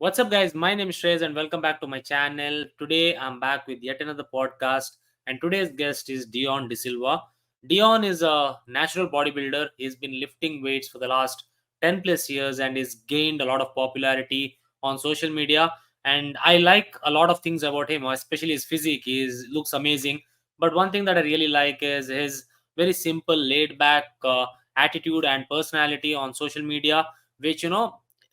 What's up, guys? My name is Shreyas, and welcome back to my channel. Today, I'm back with yet another podcast, and today's guest is Dion De Silva. Dion is a natural bodybuilder. He's been lifting weights for the last 10 plus years and has gained a lot of popularity on social media. And I like a lot of things about him, especially his physique. He looks amazing. But one thing that I really like is his very simple, laid back attitude and personality on social media, which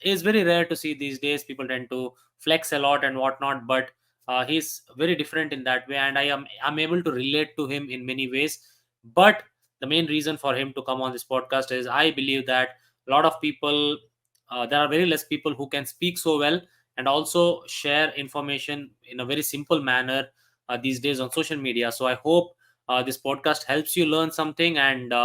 is very rare to see these days. People tend to flex a lot and whatnot, but he's very different in that way, and I'm able to relate to him in many ways. But the main reason for him to come on this podcast is I believe that a lot of people, there are very less people who can speak so well and also share information in a very simple manner these days on social media. So I hope this podcast helps you learn something, and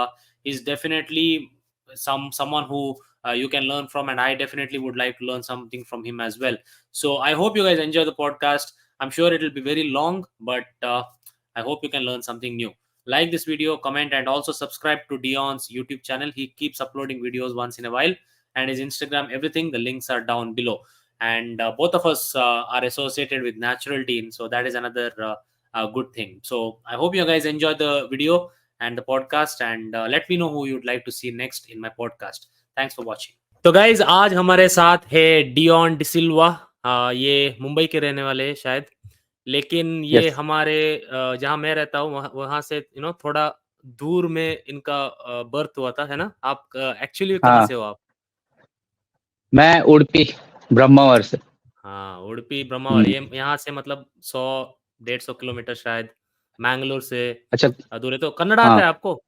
is definitely someone who you can learn from, and I definitely would like to learn something from him as well. So I hope you guys enjoy the podcast. I'm sure it will be very long, but I hope you can learn something new. Like this video, comment, and also subscribe to Dion's YouTube channel. He keeps uploading videos once in a while, and his Instagram, everything, the links are down below. And both of us are associated with Natural Teen, so that is another good thing. So I hope you guys enjoy the video and the podcast, and let me know who you'd like to see next in my podcast. Thanks for watching. तो guys, आज हमारे साथ है Dion de Silva. ये मुंबई के रहने वाले हैं शायद, लेकिन ये यस हमारे जहाँ मैं रहता हूँ वहाँ से थोड़ा दूर में इनका बर्थ हुआ था, है ना? आप एक्चुअली कहाँ से हो आप? मैं उड़पी ब्रह्मावर से। हाँ, उड़पी ब्रह्मावर। ये यहाँ से मतलब 100-150 किलोमीटर शायद मैंगलोर से अच्छा दूर है। तो कन्नड़ा आता है आपको?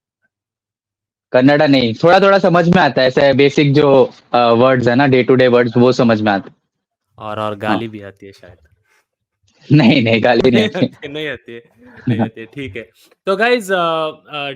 कन्नड़ा नहीं, थोड़ा थोड़ा समझ में आता है, ऐसे बेसिक जो वर्ड्स है ना, डे टू डे वर्ड्स, वो समझ में आते हैं। और गाली भी आती है शायद? नहीं नहीं, गाली नहीं आती। नहीं आती है, नहीं आती है, ठीक है। तो गाइज,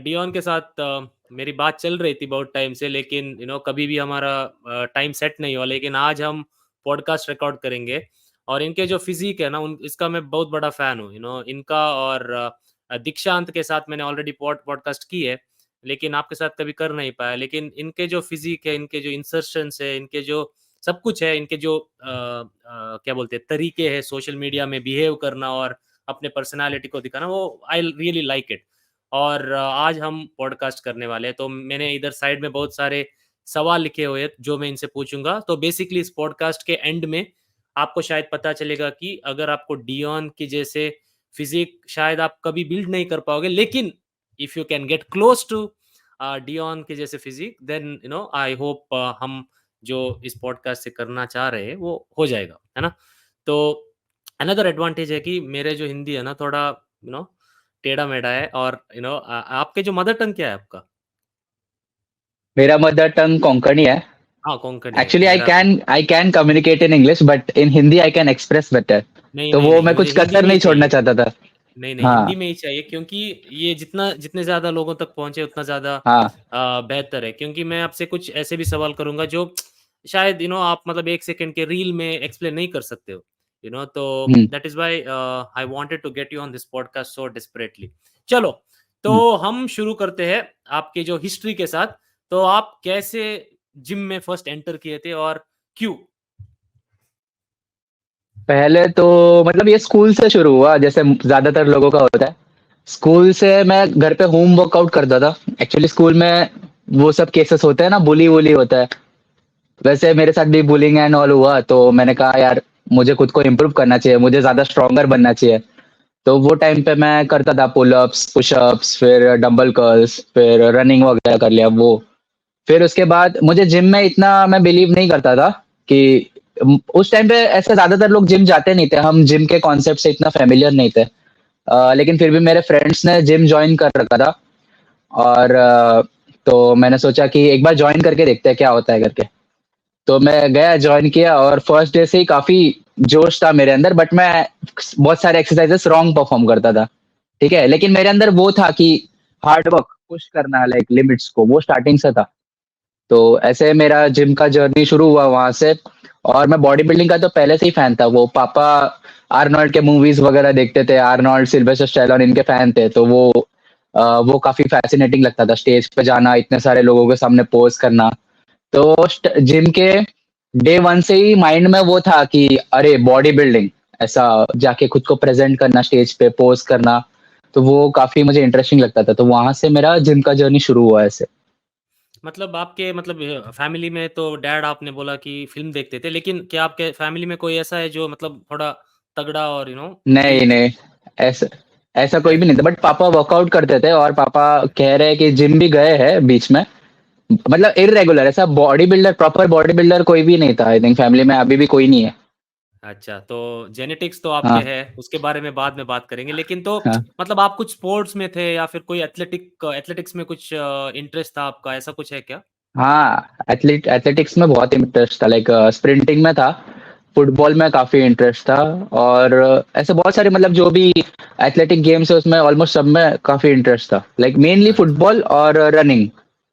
डियॉन के साथ मेरी बात चल रही थी बहुत टाइम से, लेकिन कभी भी हमारा टाइम सेट नहीं हुआ। लेकिन आज हम पॉडकास्ट रिकॉर्ड करेंगे, और इनके जो फिजिक है ना, इसका मैं बहुत बड़ा फैन हूँ इनका। और दीक्षांत के साथ मैंने ऑलरेडी पॉडकास्ट की है, लेकिन आपके साथ कभी कर नहीं पाया। लेकिन इनके जो फिजिक है, इनके जो इंसर्शंस है, इनके जो सब कुछ है, इनके जो क्या बोलते हैं तरीके हैं सोशल मीडिया में बिहेव करना और अपने पर्सनालिटी को दिखाना, वो आई रियली लाइक इट। और आज हम पॉडकास्ट करने वाले हैं, तो मैंने इधर साइड में बहुत सारे सवाल लिखे हुए हैं जो मैं इनसे पूछूंगा। तो बेसिकली इस पॉडकास्ट के एंड में आपको शायद पता चलेगा कि अगर आपको डियॉन की जैसे फिजिक शायद आप कभी बिल्ड नहीं कर पाओगे, लेकिन if you can get close to Dion के जैसे फिजिक, देन आई होप हम जो इस पॉडकास्ट से करना चाह रहे हैं वो हो जाएगा, है ना? तो अनदर एडवांटेज है कि मेरे जो हिंदी है ना, थोड़ा टेढ़ा मेढ़ा है। और आपके जो मदर टंग क्या है आपका? मेरा मदर टंग कोंकणी है। हाँ, कोंकणी है एक्चुअली मेरा। I can communicate in English, but in Hindi I can express better. नहीं तो नहीं वो नहीं, मैं मुझे कुछ हिंदी कसर में ही नहीं छोड़ना चाहिए। चाहता था। नहीं नहीं, हिंदी हाँ में ही चाहिए, क्योंकि ये जितने ज्यादा लोगों तक पहुंचे उतना ज्यादा हाँ बेहतर है। क्योंकि मैं आपसे कुछ ऐसे भी सवाल करूंगा जो शायद आप मतलब 1 सेकंड के रील में एक्सप्लेन नहीं कर सकते हो। तो hmm, that is why I wanted to get you on this podcast so desperately. चलो, तो हम्म। हम शुरू करते हैं आपके जो हिस्ट्री के साथ। तो आप कैसे जिम में फर्स्ट एंटर किए थे और क्यों? पहले तो मतलब ये स्कूल से शुरू हुआ, जैसे ज्यादातर लोगों का होता है। स्कूल से मैं घर पे होम वर्कआउट करता था। एक्चुअली स्कूल में वो सब केसेस होते हैं ना, बुली वुली होता है। वैसे मेरे साथ भी बुलिंग एंड ऑल हुआ, तो मैंने कहा यार मुझे खुद को इम्प्रूव करना चाहिए, मुझे ज्यादा स्ट्रोंगर बनना चाहिए। तो वो टाइम पे मैं करता था पुलअप्स, पुशअप्स, फिर डंबल कर्ल्स, फिर रनिंग वगैरह कर लिया वो। फिर उसके बाद मुझे जिम में इतना मैं बिलीव नहीं करता था कि उस टाइम पे ऐसे ज्यादातर लोग जिम जाते नहीं थे, हम जिम के कॉन्सेप्ट से इतना फेमिलियर नहीं थे। लेकिन फिर भी मेरे फ्रेंड्स ने जिम ज्वाइन कर रखा था, और तो मैंने सोचा कि एक बार ज्वाइन करके देखते हैं क्या होता है करके। तो मैं गया, ज्वाइन किया, और फर्स्ट डे से ही काफी जोश था मेरे अंदर, बट मैं बहुत सारे एक्सरसाइजेस रॉन्ग परफॉर्म करता था। ठीक है, लेकिन मेरे अंदर वो था कि हार्ड वर्क, पुश करना, लाइक लिमिट्स को, वो स्टार्टिंग से था। तो ऐसे मेरा जिम का जर्नी शुरू हुआ वहां से। और मैं बॉडी बिल्डिंग का तो पहले से ही फैन था। वो पापा आर्नोल्ड के मूवीज वगैरह देखते थे, आर्नोल्ड, सिल्वेस्टर स्टैलोन, इनके फैन थे। तो वो काफी फैसिनेटिंग लगता था, स्टेज पे जाना, इतने सारे लोगों के सामने पोज करना। तो जिम के डे वन से ही माइंड में वो था कि अरे बॉडी बिल्डिंग, ऐसा जाके खुद को प्रेजेंट करना, स्टेज पे पोज करना, तो वो काफी मुझे इंटरेस्टिंग लगता था, तो वहां से मेरा जिम का जर्नी शुरू हुआ ऐसे। मतलब आपके मतलब फैमिली में तो डैड आपने बोला कि फ़िल्म देखते थे, लेकिन क्या आपके फैमिली में कोई ऐसा है जो मतलब थोड़ा तगड़ा और नहीं जिम नहीं, ऐसा ऐसा कोई है? भी नहीं था, बट पापा वर्कआउट करते थे और पापा कह रहे हैं कि जिम भी गए हैं बीच में, मतलब इरेगुलर, ऐसा body builder, proper body builder कोई भी नहीं था आई थिंक फैमिली में, अभी भी कोई नहीं है। अच्छा, तो जेनेटिक्स तो आपके हाँ है, उसके बारे में बाद में बात करेंगे। लेकिन तो हाँ मतलब आप कुछ स्पोर्ट्स में थे या फिर कोई एथलेटिक्स में कुछ इंटरेस्ट था आपका, ऐसा कुछ है क्या? हाँ, एथलेटिक्स में बहुत इंटरेस्ट था, लाइक स्प्रिंटिंग में था, फुटबॉल में काफी इंटरेस्ट था, और ऐसे बहुत सारे मतलब जो भी एथलेटिक गेम्स है उसमें ऑलमोस्ट सब में काफी इंटरेस्ट था, लाइक मेनली अच्छा। फुटबॉल और रनिंग,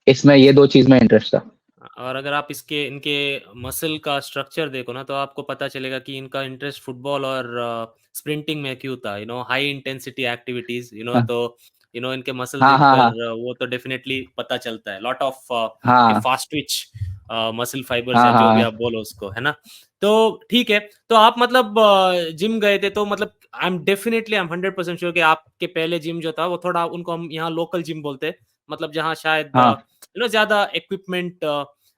इसमें ये दो चीज में इंटरेस्ट था। और अगर आप इसके इनके मसल का स्ट्रक्चर देखो ना, तो आपको पता चलेगा कि इनका इंटरेस्ट फुटबॉल और स्प्रिंटिंग में क्यों था। हाई इंटेंसिटी एक्टिविटीज, हाँ तो इनके मसल हाँ हाँ देखकर हाँ वो तो डेफिनेटली पता चलता है। लॉट ऑफ हाँ फास्ट ट्विच मसल फाइबर्स हाँ या जो भी हाँ आप बोलो उसको, है ना? तो ठीक है। तो आप मतलब जिम गए थे, तो मतलब आई एम 100% श्योर कि आपके पहले जिम जो था वो थोड़ा, उनको हम यहाँ लोकल जिम बोलते हैं, मतलब जहाँ शायद हाँ ज्यादा इक्विपमेंट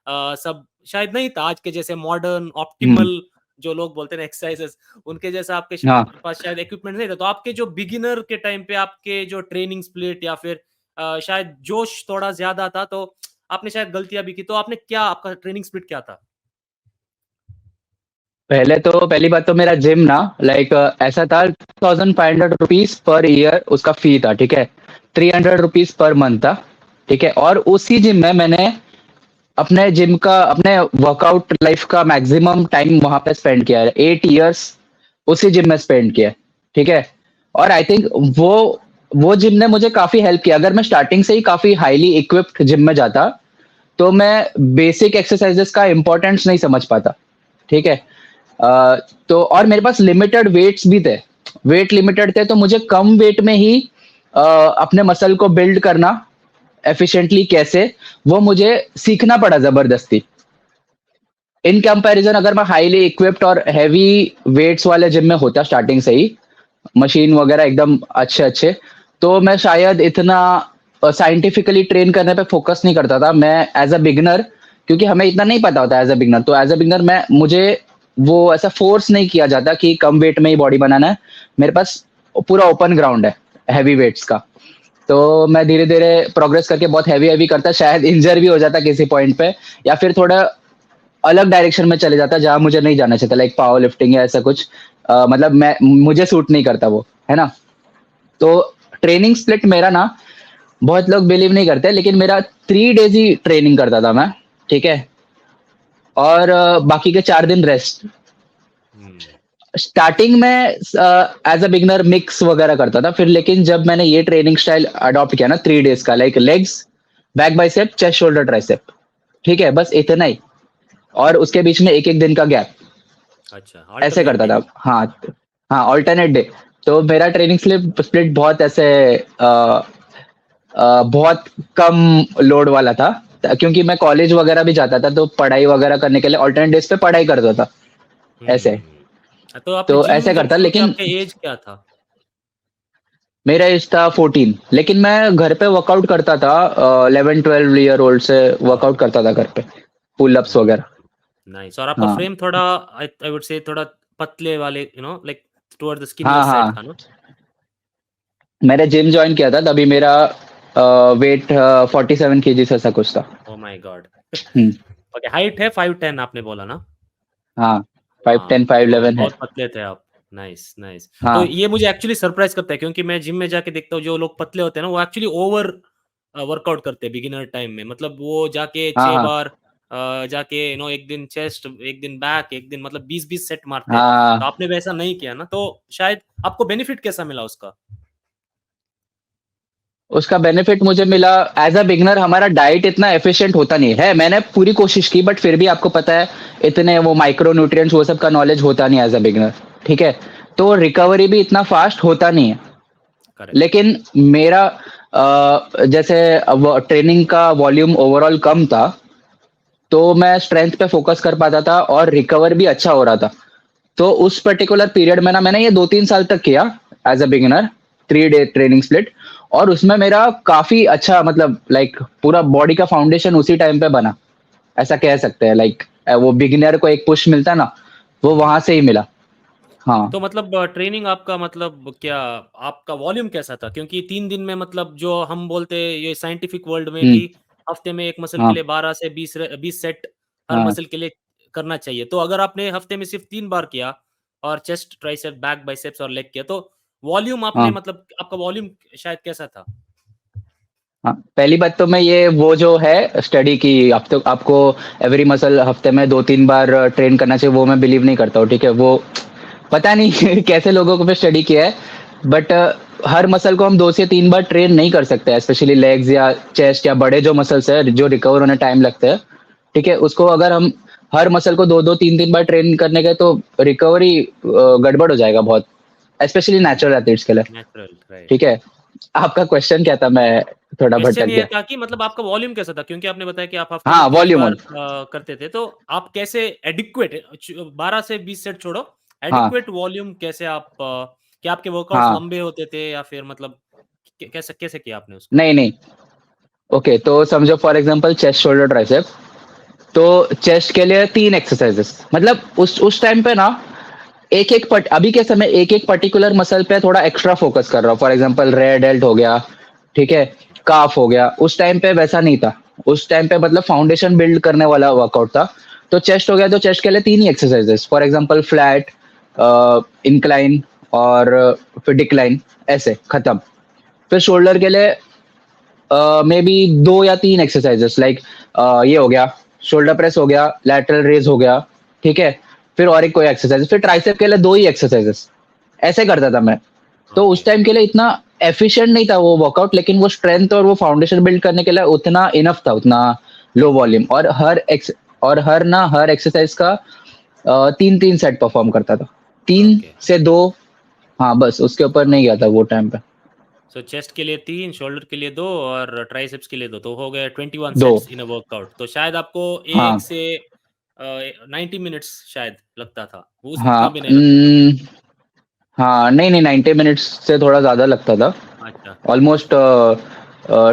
सब शायद नहीं था आज के जैसे मॉडर्न हम्म, ऑप्टिमल, जो लोग बोलते हैं एक्सरसाइजेस, उनके जैसा आपके हाँ। पास शायद इक्विपमेंट नहीं था। तो आपके जो बिगिनर के टाइम पे आपके जो ट्रेनिंग स्प्लिट या फिर शायद जोश थोड़ा ज्यादा था, तो आपने शायद गलतियां भी की, तो आपने क्या, आपका ट्रेनिंग स्प्लिट क्या था? पहले तो पहली बात तो मेरा जिम ना, लाइक ऐसा था, 2,500 रुपीज पर ईयर उसका फी था, ठीक है, 300 रुपीज पर मंथ था, ठीक है, और उसी जिम में मैंने अपने जिम का, अपने वर्कआउट लाइफ का मैक्सिमम टाइम वहां पे स्पेंड किया है, 8 इयर्स उसी जिम में स्पेंड किया है, ठीक है। और आई थिंक वो जिम ने मुझे काफी हेल्प किया, अगर मैं स्टार्टिंग से ही काफी हाईली इक्विप्ड जिम में जाता तो मैं बेसिक एक्सरसाइजेस का इंपॉर्टेंस नहीं समझ पाता, ठीक है। अ, तो और मेरे पास लिमिटेड वेट्स भी थे, वेट लिमिटेड थे, तो मुझे कम वेट में ही अपने मसल को बिल्ड करना एफिशिएंटली कैसे, वो मुझे सीखना पड़ा जबरदस्ती। इन कंपैरिजन अगर मैं हाईली इक्विप्ड और हैवी वेट्स वाले जिम में होता स्टार्टिंग से ही, मशीन वगैरह एकदम अच्छे अच्छे, तो मैं शायद इतना साइंटिफिकली ट्रेन करने पे फोकस नहीं करता था मैं एज अ बिगनर, क्योंकि हमें इतना नहीं पता होता एज अ बिगनर, तो एज अ बिगनर मैं, मुझे वो ऐसा फोर्स नहीं किया जाता कि कम वेट में ही बॉडी बनाना है, मेरे पास पूरा ओपन ग्राउंड है हैवी वेट्स का, तो मैं धीरे धीरे प्रोग्रेस करके बहुत हैवी हैवी करता, शायद इंजर भी हो जाता किसी पॉइंट पे, या फिर थोड़ा अलग डायरेक्शन में चले जाता जहां मुझे नहीं जाना चाहिए, लाइक पावर लिफ्टिंग या ऐसा कुछ, मतलब मैं, मुझे सूट नहीं करता वो, है ना। तो ट्रेनिंग स्प्लिट मेरा ना, बहुत लोग बिलीव नहीं करते, लेकिन मेरा 3 डेज ही ट्रेनिंग करता था मैं, ठीक है, और बाकी के 4 दिन रेस्ट। हम्म। स्टार्टिंग में एज अ बिगनर मिक्स वगैरह करता था, फिर लेकिन जब मैंने ये ट्रेनिंग स्टाइल अडॉप्ट किया ना 3 डेज का, like legs, back bicep, chest, shoulder, tricep, ठीक है, बस इतना ही, और उसके बीच में एक एक दिन का गैप, अच्छा, ऐसे अल्टरनेट करता डे। था। हाँ हाँ, ऑल्टरनेट डे। तो मेरा ट्रेनिंग स्लिप स्प्लिट बहुत ऐसे बहुत कम लोड वाला था, क्योंकि मैं कॉलेज वगैरह भी जाता था, तो पढ़ाई वगैरह करने के लिए ऑल्टरनेट डेज पे पढ़ाई करता था, ऐसे। तो आपने तो जिम ऐसे जब करता, शुरू किया, लेकिन आपका एज क्या था? मेरा एज था 14, लेकिन मैं घर पे वर्कआउट करता था, 11-12 ईयर ओल्ड से वर्कआउट करता था घर पे, पुल अप्स वगैरह। नाइस। और आपका हाँ फ्रेम थोड़ा, आई वुड से थोड़ा पतले वाले, लाइक टुवर्ड द स्किनियर हाँ साइड हाँ, था ना? मैंने जिम ज्वाइन किया था तभी मेरा वेट 47 kg से ऐसा कुछ था। Oh my God. Hmm, okay, height है 5'10" आपने बोला ना? हाँ, 5'10", हाँ, फाइव तो इलेवन है। बहुत पतले थे आप। Nice, nice. तो हाँ ये मुझे एक्चुअली सरप्राइज़ करता है, क्योंकि मैं जिम में जाके देखता हूँ जो लोग पतले होते हैं ना, वो एक्चुअली ओवर वर्कआउट करते हैं बिगिनर टाइम में। मतलब वो जाके हाँ 6 हाँ बार जाके एक दिन चेस्ट, एक दिन बैक, एक दिन मतलब 20-20 सेट मारते हैं। तो हाँ, आपने वैसा नहीं किया ना, तो शायद आपको बेनिफिट कैसा मिला उसका? उसका बेनिफिट मुझे मिला, एज अ बिगनर हमारा डाइट इतना एफिशिएंट होता नहीं है, मैंने पूरी कोशिश की, बट फिर भी आपको पता है इतने वो माइक्रो न्यूट्रिएंट्स वो सब का नॉलेज होता नहीं एज अ बिगनर, ठीक है, तो रिकवरी भी इतना फास्ट होता नहीं है। करेक्ट। लेकिन मेरा जैसे ट्रेनिंग का वॉल्यूम ओवरऑल कम था, तो मैं स्ट्रेंथ पे फोकस कर पाता था और रिकवर भी अच्छा हो रहा था। तो उस पर्टिकुलर पीरियड में ना मैंने ये 2-3 साल तक किया as a beginner, 3 day training split. और उसमें मेरा काफी अच्छा मतलब लाइक पूरा बॉडी का फाउंडेशन उसी टाइम पे बना, ऐसा कह सकते हैं। लाइक वो बिगिनर को एक पुश मिलता है ना, वो वहां से ही मिला। हाँ। तो मतलब ट्रेनिंग आपका मतलब क्या, आपका वॉल्यूम कैसा था? क्योंकि 3 दिन में मतलब जो हम बोलते हैं ये साइंटिफिक वर्ल्ड में हम्म। कि हफ्ते में एक मसल के हाँ। लिए 12 से 20 सेट हर हाँ। मसल के लिए करना चाहिए। तो अगर आपने हफ्ते में सिर्फ 3 बार किया और चेस्ट, ट्राइसेप, बैक, बाइसेप्स और लेग किया, तो वॉल्यूम आपने हाँ। मतलब आपका वॉल्यूम शायद कैसा था? हाँ, पहली बात तो मैं ये वो जो है स्टडी की आप तो आपको एवरी मसल हफ्ते में 2-3 बार ट्रेन करना चाहिए, वो मैं बिलीव नहीं करता हूँ। ठीक है, वो पता नहीं कैसे लोगों को पे स्टडी किया है, बट हर मसल को हम 2 से 3 बार ट्रेन नहीं कर सकते, स्पेशली लेग्स या चेस्ट या बड़े जो मसल्स है जो रिकवर होने टाइम लगता है। ठीक है, उसको अगर हम हर मसल को 2-2 3-3 बार ट्रेन करने गए तो रिकवरी गड़बड़ हो जाएगा बहुत, स्पेशली नेचुरल एथलीट्स के लिए। Natural, right. ठीक है, आपका क्वेश्चन क्या था? मैं थोड़ा भटक क्वेश्चन ये गया। था कि मतलब आपका वॉल्यूम कैसा था? क्योंकि आपने बताया कि आप हफ्ते में हाँ, 3 वॉल्यूम बार वॉल्यूम। करते थे, तो आप कैसे एडिक्वेट 12 से 20 सेट छोड़ो, हाँ। एडिक्वेट वॉल्यूम कैसे आप क्या आपके वर्कआउट्स हाँ। लंबे होते थे या फिर मतलब कैसे कैसे किया आपने उसको? नहीं, नहीं। ओके, तो समझो for example chest, shoulder, tricep. तो चेस्ट के लिए 3 एक्सरसाइजेस, मतलब उस टाइम पे ना एक-एक पट अभी के समय एक-एक पर्टिकुलर मसल पे थोड़ा एक्स्ट्रा फोकस कर रहा हूँ। फॉर एग्जांपल रेयर डेल्ट हो गया, ठीक है? काफ हो गया। उस टाइम पे वैसा नहीं था। उस टाइम पे मतलब फाउंडेशन बिल्ड करने वाला वर्कआउट था। तो चेस्ट हो गया तो चेस्ट के लिए 3 ही exercises, for example flat, incline और फिर डिक्लाइन, ऐसे खत्म। फिर शोल्डर के लिए मे बी 2 या 3 एक्सरसाइजेस, लाइक ये हो गया, शोल्डर प्रेस हो गया, लैटरल रेज हो गया, ठीक है? फिर और एक कोई एक्सरसाइज, फिर ट्राइसेप के लिए 2 ही एक्सरसाइजेस, ऐसे करता था मैं। तो ओके, उस टाइम के लिए इतना एफिशिएंट नहीं था वो वर्कआउट, लेकिन वो स्ट्रेंथ और वो फाउंडेशन बिल्ड करने के लिए उतना इनफ था, उतना लो वॉल्यूम। और हर एक्सरसाइज का 3-3 सेट परफॉर्म करता था, तीन ओके। से दो हाँ बस उसके ऊपर नहीं गया था वो टाइम पे। सो चेस्ट के लिए 3, शोल्डर के लिए 2 और ट्राइसेप्स के लिए 2, तो हो गए 21 दो। Sets in a workout. तो शायद आपको हाँ। 1 से 90 मिनट्स शायद लगता था। वो उस हाँ। उतना भी नहीं लगता था। हाँ, नहीं, नहीं, 90 मिनट्स से थोड़ा ज़्यादा लगता था। अच्छा। ऑलमोस्ट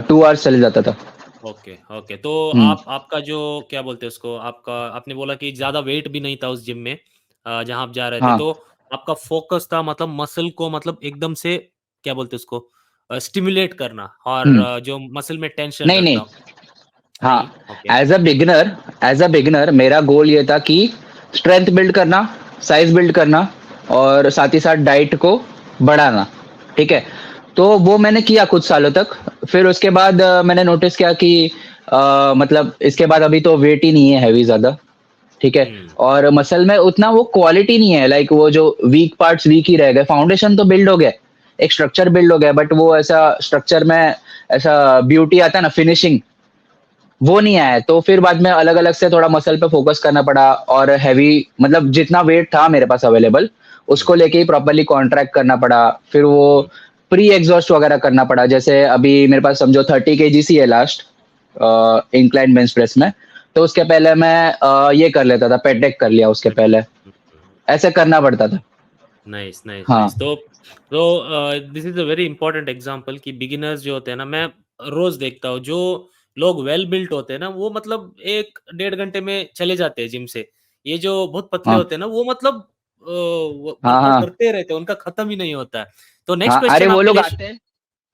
2 आवर्स चले जाता था। Okay, okay. तो हुँ। आपका जो क्या बोलते हैं उसको, आपका आपने बोला कि ज़्यादा वेट भी नहीं था उस जिम में जहाँ आप जा रहे थे, हाँ। तो आपका फ़ोकस था मतलब मसल को मतलब एकदम से क्या बोलते हैं उसको स्टिम्युलेट करना और हुँ। जो मसल में टेंशन नहीं, नहीं। रखना। नहीं? हाँ, ओके। एज़ अ बिगिनर मेरा गोल ये था कि स्ट्रेंथ बिल्ड करना, साइज़ बिल्ड करना और साथ ही साथ डाइट को बढ़ाना, ठीक है? तो वो मैंने किया कुछ सालों तक। फिर उसके बाद मैंने नोटिस किया कि मतलब इसके बाद अभी तो वेट ही नहीं है हेवी ज़्यादा, ठीक है? हुँ, और मसल में उतना वो क्वालिटी नहीं है, लाइक वो जो वीक पार्ट्स वीक ही रह गए, फाउंडेशन तो बिल्ड हो गया, एक स्ट्रक्चर बिल्ड हो गया, बट वो ऐसा स्ट्रक्चर में ऐसा ब्यूटी आता है ना, फिनिशिंग, वो नहीं आया। तो फिर बाद में अलग-अलग से थोड़ा मसल पे फ़ोकस करना पड़ा और हेवी मतलब जितना वेट था मेरे पास अवेलेबल, हुँ, उसको लेके ही प्रॉपर्ली कॉन्ट्रैक्ट करना पड़ा। फिर वो हुँ। प्री एग्ज़ॉस्ट वगैरह करना पड़ा। जैसे अभी मेरे पास समझो 30 केजीज़ ही है लास्ट इंक्लाइन बेंच प्रेस में। तो उसके पहले मैं ये कर लेता था, पेट डेक कर लिया उसके बट पहले। हुँ, हुँ। ऐसे करना पड़ता था। नाइस, नाइस, हाँ। नाइस। तो this is a very important example कि बिगिनर्स जो होते हैं ना, मैं रोज़ देखता हूँ, जो लोग वेल बिल्ट होते हैं ना, वो मतलब 1 डेढ़ घंटे में चले जाते हैं जिम से। ये जो बहुत पतले हाँ। होते हैं ना, वो मतलब वो हाँ, वर्कआउट हाँ। करते रहते हैं, उनका खत्म ही नहीं होता है। तो नेक्स्ट हाँ, अरे क्वेश्चन वो आपके लोग लिए आते हैं।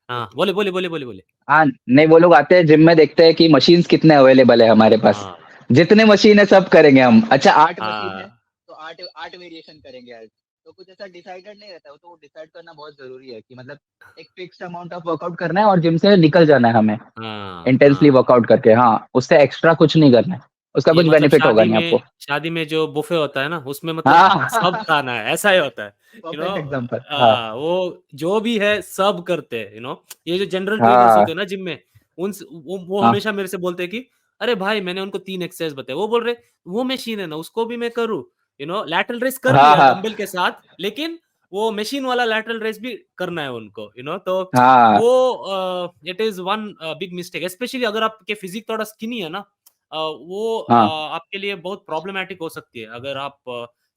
हाँ, बोलिए, बोलिए, बोलिए, बोलिए, बोलिए। हाँ, नहीं वो लोग आते हैं जिम में, देखते हैं कि मशीन्स कितने अवेलेबल है हमारे पास। हाँ, जितने मशीन है सब करेंगे हम। अच्छा 8 मशीन है, हाँ, तो 8 वेरिएशन करेंगे आज। तो कुछ ऐसा डिसाइडेड नहीं रहता है, तो वो डिसाइड करना बहुत ज़रूरी है कि मतलब एक फिक्स्ड अमाउंट ऑफ वर्कआउट करना है और जिम से निकल जाना है हमें, हाँ, इंटेंसली हाँ। वर्कआउट करके। हाँ, उससे एक्स्ट्रा कुछ नहीं करना है। उसका ये कुछ मतलब बेनिफिट होगा नहीं आपको। शादी में जो बुफे होता है ना, उसमें मतलब हाँ। सब खाना है, ऐसा ही होता है। Perfect example. हाँ। वो जो भी है सब करते हैं, ये जो जनरल ट्रेनर्स हाँ। होते हैं ना जिम में, वो हाँ। हमेशा मेरे से बोलते हैं कि अरे भाई मैंने उनको 3 एक्सरसाइज बताए। वो बोल रहे वो मशीन है ना उसको भी मैं करूँ, लैटरल रेज़ कर हाँ। लिया हाँ। डंबल के साथ, लेकिन वो मशीन वाला लैटरल रेज़ भी करना है उनको, तो हाँ। वो it is one big mistake, specially अगर आपके फिजिक थोड़ा स्किनी है ना, वो हाँ आपके लिए बहुत प्रॉब्लमेटिक हो सकती है अगर आप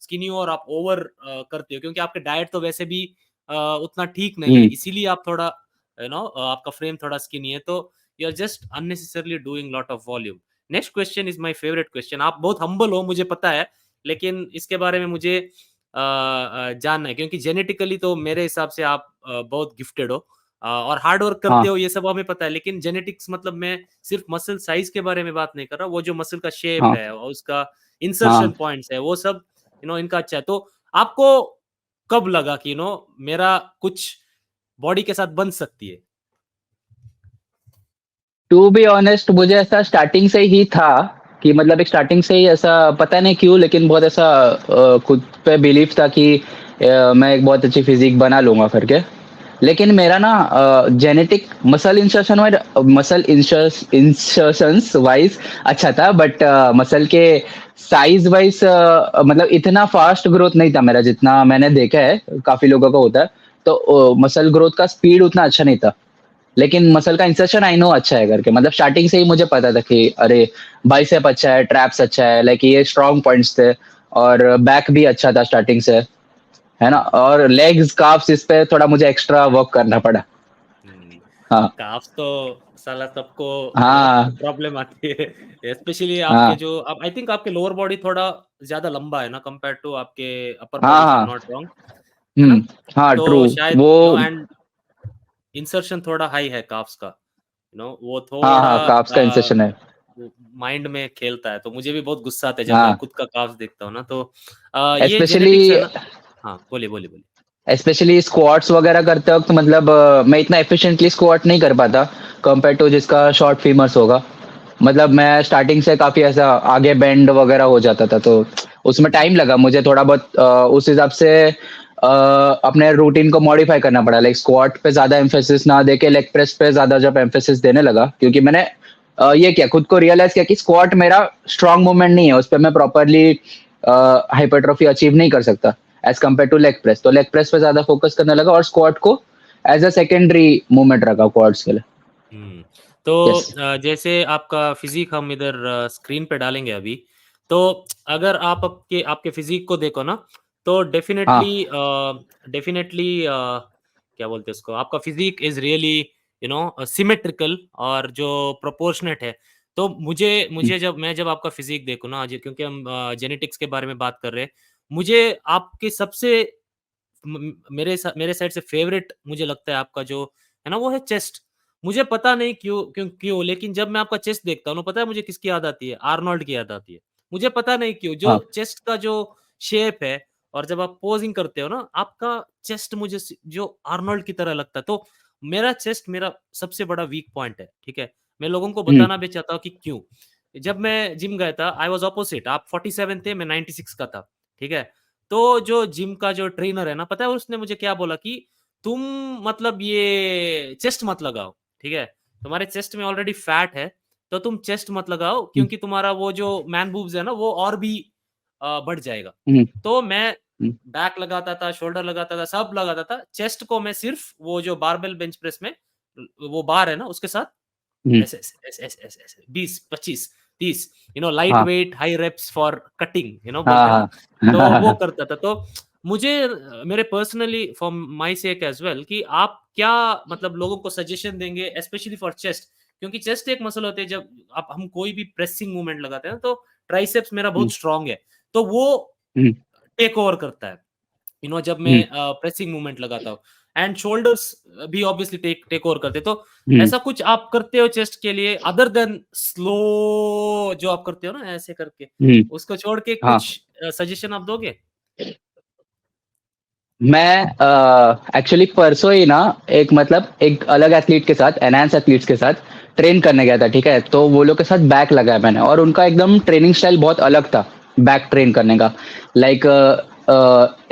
स्किनी हो और आप ओवर करते हो, क्योंकि आपके डाइट तो वैसे भी उतना ठीक नहीं है, हम्म इसीलिए आप थोड़ा आपका फ्रेम थोड़ा स्किनी है, तो you are just unnecessarily doing lot of volume. Next question is my favourite question. आप बहुत हम्बल हो, मुझे पता है, लेकिन इसके बारे में मुझे जानना है, क्योंकि जेनेटिकली तो मेरे हिसाब से आप बहुत गिफ्टेड हो, और हार्ड वर्क करते हाँ हो, ये सब हमें पता है, लेकिन जेनेटिक्स मतलब मैं सिर्फ मसल साइज के बारे में बात नहीं कर रहा, वो जो मसल का शेप हाँ है और उसका इंसर्शन हाँ पॉइंट्स है, वो सब इनका अच्छा है। तो आपको कब लगा कि मेरा कुछ बॉडी के साथ बन सकती है? टू बी ऑनेस्ट मुझे ऐसा स्टार्टिंग से ही था कि मतलब एक स्टार्टिंग से ही ऐसा पता नहीं क्यों लेकिन बहुत ऐसा खुद पे बिलीफ था कि मैं एक बहुत अच्छी फिजिक बना लूंगा करके। लेकिन मेरा ना जेनेटिक मसल इंसर्शंस वाइज अच्छा था बट मसल के साइज वाइज मतलब इतना फास्ट ग्रोथ नहीं था मेरा जितना मैंने देखा है काफी लोगों का होता है। तो मसल ग्रोथ का स्पीड उतना अच्छा नहीं था। लेकिन मसल का इंसर्शन आई नो अच्छा है करके मतलब स्टार्टिंग से ही मुझे पता था कि अरे बाइसेप अच्छा है ट्रैप्स अच्छा है लाइक ये स्ट्रॉन्ग पॉइंट्स थे। और बैक भी अच्छा था स्टार्टिंग से है ना और लेग्स काफ्स इस पे थोड़ा मुझे एक्स्ट्रा वर्क करना पड़ा। हम्म, हाँ काफ्स तो साला सबको हाँ प्रॉब्लम आती है, स्पेशली आपके हाँ जो अब आई थिंक आपके लोअर बॉडी थोड़ा ज्यादा लंबा है ना कंपेयर टू आपके अपर बॉडी, हाँ इफ आई एम हाँ नॉट रॉन्ग, है ना? हाँ तो ट्रू शायद वो एंड इंसर्शन थोड़ा हाई है काफ्स का, वो हाँ थोड़ा हाँ काफ्स का इंसर्शन है। माइंड में खेलता है, तो मुझे भी बहुत गुस्सा आता है जब मैं हाँ खुद का काफ्स देखता हूँ ना, तो ये स्पेशली जेनेटिक्स है ना। हाँ, बोलिए बोलिए बोलिए। स्पेशली स्क्वाट्स वगैरह करते वक्त मतलब मैं इतना एफिशिएंटली स्क्वाट नहीं कर पाता कंपेयर टू जिसका शॉर्ट फीमर्स होगा। मतलब मैं स्टार्टिंग से काफी ऐसा आगे बेंड वगैरह हो जाता था तो उसमें टाइम लगा मुझे थोड़ा बहुत उस हिसाब से अपने रूटीन को मॉडिफाई करना पड़ा लाइक स्क्वाट पे ज्यादा एम्फेसिस ना देके लेग प्रेस पे ज्यादा जब एम्फेसिस देने लगा क्योंकि मैंने ये किया खुद को रियलाइज किया कि स्क्वाट मेरा स्ट्रांग मूवमेंट नहीं है उस पर मैं प्रॉपरली हाइपरट्रॉफी अचीव नहीं कर सकता as compare to leg press. तो लेग प्रेस पे ज्यादा फोकस करने लगा और स्क्वाट को एज अ सेकेंडरी मूवमेंट रखा क्वाड्स के लिए। हुँ। तो यस जैसे आपका फ़िज़ीक हम इधर स्क्रीन पे डालेंगे अभी, तो अगर आप आपके आपके फ़िज़ीक को देखो ना, तो हाँ डेफ़िनेटली क्या बोलते हैं उसको, आपका फ़िज़ीक इज़ रियली सिमेट्रिकल और जो प्रोपोर्शनेट है। तो मुझे जब आपका फ़िज़ीक देखूँ ना, क्योंकि हम जेनेटिक्स के बारे में बात कर रहे हैं, मुझे आपके सबसे मेरे साइड से फ़ेवरेट मुझे लगता है आपका जो है ना, वो है चेस्ट। मुझे पता नहीं क्यों, लेकिन जब मैं आपका चेस्ट देखता हूँ ना, पता है मुझे किसकी याद आती है? आर्नोल्ड की याद आती है। मुझे पता नहीं क्यों, जो हाँ चेस्ट का जो शेप है और जब आप पोज़िंग करते हो ना, आपका चेस्ट मुझे जो आर्नोल्ड की तरह लगता है। तो मेरा चेस्ट मेरा सबसे बड़ा वीक पॉइंट है, ठीक है? मैं लोगों को हम्म बताना भी चाहता हूँ कि क्यों। जब मैं जिम गया था, आई वाज़ अपोज़िट, आप 47 थे, मैं 96 का था, ठीक है? तो जो जिम का जो ट्रेनर है ना, पता है उसने मुझे क्या बोला कि तुम मतलब ये चेस्ट मत लगाओ, ठीक है? तुम्हारे चेस्ट में ऑलरेडी फैट है, तो तुम चेस्ट मत लगाओ, हम्म क्योंकि तुम्हारा वो जो मैन बूब्स है ना, वो और भी बढ़ जाएगा। हम्म तो मैं हम्म बैक लगाता था, शोल्डर लगाता था, सब लगाता था। चेस्ट को मैं सिर्फ़ वो जो बारबेल बेंच प्रेस में वो बार है ना, उसके साथ हम्म, ऐसे 20, 25, 30 लाइट हाँ weight high reps for cutting बोलते हैं ना, हाँ तो वो हाँ करता था। तो मुझे मेरे personally for my sec as well कि आप क्या मतलब लोगों को सजेशन देंगे स्पेशली फॉर चेस्ट, क्योंकि चेस्ट एक मसल होती है, जब आप हम कोई भी प्रेसिंग मूवमेंट लगाते हैं ना, तो ट्राइसेप्स मेरा हम्म बहुत स्ट्रॉन्ग है, तो वो हम्म टेक ओवर करता है। जब मैं हम्म प्रेसिंग मूवमेंट लगाता हूँ, एंड शोल्डर्स भी ऑब्वियसली टेक टेक ओवर करते हैं। तो हम्म ऐसा कुछ आप करते हो चेस्ट के लिए अदर देन स्लो, जो आप करते हो ना ऐसे करके, हम्म, उसको छोड़ के हाँ कुछ सजेशन आप दोगे? मैं एक्चुअली परसों ही ना एक मतलब एक अलग एथलीट के साथ एनहांस एथलीट्स के साथ ट्रेन करने गया था ठीक है। तो वो लोग के साथ बैक लगाया मैंने और उनका एकदम ट्रेनिंग स्टाइल बहुत अलग था बैक ट्रेन करने का like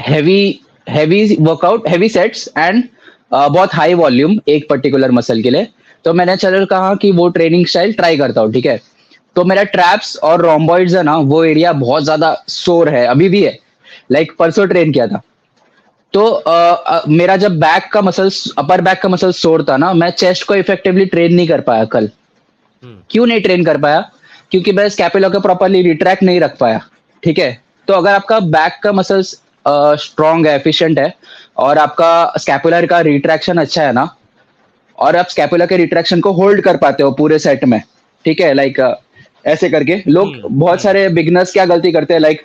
heavy heavy workout heavy sets and बहुत हाई वॉल्यूम एक पर्टिकुलर मसल के लिए। तो मैंने चलो कहा कि वो ट्रेनिंग स्टाइल ट्राई करता हूँ ठीक है। तो मेरा ट्रैप्स और रोम्बॉइड्स है ना वो एरिया बहुत ज्यादा सोर है अभी भी है लाइक परसों ट्रेन किया था। तो मेरा जब बैक का मसल्स अपर बैक का मसल्स सोर था ना मैं चेस्ट को इफेक्टिवली ट्रेन नहीं कर पाया कल। हुँ, क्यों नहीं ट्रेन कर पाया क्योंकि मैं स्कैपुला को प्रॉपर्ली रिट्रैक्ट नहीं रख पाया, ठीक है। तो अगर आपका बैक का मसल्स स्ट्रांग है, एफिशिएंट है, और आपका स्कैपुलर का रिट्रैक्शन अच्छा है ना, और आप स्कैपुला के रिट्रैक्शन को होल्ड कर पाते हो पूरे सेट में, ठीक है। लाइक ऐसे करके लोग, बहुत सारे बिगिनर्स क्या गलती करते हैं, लाइक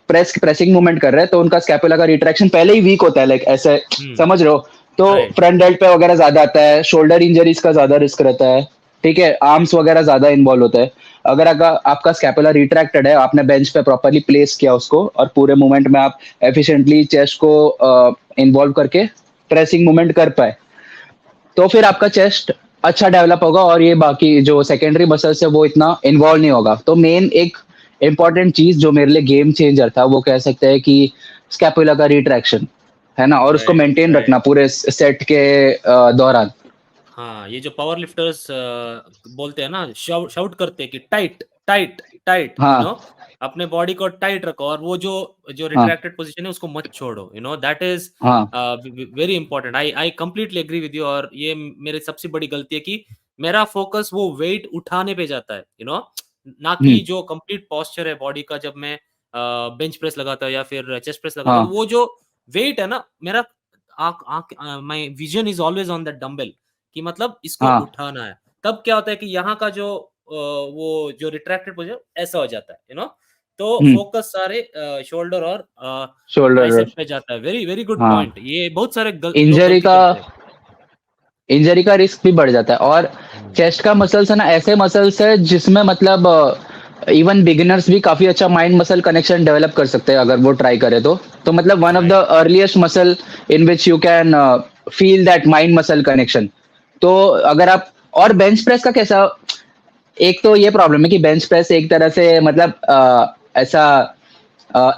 प्रेसिंग मूवमेंट कर रहे हैं तो उनका स्कैपुला का रिट्रैक्शन पहले ही वीक होता है, लाइक ऐसे, समझ रहे हो। तो राइट फ्रंट डेल्ट पे वगैरह ज्यादा आता है, शोल्डर इंजरीज का ज्यादा रिस्क रहता है, ठीक है। आर्म्स वगैरह ज्यादा इन्वॉल्व होता है। अगर आपका स्कैपुला रिट्रैक्टेड है, आपने बेंच पे प्रॉपर्ली प्लेस किया उसको, और पूरे मूवमेंट में आप एफिशिएंटली चेस्ट को इन्वॉल्व करके प्रेसिंग मूवमेंट कर पाए, तो फिर आपका चेस्ट अच्छा डेवलप होगा, और ये बाकी जो सेकेंडरी मसल्स है वो इतना इन्वॉल्व नहीं होगा। तो मेन एक इम्पॉर्टेंट चीज जो मेरे लिए गेम चेंजर था, वो कह सकते हैं कि स्कैपुला का रिट्रैक्शन है ना, और उसको राइट मेंटेन राइट रखना पूरे सेट के दौरान। हाँ, ये जो पावर लिफ्टर्स बोलते हैं ना, शाउट करते हैं कि टाइट टाइट टाइट, हाँ अपने बॉडी को टाइट रखो, और वो जो जो हाँ रिट्रैक्टेड पोजीशन है उसको मत छोड़ो, दैट इज हाँ very important. I I completely agree with you. और ये मेरी सबसे बड़ी गलती है कि मेरा फोकस वो वेट उठाने पे जाता है, ना कि हम्म, जो कंप्लीट पोस्चर है बॉडी का, जब मैं बेंच प्रेस लगाता हूँ या फिर चेस्ट प्रेस लगाता हूँ, हाँ तो वो जो वेट है ना, मेरा my vision is always on that dumbbell, कि मतलब इसको हाँ उठाना है। तब क्या होता है कि यहाँ का जो वो जो रिट्रैक्टेड पोजीशन ऐसा हो जाता है, तो फोकस सारे शोल्डर और शोल्डर, ट्राइसेप पे जाता है। वेरी वेरी गुड हाँ। पॉइंट। ये बहुत सारे लोग इंजरी गलती का करते हैं। इंजरी का रिस्क भी बढ़ जाता है। और हम्म, चेस्ट का मसल्स है ना, ऐसे मसल्स है जिसमें मतलब इवन बिगिनर्स भी काफी अच्छा माइंड मसल कनेक्शन डेवलप कर सकते हैं अगर वो ट्राई करे तो मतलब one of the right earliest muscle in which you can feel that mind muscle connection. तो अगर आप, और बेंच प्रेस का कैसा, एक तो ये प्रॉब्लम है कि बेंच प्रेस एक तरह से मतलब ऐसा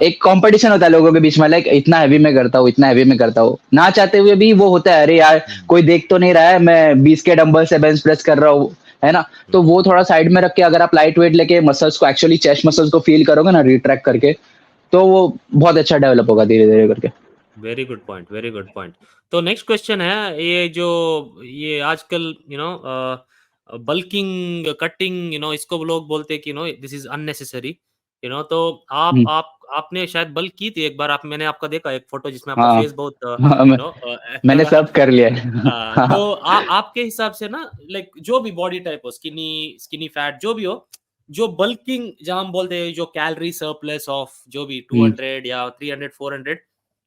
एक कंपटीशन होता है लोगों के बीच में, लाइक इतना हैवी में करता हूँ, इतना हैवी में करता हूँ, ना चाहते हुए भी वो होता है, अरे यार कोई देख तो नहीं रहा है, मैं 20 के डंबल से बेंच प्रेस कर रहा हूँ, है ना। तो वो थोड़ा साइड में रख के अगर आप लाइट वेट लेके मसल्स को, एक्चुअली चेस्ट मसल्स को फील करोगे ना रिट्रैक्ट करके, तो वो बहुत अच्छा डेवलप होगा धीरे धीरे करके। Very good point, very good point. तो नेक्स्ट क्वेश्चन है, ये आजकल बल्किंग कटिंग, इसको लोग बोलते हैं कि दिस इज अननेसेसरी, तो हम्म, आपने शायद बल्क की थी एक बार। मैंने आपका देखा एक फोटो जिसमें आपका हाँ फेस बहुत हाँ, मैंने सब कर लिया है। हाँ तो आपके हिसाब से ना, लाइक जो भी बॉडी टाइप हो, स्किनी स्किनी फैट जो भी हो, जो बल्किंग जहां हम बोलते हैं, जो कैलोरी सरप्लस ऑफ जो भी हम्म, 200 या 300 400,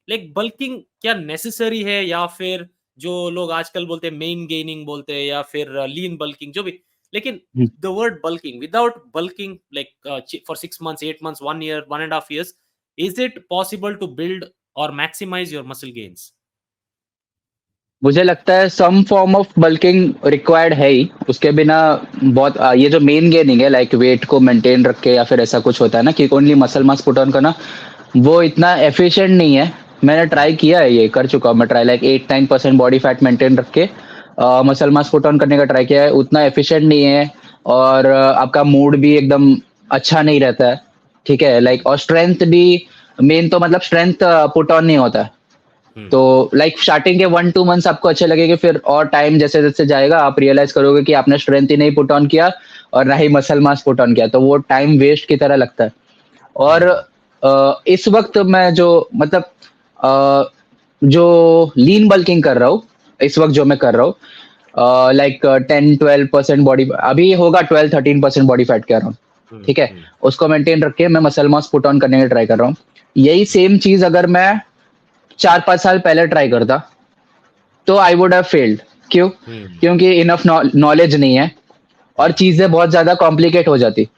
लाइक बल्किंग क्या नेसेसरी है, या फिर जो लोग आजकल बोलते हैं मेन गेनिंग बोलते हैं, या फिर लीन बल्किंग जो भी, लेकिन hmm. The word bulking, without bulking like for 6 months 8 months 1 year 1.5 years, is it possible to build or maximize your muscle gains? मुझे लगता है some form of bulking required है ही, उसके बिना बहुत ये जो मेन गेनिंग है, लाइक वेट को मेंटेन रख के या फिर ऐसा कुछ होता है ना कि only muscle mass put on करना, वो इतना एफिशिएंट नहीं है। मैंने ट्राई किया है, ये कर चुका हूँ मैं try, like 8-9% body fat maintain रख के मसल मास पुट ऑन करने का ट्राई किया है, उतना एफिशिएंट नहीं है। और आपका मूड भी एकदम अच्छा नहीं रहता है, ठीक है। लाइक और स्ट्रेंथ भी, मेन तो मतलब स्ट्रेंथ पुट ऑन नहीं होता है। तो लाइक स्टार्टिंग के 1-2 मंथ्स आपको अच्छे लगेंगे, फिर और टाइम जैसे जैसे जाएगा आप रियलाइज करोगे कि आपने स्ट्रेंथ ही नहीं पुट ऑन किया और ना ही मसल मास पुट ऑन किया, तो वो टाइम वेस्ट की तरह लगता है। और इस वक्त मैं जो मतलब अ, जो लीन बल्किंग कर रहा हूँ, इस वक्त जो मैं कर रहा हूँ, लाइक 10-12% बॉडी, अभी होगा 12-13% बॉडी फैट कह रहा हूँ, ठीक है। उसको मेंटेन रख के मैं मसल मास पुट ऑन करने का ट्राई कर रहा हूँ। यही सेम चीज अगर मैं 4-5 साल पहले ट्राई करता तो आई वुड हैव फेल्ड। क्यों? क्योंकि इनफ नॉलेज नहीं है, और चीजें बहुत ज्यादा कॉम्प्लिकेट हो जाती,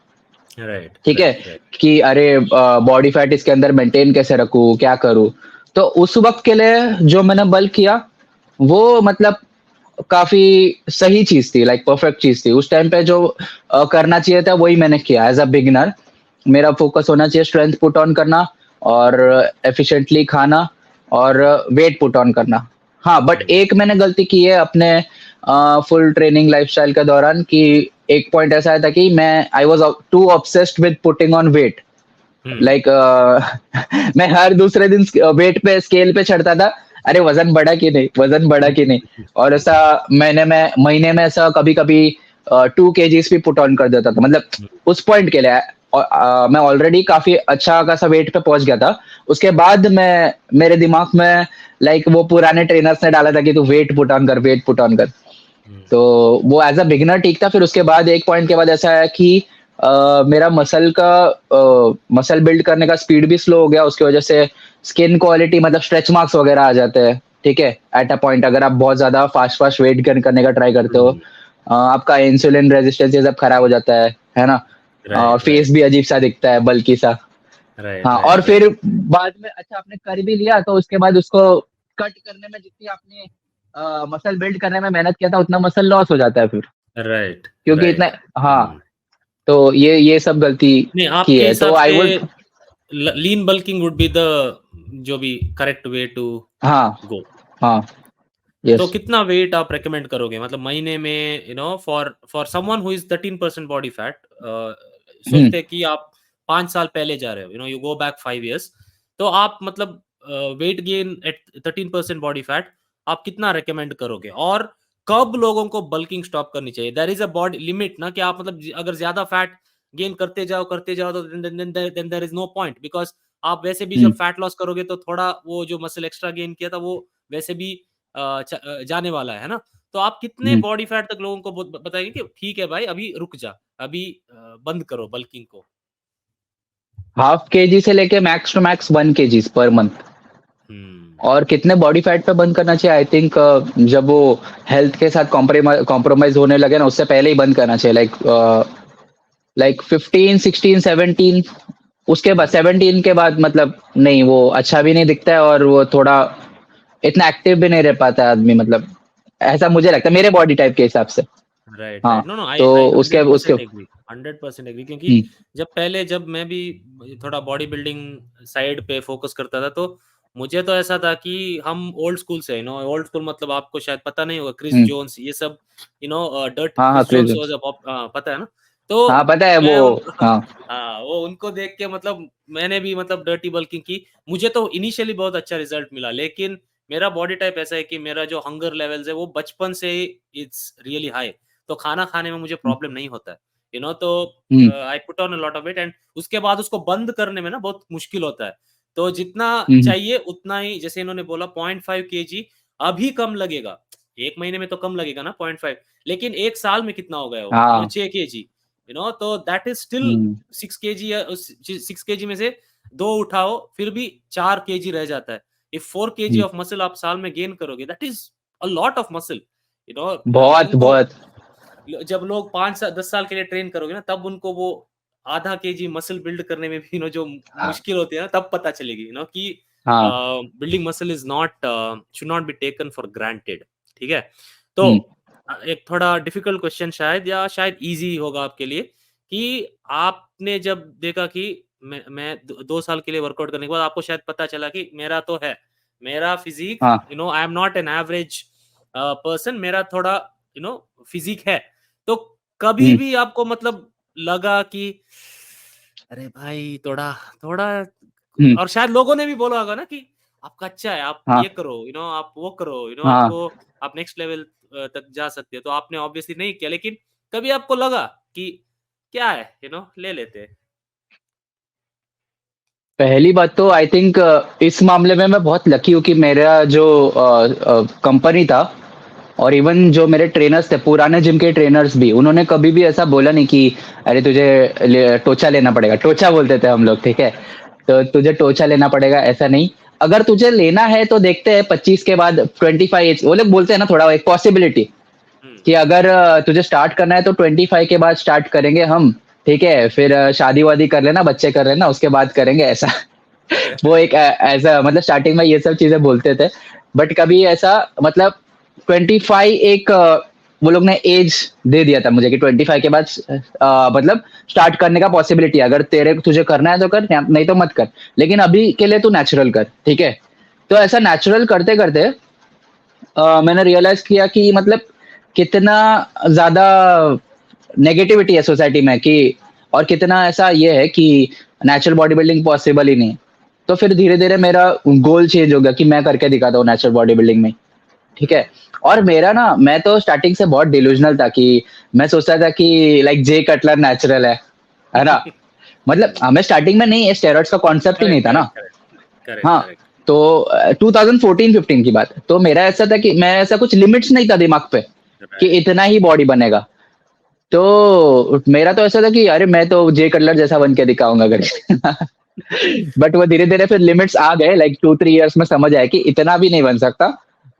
राइट ठीक है। राइट राइट कि अरे बॉडी फैट इसके अंदर मेंटेन कैसे रखूं, क्या करूं। तो उस वक्त के लिए जो मैंने बल्क किया, वो मतलब काफी सही चीज थी, लाइक परफेक्ट चीज थी उस टाइम पे। जो करना चाहिए था वही मैंने किया एज अ बिगिनर। मेरा फोकस होना चाहिए स्ट्रेंथ पुट ऑन करना, और एफिशिएंटली खाना, और वेट पुट ऑन करना। हाँ, बट एक मैंने गलती की है अपने फुल ट्रेनिंग लाइफस्टाइल के दौरान, कि एक पॉइंट ऐसा आया था कि मैं I was too obsessed with putting on weight. Like मैं हर दूसरे दिन वेट पे स्केल पे चढ़ता था, अरे वजन बढ़ा कि नहीं, वजन बढ़ा कि नहीं। और ऐसा महीने में ऐसा कभी कभी 2 केजीज भी पुट ऑन कर देता था, मतलब उस पॉइंट के लिए। मैं ऑलरेडी काफी अच्छा खासा वेट पे पहुंच गया था। उसके बाद मैं मेरे दिमाग में लाइक वो पुराने ट्रेनर्स ने डाला था कि तू वेट पुट ऑन कर, वेट पुट ऑन कर। तो वो एज अ बिगिनर ठीक था। फिर उसके बाद एक पॉइंट के बाद ऐसा है कि मेरा मसल बिल्ड करने का स्पीड भी स्लो हो गया। उसकी वजह से स्किन क्वालिटी, मतलब स्ट्रेच मार्क्स वगैरह आ जाते हैं, ठीक है, एट अ पॉइंट, अगर आप बहुत ज्यादा फास्ट फास्ट वेट गेन करने का ट्राई करते हो। आपका इंसुलिन रेजिस्टेंस ये सब खराब हो जाता है ना। और राइट, फेस राइट, भी अजीब सा दिखता है, बल्कि सा। राइट, हाँ, और राइट, फिर राइट, बाद में अच्छा आपने कर भी लिया, तो उसके बाद उसको कट करने में जितनी आपने मसल बिल्ड करने में मेहनत किया था, उतना मसल लॉस हो जाता है फिर, राइट, क्योंकि इतना। राइट। हाँ, तो ये सब गलती नहीं, की आपके है, तो हिसाब आई से would. Lean bulking would be the जो भी करेक्ट वे टू हाँ, गो। हाँ, तो यस। कितना वेट आप रेकमेंड करोगे, मतलब महीने में, for for someone who is 13% body fat, hmm, सोचते हैं कि आप 5 साल पहले जा रहे हो, यू गो बैक 5 years, तो आप मतलब weight gain at 13% body fat आप कितना रेकमेंड करोगे, और कब लोगों को बल्किंग स्टॉप करनी चाहिए? There is a body limit ना, कि आप मतलब अगर ज्यादा फैट गेन करते जाओ तो then there is no point, because आप वैसे भी जब हम्म, फैट लॉस करोगे तो थोड़ा वो जो मसल एक्स्ट्रा गेन किया था वो वैसे भी जाने वाला है ना? तो आप कितने हम्म। बॉडी फैट तक लोगों को बताएँगे कि ठीक है भाई, अभी रुक जा, अभी बंद करो बल्किंग को? 0.5 kg से लेके मैक्स टू मैक्स 1 kg पर मंथ। हुँ, और कितने बॉडी फैट पे बंद करना चाहिए, आई थिंक जब वो हेल्थ के साथ कॉम्प्रोमाइज होने लगे ना, उससे पहले ही बंद करना चाहिए। लाइक 15, 16, 17। उसके बाद हुँ। 17 के बाद मतलब नहीं, वो अच्छा भी नहीं दिखता है, और वो थोड़ा इतना एक्टिव भी नहीं रह पाता है आदमी, मतलब ऐसा मुझे लगता है मेरे बॉडी टाइप के हिसाब से। राइट, हाँ, राइट। नो, नो, आई तो आई उसके उसके 100% एग्री, 100% एग्री, क्योंकि हम्म, जब मैं भी थोड़ा बॉडी बिल्डिंग साइड पे फोकस करता था, तो मुझे तो ऐसा था कि हम ओल्ड स्कूल से, ओल्ड स्कूल मतलब आपको शायद पता नहीं होगा, क्रिस हम्म, जोन्स ये सब, डर्ट हाँ, हाँ, क्रिस जोन्स क्रेज। वाज़ पता है ना? तो हाँ, पता है वो। मैं उन हाँ। हाँ, वो उनको देख के मतलब मैंने भी मतलब डर्टी बल्किंग की। मुझे तो इनिशियली बहुत अच्छा रिजल्ट मिला, लेकिन मेरा बॉडी टाइप ऐसा है कि मेरा जो हंगर लेवल्स है वो बचपन से ही इट्स रियली हाई। तो खाना खाने में मुझे हम्म, प्रॉब्लम नहीं होता है, तो hmm, I put on a lot of weight, and उसके बाद उसको बंद करने में ना बहुत मुश्किल होता है। तो जितना हम्म, चाहिए उतना ही, जैसे इन्होंने बोला 0.5 केजी अभी कम लगेगा। 1 महीने में तो कम लगेगा ना 0.5, लेकिन 1 साल में कितना हो गया वो? हाँ, 6 केजी, तो that is still hmm, 6 KG, या उस 6 केजी में से 2 उठाओ फिर भी 4 केजी रह जाता है। If 4 KG hmm, of muscle आप साल में गेन करोगे, that is a lot of muscle. बहुत लोगों को, बहुत। जब लोग 5 सा 10 साल के लिए ट्रेन करोगे ना, तब उनको वो आधा केजी मसल बिल्ड करने में भी जो हाँ, मुश्किल होती है ना, तब पता चलेगी कि हाँ, building muscle is not should not be taken for granted. ठीक है? तो हम्म, एक थोड़ा डिफिकल्ट क्वेश्चन शायद, या शायद ईज़ी होगा आपके लिए, कि आपने जब देखा कि मैं 2 साल के लिए वर्कआउट करने के बाद आपको शायद पता चला कि मेरा तो है, मेरा फिज़ीक, हाँ, I am not an average person, मेरा थोड़ा फिज़ीक है। तो कभी हम्म, भी आपको मतलब लगा कि अरे भाई थोड़ा थोड़ा, हम्म, और शायद लोगों ने भी बोला होगा ना कि आपका अच्छा है, आप हाँ, ये करो, आप वो करो, हाँ। आपको आप नेक्स्ट लेवल तक जा सकते हो। तो आपने ऑब्वियसली नहीं किया, लेकिन कभी आपको लगा कि क्या है, ले लेते हैं? पहली बात तो आई थिंक इस मामले में मैं बहुत लकी हूँ कि मेरा जो कंपनी था, और इवन जो मेरे ट्रेनर्स थे, पुराने जिम के ट्रेनर्स भी, उन्होंने कभी भी ऐसा बोला नहीं कि अरे तुझे टोचा लेना पड़ेगा। टोचा बोलते थे हम लोग, ठीक है। तो तुझे टोचा लेना पड़ेगा, ऐसा नहीं। अगर तुझे लेना है तो देखते हैं 25 के बाद, 25 एज, वो लोग बोलते हैं ना, थोड़ा एक पॉसिबिलिटी हुँ। कि अगर तुझे स्टार्ट करना है तो 25 के बाद स्टार्ट करेंगे हम, ठीक है। फिर शादी वादी कर लेना, बच्चे कर लेना, उसके बाद करेंगे, ऐसा। वो एक ऐसा, मतलब स्टार्टिंग में ये सब चीजें बोलते थे। बट कभी ऐसा, मतलब 25 एक वो लोग ने एज दे दिया था मुझे कि 25 के बाद मतलब स्टार्ट करने का पॉसिबिलिटी है। अगर तेरे तुझे करना है तो कर, नहीं तो मत कर। लेकिन अभी के लिए तू नेचुरल कर, ठीक है। तो ऐसा नेचुरल करते करते मैंने रियलाइज किया कि मतलब कितना ज्यादा नेगेटिविटी है सोसाइटी में, कि और कितना ऐसा ये है कि नेचुरल बॉडी बिल्डिंग पॉसिबल ही नहीं है। तो फिर धीरे धीरे मेरा गोल चेंज हो गया कि मैं करके दिखाता हूँ नेचुरल बॉडी बिल्डिंग में। ठीक है। और मेरा ना, मैं तो स्टार्टिंग से बहुत डिल्यूजनल था कि मैं सोचता था कि लाइक जे कटलर नेचुरल है ना? मतलब हमें स्टार्टिंग में नहीं, स्टेरॉइड्स का कॉन्सेप्ट ही नहीं करेक्ट, था ना। करेक्ट, करेक्ट, करेक्ट, हाँ, करेक्ट। तो 2014-15 की बात, तो मेरा ऐसा था कि मैं ऐसा कुछ लिमिट्स नहीं था दिमाग पे कि राइट, इतना ही बॉडी बनेगा। तो मेरा तो ऐसा था कि अरे मैं तो जे कटलर जैसा बन के दिखाऊंगा करके। बट वो धीरे धीरे फिर लिमिट्स आ गए, लाइक 2-3 इयर्स में समझ आया कि इतना भी नहीं बन सकता,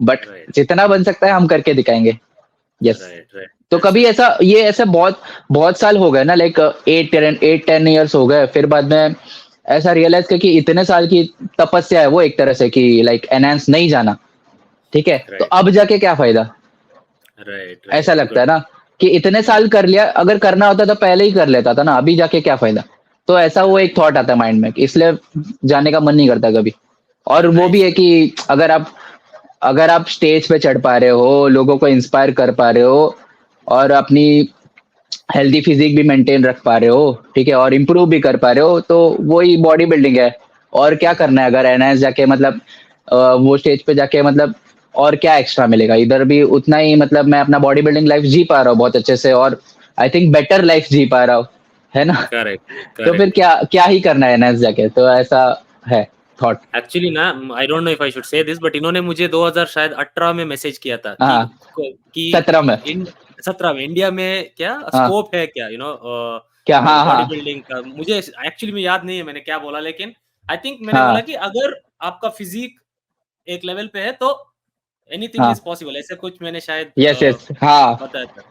बट राइट, जितना बन सकता है हम करके दिखाएंगे। यस। राइट, राइट, तो दैट्स कभी राइट। ऐसा, ये ऐसे बहुत बहुत साल हो गए ना, लाइक 8-10 इयर्स हो गए, फिर बाद में ऐसा रियलाइज किया कि इतने साल की तपस्या है वो एक तरह से, कि लाइक एनहांस नहीं जाना, ठीक है, तो राइट, अब जाके क्या फायदा? राइट, ऐसा राइट, लगता है गुड। ना कि इतने साल कर लिया, अगर करना होता तो पहले ही कर लेता था ना, अभी जाके क्या फायदा? तो ऐसा वो एक राइट, थॉट आता है माइंड में, कि इसलिए जाने का मन नहीं करता कभी। और वो भी नाइस। है कि अगर आप स्टेज पे चढ़ पा रहे हो, लोगों को इंस्पायर कर पा रहे हो, और अपनी हेल्दी फिजिक भी मेंटेन रख पा रहे हो, ठीक है, और इम्प्रूव भी कर पा रहे हो, तो वही बॉडी बिल्डिंग है। और क्या करना है अगर एनएस जाके, मतलब वो स्टेज पे जाके, मतलब और क्या एक्स्ट्रा मिलेगा? इधर भी उतना ही, मतलब मैं अपना बॉडी बिल्डिंग लाइफ जी पा रहा हूँ बहुत अच्छे से, और आई थिंक बेटर लाइफ जी पा रहा हूँ, है ना? करेक्ट, तो फिर करेक्ट। क्या क्या ही करना है एनएस जाके, तो ऐसा है थॉट। एक्चुअली ना, I don't know if I should say this, but इन्होंने मुझे 2000 शायद 18 में मैसेज किया था कि हाँ, कि 17 में। इन 17 में इंडिया में क्या हाँ, स्कोप है क्या, क्या? हाँ, बॉडी हाँ, बिल्डिंग का। मुझे एक्चुअली में याद नहीं है मैंने क्या बोला, लेकिन आई थिंक मैंने बोला हाँ, कि अगर आपका फिजिक एक लेवल पे है तो एनीथिंग हाँ, इज पॉसिबल, ऐसे कुछ मैंने शायद यस, यस, हाँ, बताया था।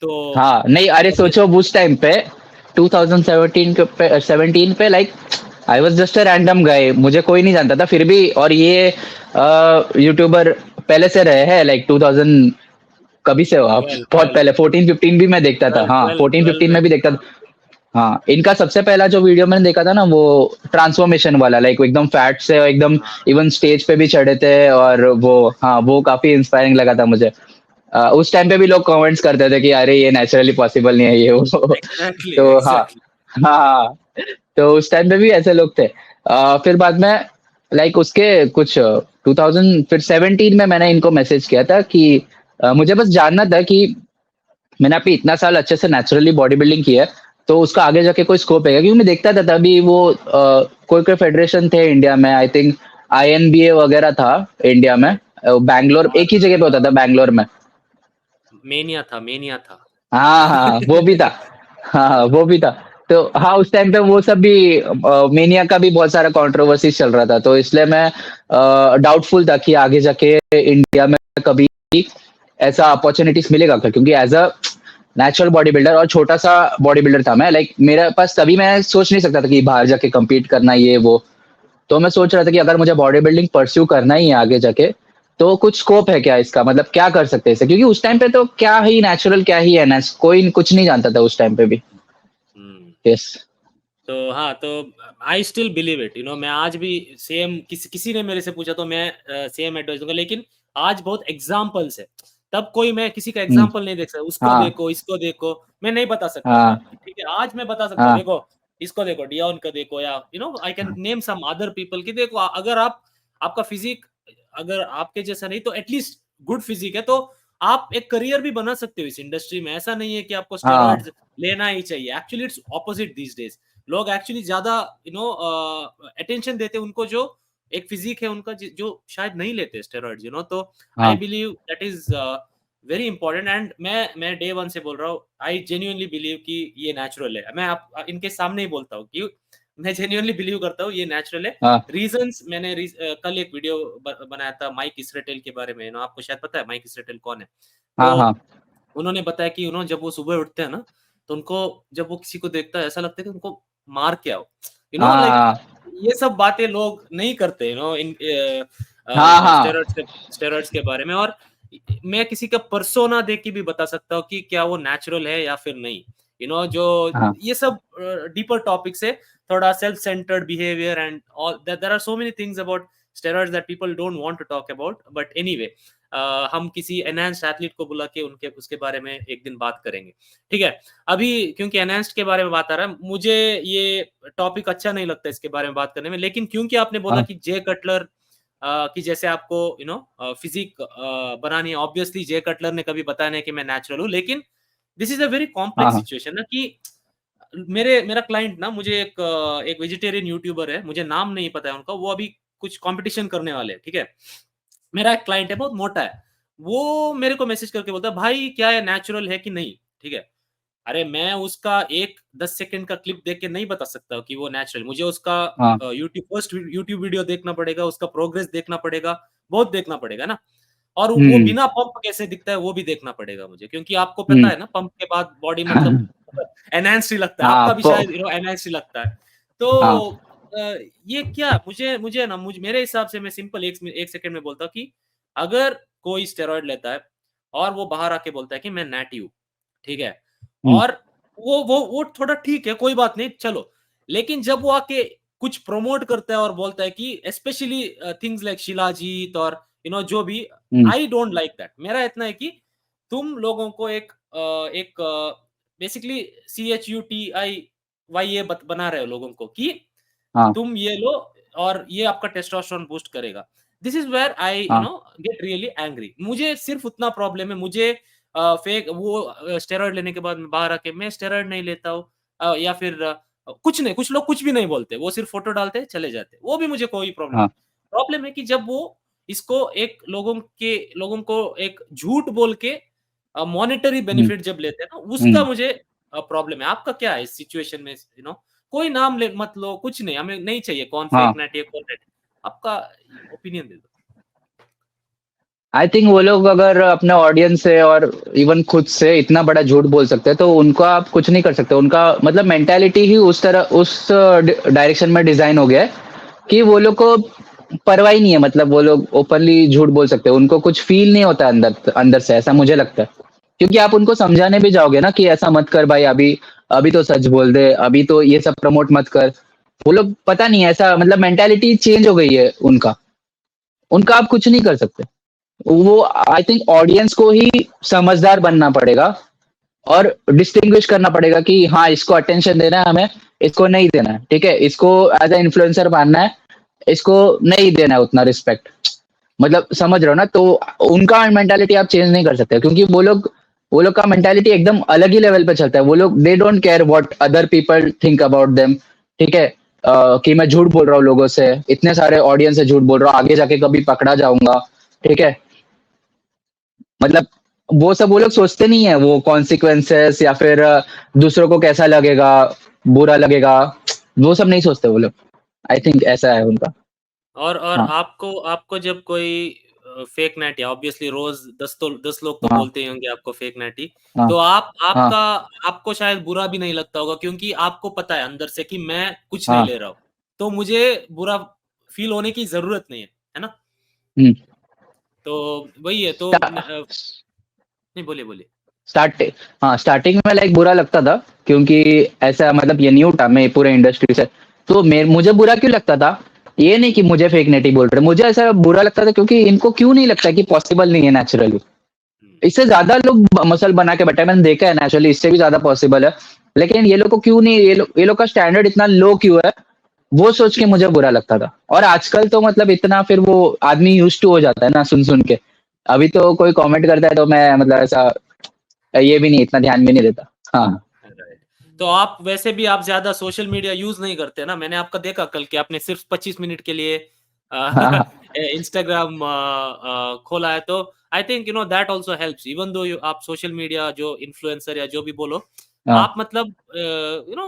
तो हाँ, नहीं, अरे अभी सोचो उस टाइम पे 2017 के पे 17 पे, like I was just a random गाय, मुझे कोई नहीं जानता था फिर भी, और ये यूट्यूबर पहले से रहे हैं, लाइक 2000 कभी से हो आप? 12 बहुत 12 पहले 14-15 भी मैं देखता था, 12 हाँ, 12 12 14-15 में में भी देखता था। हाँ, इनका सबसे पहला जो वीडियो मैंने देखा था ना, वो ट्रांसफॉर्मेशन वाला, लाइक वो एकदम फैट से एकदम, हाँ, इवन स्टेज पे भी चढ़े थे, और वो, हाँ, वो काफी इंस्पायरिंग लगा था मुझे। उस टाइम पे भी लोग कमेंट्स करते थे कि अरे ये नेचुरली पॉसिबल नहीं है, ये वो। एग्जैक्टली, तो हाँ, एग्जैक्टली। हाँ, हाँ, तो उस टाइम पे भी ऐसे लोग थे। फिर बाद में, लाइक उसके कुछ 2000 फिर 17 में मैंने इनको मैसेज किया था कि मुझे बस जानना था कि मैंने अभी इतना साल अच्छे से नेचुरली बॉडी बिल्डिंग की है, तो उसका आगे जाके कोई स्कोप है क्या? क्योंकि मैं देखता था तभी वो कोई कोई फेडरेशन थे इंडिया में, आई थिंक आईएनबीए वगैरह था इंडिया में, राइट। बैंगलोर, और एक ही जगह पे होता था बैंगलोर में। मेनिया था, मेनिया था। हाँ, हाँ, वो भी था। हाँ, हाँ, वो भी था। तो हाँ, उस टाइम पे वो सब भी, मेनिया का भी बहुत सारा कंट्रोवर्सी चल रहा था, तो इसलिए मैं डाउटफुल था कि आगे जाके इंडिया में कभी ऐसा अपॉर्चुनिटीज मिलेगा क्या, क्योंकि as a natural body builder और छोटा सा बॉडी बिल्डर था मैं, लाइक मेरे पास तभी, मैं सोच नहीं सकता था कि बाहर जाके compete करना ये वो। तो मैं सोच रहा था कि अगर मुझे बॉडी बिल्डिंग परस्यू करना ही है आगे जाके, तो कुछ स्कोप है क्या इसका, मतलब क्या कर सकते हैं इसे, क्योंकि उस टाइम पे तो क्या ही नेचुरल, क्या ही एनएस, कोई कुछ नहीं जानता था उस टाइम पे भी। हम्म। यस। तो हाँ, तो आई स्टिल बिलीव इट, मैं आज भी सेम, किसी ने मेरे से पूछा तो मैं सेम एडवाइस दूंगा, लेकिन आज बहुत एग्जाम्पल्स है। तब कोई मैं किसी का हम्म, एग्जाम्पल नहीं देख सकता, उसको हाँ, देखो, इसको देखो, मैं नहीं बता सकता था। हाँ, ठीक है, आज मैं बता सकता हूँ, हाँ, देखो इसको देखो, डियोन को देखो, या I can name some other people की देखो, अगर आप, आपका फिजिक अगर आपके जैसा नहीं तो एटलीस्ट गुड फिजिक है, तो आप एक करियर भी बना सकते हो इस इंडस्ट्री में। ऐसा नहीं है कि आपको हाँ, स्टेरॉइड्स लेना ही चाहिए, actually it's opposite these days. लोग एक्चुअली ज्यादा अटेंशन देते हैं उनको जो एक फिजिक है उनका, जो शायद नहीं लेते स्टेरॉइड्स, तो आई हाँ, believe that is very important. And मैं डे वन से बोल रहा हूँ, आई जेन्युइनली बिलीव कि ये नेचुरल है। मैं आप इनके सामने ही बोलता हूँ कि मैं जेन्युइनली बिलीव करता हूँ ये नेचुरल है। हाँ, रीजंस मैंने कल एक वीडियो बनाया था माइक इसरेटेल के बारे में, आपको शायद पता है माइक इसरेटेल कौन है। तो हाँ, हाँ, उन्होंने बताया कि जब वो सुबह उठते हैं ना, तो उनको, जब वो किसी को देखता है ऐसा लगता है कि उनको मार के आओ, लाइक हाँ, ये सब बातें लोग नहीं करते, इन हाँ, हाँ, स्टेरॉइड्स के बारे में। और मैं किसी का परसोना देख के भी बता सकता हूँ कि क्या वो नेचुरल है या फिर नहीं। जो हाँ, ये सब डीपर टॉपिक्स है, थोड़ा self centred behaviour and all, there are so many things about steroids that people don't want to talk about, but anyway हम किसी एनहांस्ड एथलीट को बुला के उनके उसके बारे में एक दिन बात करेंगे। ठीक है, अभी क्योंकि एनहांस्ड के बारे में बात आ रहा है, मुझे ये टॉपिक अच्छा नहीं लगता इसके बारे में बात करने में, लेकिन क्योंकि आपने बोला हाँ, कि जे कटलर कि जैसे आपको फिजिक बनानी है, ऑब्वियसली जे कटलर ने कभी बताया नहीं कि मैं नेचुरल हूँ, लेकिन दिस इज अ वेरी हाँ कॉम्प्लेक्स हाँ सिचुएशन ना, कि मेरा क्लाइंट ना, मुझे एक वेजिटेरियन यूट्यूबर है, मुझे नाम नहीं पता है उनका, वो अभी कुछ कंपटीशन करने वाले हैं, ठीक है? मेरा एक क्लाइंट है, बहुत मोटा है, वो मेरे को मैसेज करके बोलता है, भाई क्या ये नेचुरल है कि नहीं? ठीक है? अरे मैं उसका एक 10 सेकंड का क्लिप देख के नहीं बता सकता कि वो नेचुरल, मुझे उसका हाँ यूट्यूब वीडियो देखना पड़ेगा, उसका प्रोग्रेस देखना पड़ेगा, बहुत देखना पड़ेगा ना। और वो हम्म बिना पंप कैसे दिखता है वो भी देखना पड़ेगा मुझे, क्योंकि आपको पता हम्म है ना, पंप के बाद बॉडी मतलब एनहांस्ड ही लगता है, हाँ आपका भी शायद एनहांस्ड ही लगता है। तो हाँ ये क्या, मुझे मुझे ना मुझे मेरे हिसाब से, मैं सिंपल एक सेकंड में बोलता हूँ कि अगर कोई स्टेरॉइड लेता है और वो बाहर आके बोलता है कि मैं नैटी हूँ, ठीक है? हम्म और वो थोड़ा ठीक है, कोई बात नहीं, चलो। लेकिन जब वो आके कुछ प्रमोट करता है और बोलता है कि स्पेशली थिंग्स लाइक शिलाजीत और जो भी, हम्म आई डोंट लाइक दैट। मेरा इतना है कि तुम लोगों को एक बेसिकली CHUTIYA बना रहे हो लोगों को कि हाँ तुम ये लो और ये आपका टेस्टोस्टेरोन बूस्ट करेगा। दिस इज़ वेयर आई हाँ गेट रियली एंग्री। मुझे सिर्फ़ उतना प्रॉब्लम है, मुझे फेक वो स्टेरॉइड लेने के बाद में बाहर आके मैं स्टेरॉइड नहीं लेता हूँ, या फिर कुछ नहीं, कुछ लोग कुछ भी नहीं बोलते, वो सिर्फ़ फ़ोटो डालते हैं, चले जाते हैं। वो भी मुझे कोई प्रॉब्लम नहीं। हाँ प्रॉब्लम है कि जब वो इसको एक लोगों को एक झूठ बोल के मॉनेटरी हम्म बेनिफिट जब लेते हैं ना, उसका हम्म मुझे प्रॉब्लम है। आपका क्या है इस सिचुएशन में, कोई नाम ले मत लो, कुछ नहीं, हमें नहीं चाहिए कौन फेक हाँ नेट है, कौन नेट। आपका ओपिनियन दे दो। आई थिंक वो लोग अगर अपने ऑडियंस से और इवन खुद से इतना बड़ा झूठ बोल सकते हैं तो उनको आप कुछ नहीं कर सकते। उनका मतलब मेंटालिटी ही उस तरह उस डायरेक्शन में डिजाइन हो गया है कि वो लोग को परवाह ही नहीं है। मतलब वो लोग ओपनली झूठ बोल सकते हैं, उनको कुछ फील नहीं होता अंदर अंदर से, ऐसा मुझे लगता है। क्योंकि आप उनको समझाने भी जाओगे ना कि ऐसा मत कर भाई, अभी अभी तो सच बोल दे, अभी तो ये सब प्रमोट मत कर। वो लोग पता नहीं ऐसा, मतलब मेंटालिटी चेंज हो गई है उनका। उनका आप कुछ नहीं कर सकते। वो आई थिंक ऑडियंस को ही समझदार बनना पड़ेगा और डिस्टिंग्विश करना पड़ेगा कि हाँ इसको अटेंशन देना है हमें, इसको नहीं देना है। ठीक है, इसको एज ए इन्फ्लुएंसर मानना है, इसको नहीं देना है उतना रिस्पेक्ट। मतलब समझ रहे हो ना? तो उनका मेंटालिटी आप चेंज नहीं कर सकते, क्योंकि वो लोग का मेंटालिटी एकदम अलग ही लेवल पे चलता है। वो लोग they don't care what other people think about them. ठीक है, कि मैं झूठ बोल रहा हूँ लोगों से, इतने सारे ऑडियंस से झूठ बोल रहा हूँ, आगे जाके कभी पकड़ा जाऊंगा। ठीक है, मतलब वो लोग सोचते नहीं है वो कॉन्सिक्वेंसेस या फिर दूसरों को कैसा लगेगा, बुरा लगेगा। वो सब नहीं सोचते वो लोग। आई थिंक ऐसा है उनका। और हाँ आपको आपको जब कोई फेक नेटी, ऑब्वियसली रोज 10 लोग तो हाँ बोलते ही होंगे आपको फेक नेटी, हाँ तो हाँ आपको शायद बुरा भी नहीं लगता होगा, क्योंकि आपको पता है अंदर से कि मैं कुछ नहीं हाँ ले रहा हूँ, तो मुझे बुरा फील होने की जरूरत नहीं है ना? हम्म तो वही है, तो नहीं, बोलिए बोलिए। स्टार्ट हाँ स्टार्टिंग में लाइक बुरा लगता था, क्योंकि ऐसा मतलब ये न्यू था मैं पूरे इंडस्ट्री से। तो मुझे बुरा क्यों लगता था? ये नहीं कि मुझे फेक नेटी बोल रहे, मुझे ऐसा बुरा लगता था क्योंकि इनको क्यों नहीं लगता कि पॉसिबल नहीं है नेचुरली। हम्म, इससे ज्यादा लोग मसल बना के बैठे हैं, मैंने देखा है नेचुरली इससे भी ज्यादा पॉसिबल है। लेकिन ये लोग को क्यों नहीं, ये लोग का स्टैंडर्ड इतना लो क्यों है? वो सोच के मुझे बुरा लगता था। और आजकल तो मतलब इतना फिर वो आदमी यूज टू हो जाता है ना सुन सुन के। अभी तो कोई कमेंट करता है तो मैं मतलब ऐसा ये भी नहीं, इतना ध्यान भी नहीं देता। हाँ राइट। तो आप वैसे भी आप ज्यादा सोशल मीडिया यूज नहीं करते ना, मैंने आपका देखा कल कि आपने सिर्फ 25 मिनट के लिए हाँ इंस्टाग्राम खोला है, तो I think that also helps, even though आप सोशल मीडिया जो इन्फ्लुएंसर या जो भी बोलो, हाँ आप मतलब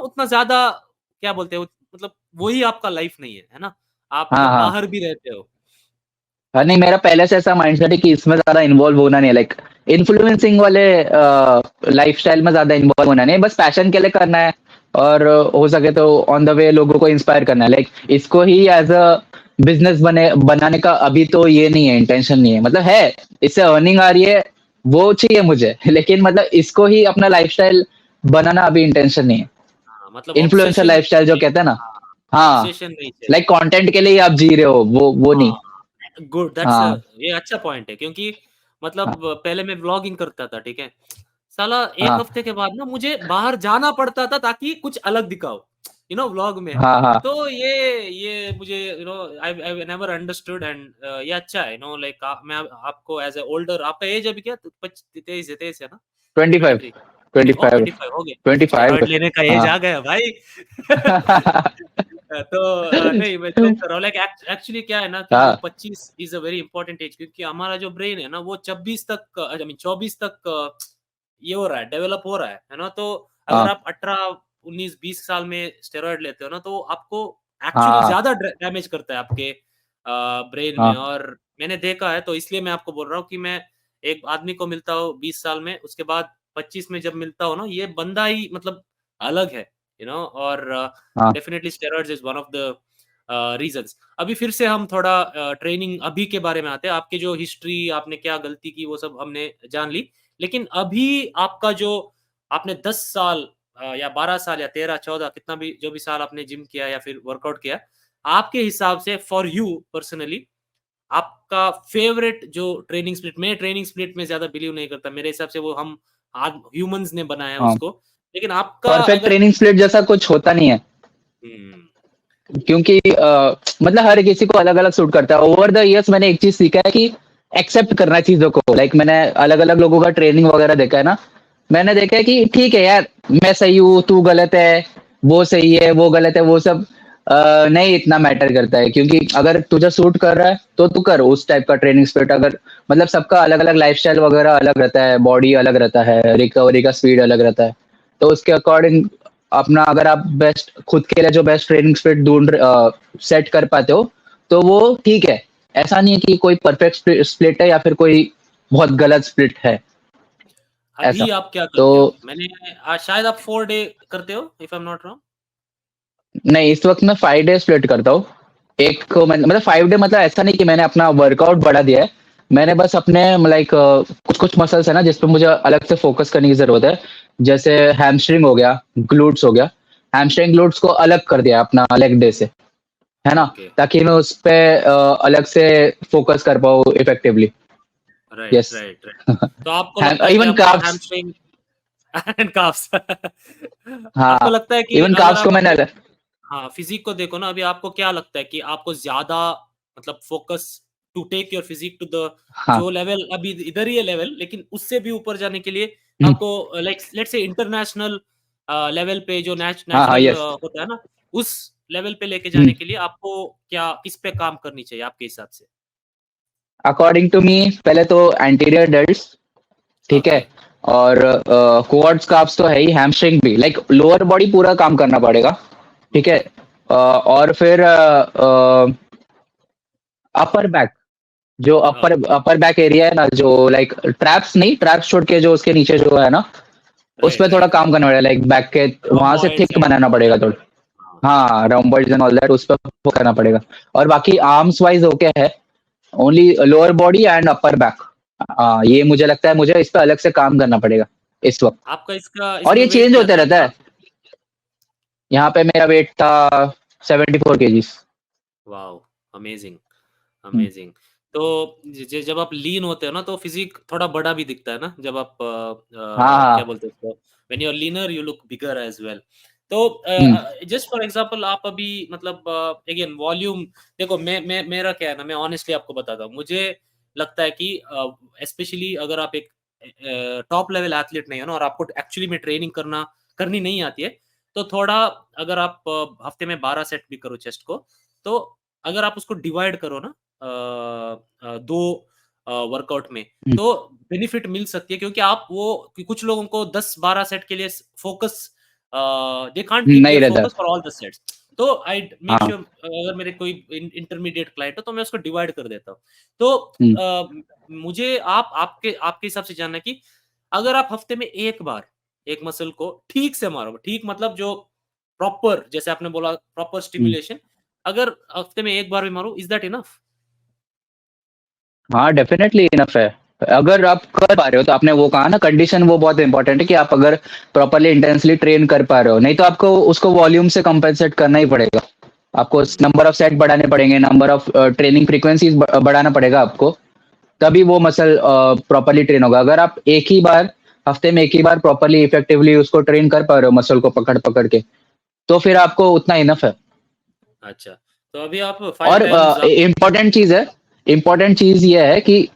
उतना ज्यादा क्या बोलते हो, मतलब वही आपका लाइफ नहीं है ना? आप हाँ मतलब हाँ बाहर भी रहते हो। हाँ, नहीं मेरा पहले से ऐसा माइंडसेट है कि इसमें ज्यादा इन्वॉल्व होना नहीं है। लाइक इन्फ्लुएंसिंग वाले लाइफस्टाइल में ज्यादा इन्वॉल्व होना नहीं है, बस पैशन के लिए करना है। और हो सके तो ऑन द वे लोगों को इंस्पायर करना है। लाइक इसको ही एज अ बिजनेस बनाने का अभी तो ये नहीं है, इंटेंशन नहीं है। मतलब है, इससे अर्निंग आ रही है, वो चाहिए मुझे लेकिन मतलब इसको ही अपना लाइफस्टाइल बनाना अभी इंटेंशन नहीं है। हाँ, मतलब इन्फ्लुएंसर ऑब्सेशन लाइफस्टाइल जो नहीं। कहते हैं ना। हाँ, हाँ, ऑब्सेशन नहीं लाइक चाहिए। कंटेंट के लिए ही आप जी रहे हो, वो नहीं। हाँ, गुड, दैट्स हाँ ये अच्छा पॉइंट है, क्योंकि मतलब हाँ पहले मैं व्लॉगिंग करता था, ठीक है? साला 1 हाँ हफ्ते के बाद ना मुझे बाहर जाना पड़ता था ताकि कुछ अलग दिखाओ। व्लॉग में। हाँ हाँ तो ये मुझे आई आई नेवर अंडरस्टूड, एंड ये अच्छा है, लाइक मैं आपको एज ए ओल्डर, आपका एज अभी क्या 23 है ना? 25 23? ओ 25 25 हो गए, 25 स्टेरॉइड लेने का एज हाँ आ गया भाई। तो नहीं, मैं जोक कर रहा हूँ, लाइक एक्चुअली क्या है ना कि वो हाँ 25 is a very important age, क्योंकि हमारा जो ब्रेन है ना वो 26 तक, आई मीन 24 तक ये हो रहा है, डेवलप हो रहा है ना? तो अगर हाँ आप 18, 19, 20 साल में स्टेरॉइड लेते हो ना, तो आपको एक्चुअली हाँ ज्यादा डैमेज करता है आपके ब्रेन में। हाँ और मैंने देखा है, तो इसलिए मैं आपको बोल रहा हूँ कि मैं एक आदमी को मिलता हूँ 20 साल में, उसके बाद 25 में जब मिलता हूँ ना, ये बंदा ही मतलब अलग है, और हाँ definitely steroids is one of the reasons. अभी फिर से हम थोड़ा ट्रेनिंग अभी के बारे में आते हैं, आपके जो हिस्ट्री, आपने क्या गलती की, वो सब हमने जान ली। लेकिन अभी आपका जो, आपने 10 साल या 12 साल या 13 14 कितना भी, जो भी साल आपने जिम किया या फिर वर्कआउट किया, आपके हिसाब से फॉर यू पर्सनली आपका फेवरेट जो ट्रेनिंग स्प्लिट, मैं ट्रेनिंग स्प्लिट में ज्यादा बिलीव नहीं करता, मेरे हिसाब से वो हम ह्यूमंस ने बनाया है हाँ उसको। लेकिन आपका परफेक्ट अगर, ट्रेनिंग स्प्लिट जैसा कुछ होता नहीं है हम्म, क्योंकि मतलब हर किसी को अलग अलग सूट करता है। ओवर द इयर्स मैंने एक चीज सीखा है कि एक्सेप्ट करना है चीजों को। लाइक मैंने अलग अलग लोगों का ट्रेनिंग वगैरह देखा है ना, मैंने देखा है कि ठीक है यार, मैं सही हूँ, तू गलत है, वो सही है, वो गलत है, वो सब नहीं इतना मैटर करता है। क्योंकि अगर तुझे सूट कर रहा है तो तू कर उस टाइप का ट्रेनिंग स्पिरिट। अगर मतलब सबका अलग अलग लाइफस्टाइल वगैरह अलग रहता है, बॉडी अलग रहता है, रिकवरी का स्पीड अलग रहता है, तो उसके अकॉर्डिंग अपना, अगर आप बेस्ट खुद के लिए जो बेस्ट ट्रेनिंग स्पिरिट ढूंढ सेट कर पाते हो तो वो ठीक है। ऐसा नहीं है कि कोई परफेक्ट स्प्लिट है या फिर कोई बहुत गलत स्प्लिट है अभी ऐसा। आप क्या तो करते हो? मैंने शायद आप 4 डे करते हो, if I am not wrong. नहीं, इस वक्त मैं 5 डे स्प्लिट करता हूँ। एक को मतलब 5 डे मतलब ऐसा नहीं कि मैंने अपना वर्कआउट बढ़ा दिया है। मैंने बस अपने लाइक कुछ कुछ मसल्स है ना जिस पे मुझे अलग से फोकस करने की जरूरत है। जैसे हैमस्ट्रिंग हो गया, ग्लूट्स हो गया। हैमस्ट्रिंग ग्लूट्स को अलग कर दिया अपना लेग डे से, है ना, ओके, ताकि मैं उस पे अलग से फोकस कर पाऊँ effectively. Right yes. Right right. तो आपको लगता है कि इवन आपको काफ्स। हैमस्ट्रिंग एंड काफ्स आपको हाँ, लगता है कि इवन अगर काफ्स को आप मैंने अपने, अलग। हाँ, फिजिक को देखो ना, अभी आपको क्या लगता है कि आपको ज्यादा मतलब focus to take your physique to the, हाँ। जो लेवल अभी इधर ही है लेवल, लेकिन उससे भी ऊपर जाने के लिए हम्म, आपको, like let's say international level पे जो हाँ हाँ नेचुरल यस। होता है ना, उस लेवल पे लेके जाने के लिए आपको क्या, किस पे काम करनी चाहिए आपके हिसाब से? अकॉर्डिंग टू मी पहले तो एंटीरियर डेल्ट्स, ठीक है, ओके, और क्वाड्स काफ्स तो है ही, हैमस्ट्रिंग भी, लाइक लोअर बॉडी पूरा काम करना पड़ेगा, ठीक है। ओके, और फिर अपर बैक, जो अपर अपर बैक एरिया है ना, जो लाइक ट्रैप्स नहीं, ट्रैप्स छोड़ के जो उसके नीचे जो है ना, उस राइट पे थोड़ा राइट काम राइट, करना पड़ेगा, लाइक बैक के वहां से रोम्बॉइड्स थिक एंड बनाना ऑल पड़ेगा दैट। थोड़ा। हाँ, रोम्बॉइड्स एंड ऑल दैट, उस पर वो करना पड़ेगा। और बाकी आर्म्स वाइज ओके है, only lower body and upper back. ये मुझे लगता है मुझे इस पे अलग से काम करना पड़ेगा इस वक्त। आपका इसका और इसमें ये वेट चेंज क्या होते था रहता आपका? है। यहाँ पे मेरा वेट था 74 kgs। Wow, amazing amazing. तो जब आप लीन होते हो ना, तो फिजिक थोड़ा बड़ा भी दिखता है ना, जब आप हाँ क्या हाँ। बोलते हैं उसको, when you are leaner you look bigger as well. तो हम्म जस्ट फॉर एग्जांपल, आप अभी मतलब अगेन वॉल्यूम, देखो मैं मेरा क्या है ना, मैं ऑनेस्टली आपको बताता हूँ, मुझे लगता है कि स्पेशली अगर आप एक टॉप लेवल एथलीट नहीं हो ना, और आपको एक्चुअली में ट्रेनिंग करनी नहीं आती है, तो थोड़ा, अगर आप हफ्ते में 12 सेट भी करो चेस्ट को, तो अगर आप उसको डिवाइड करो ना दो वर्कआउट में, हम्म, तो बेनिफिट मिल सकती है, क्योंकि आप वो, कि कुछ लोगों को 10-12 सेट के लिए फोकस, दे कांट कीप नहीं देयर रहता। Focus for all the sets. तो आई मेक हाँ। श्योर, अगर मेरे कोई इंटरमीडिएट क्लाइंट हो तो मैं उसको डिवाइड कर देता हूँ। तो हम्म मुझे आप आपके आपके हिसाब से जानना है कि अगर आप हफ्ते में एक बार एक मसल को ठीक से मारो, ठीक मतलब जो प्रॉपर, जैसे आपने बोला प्रॉपर हम्म। स्टिमुलेशन, अगर हफ्ते में एक बार भी मारो, इज दैट इनफ? हाँ डेफिनेटली इनफ है। अगर आप कर पा रहे हो तो, आपने वो कहा ना कंडीशन, वो बहुत इंपॉर्टेंट है कि आप अगर प्रॉपरली इंटेंसली ट्रेन कर पा रहे हो, नहीं तो आपको उसको वॉल्यूम से कंपेंसेट करना ही पड़ेगा। आपको नंबर ऑफ सेट बढ़ाने पड़ेंगे, नंबर ऑफ ट्रेनिंग फ्रीक्वेंसीज बढ़ाना पड़ेगा आपको, तभी वो मसल प्रॉपरली ट्रेन होगा। अगर आप एक ही बार, हफ्ते में एक ही बार प्रॉपरली इफेक्टिवली उसको ट्रेन कर पा रहे हो मसल को पकड़ पकड़ के, तो फिर आपको उतना इनफ है। अच्छा, तो अभी आप 5 और टाइम्स आप इम्पोर्टेंट चीज ये है कि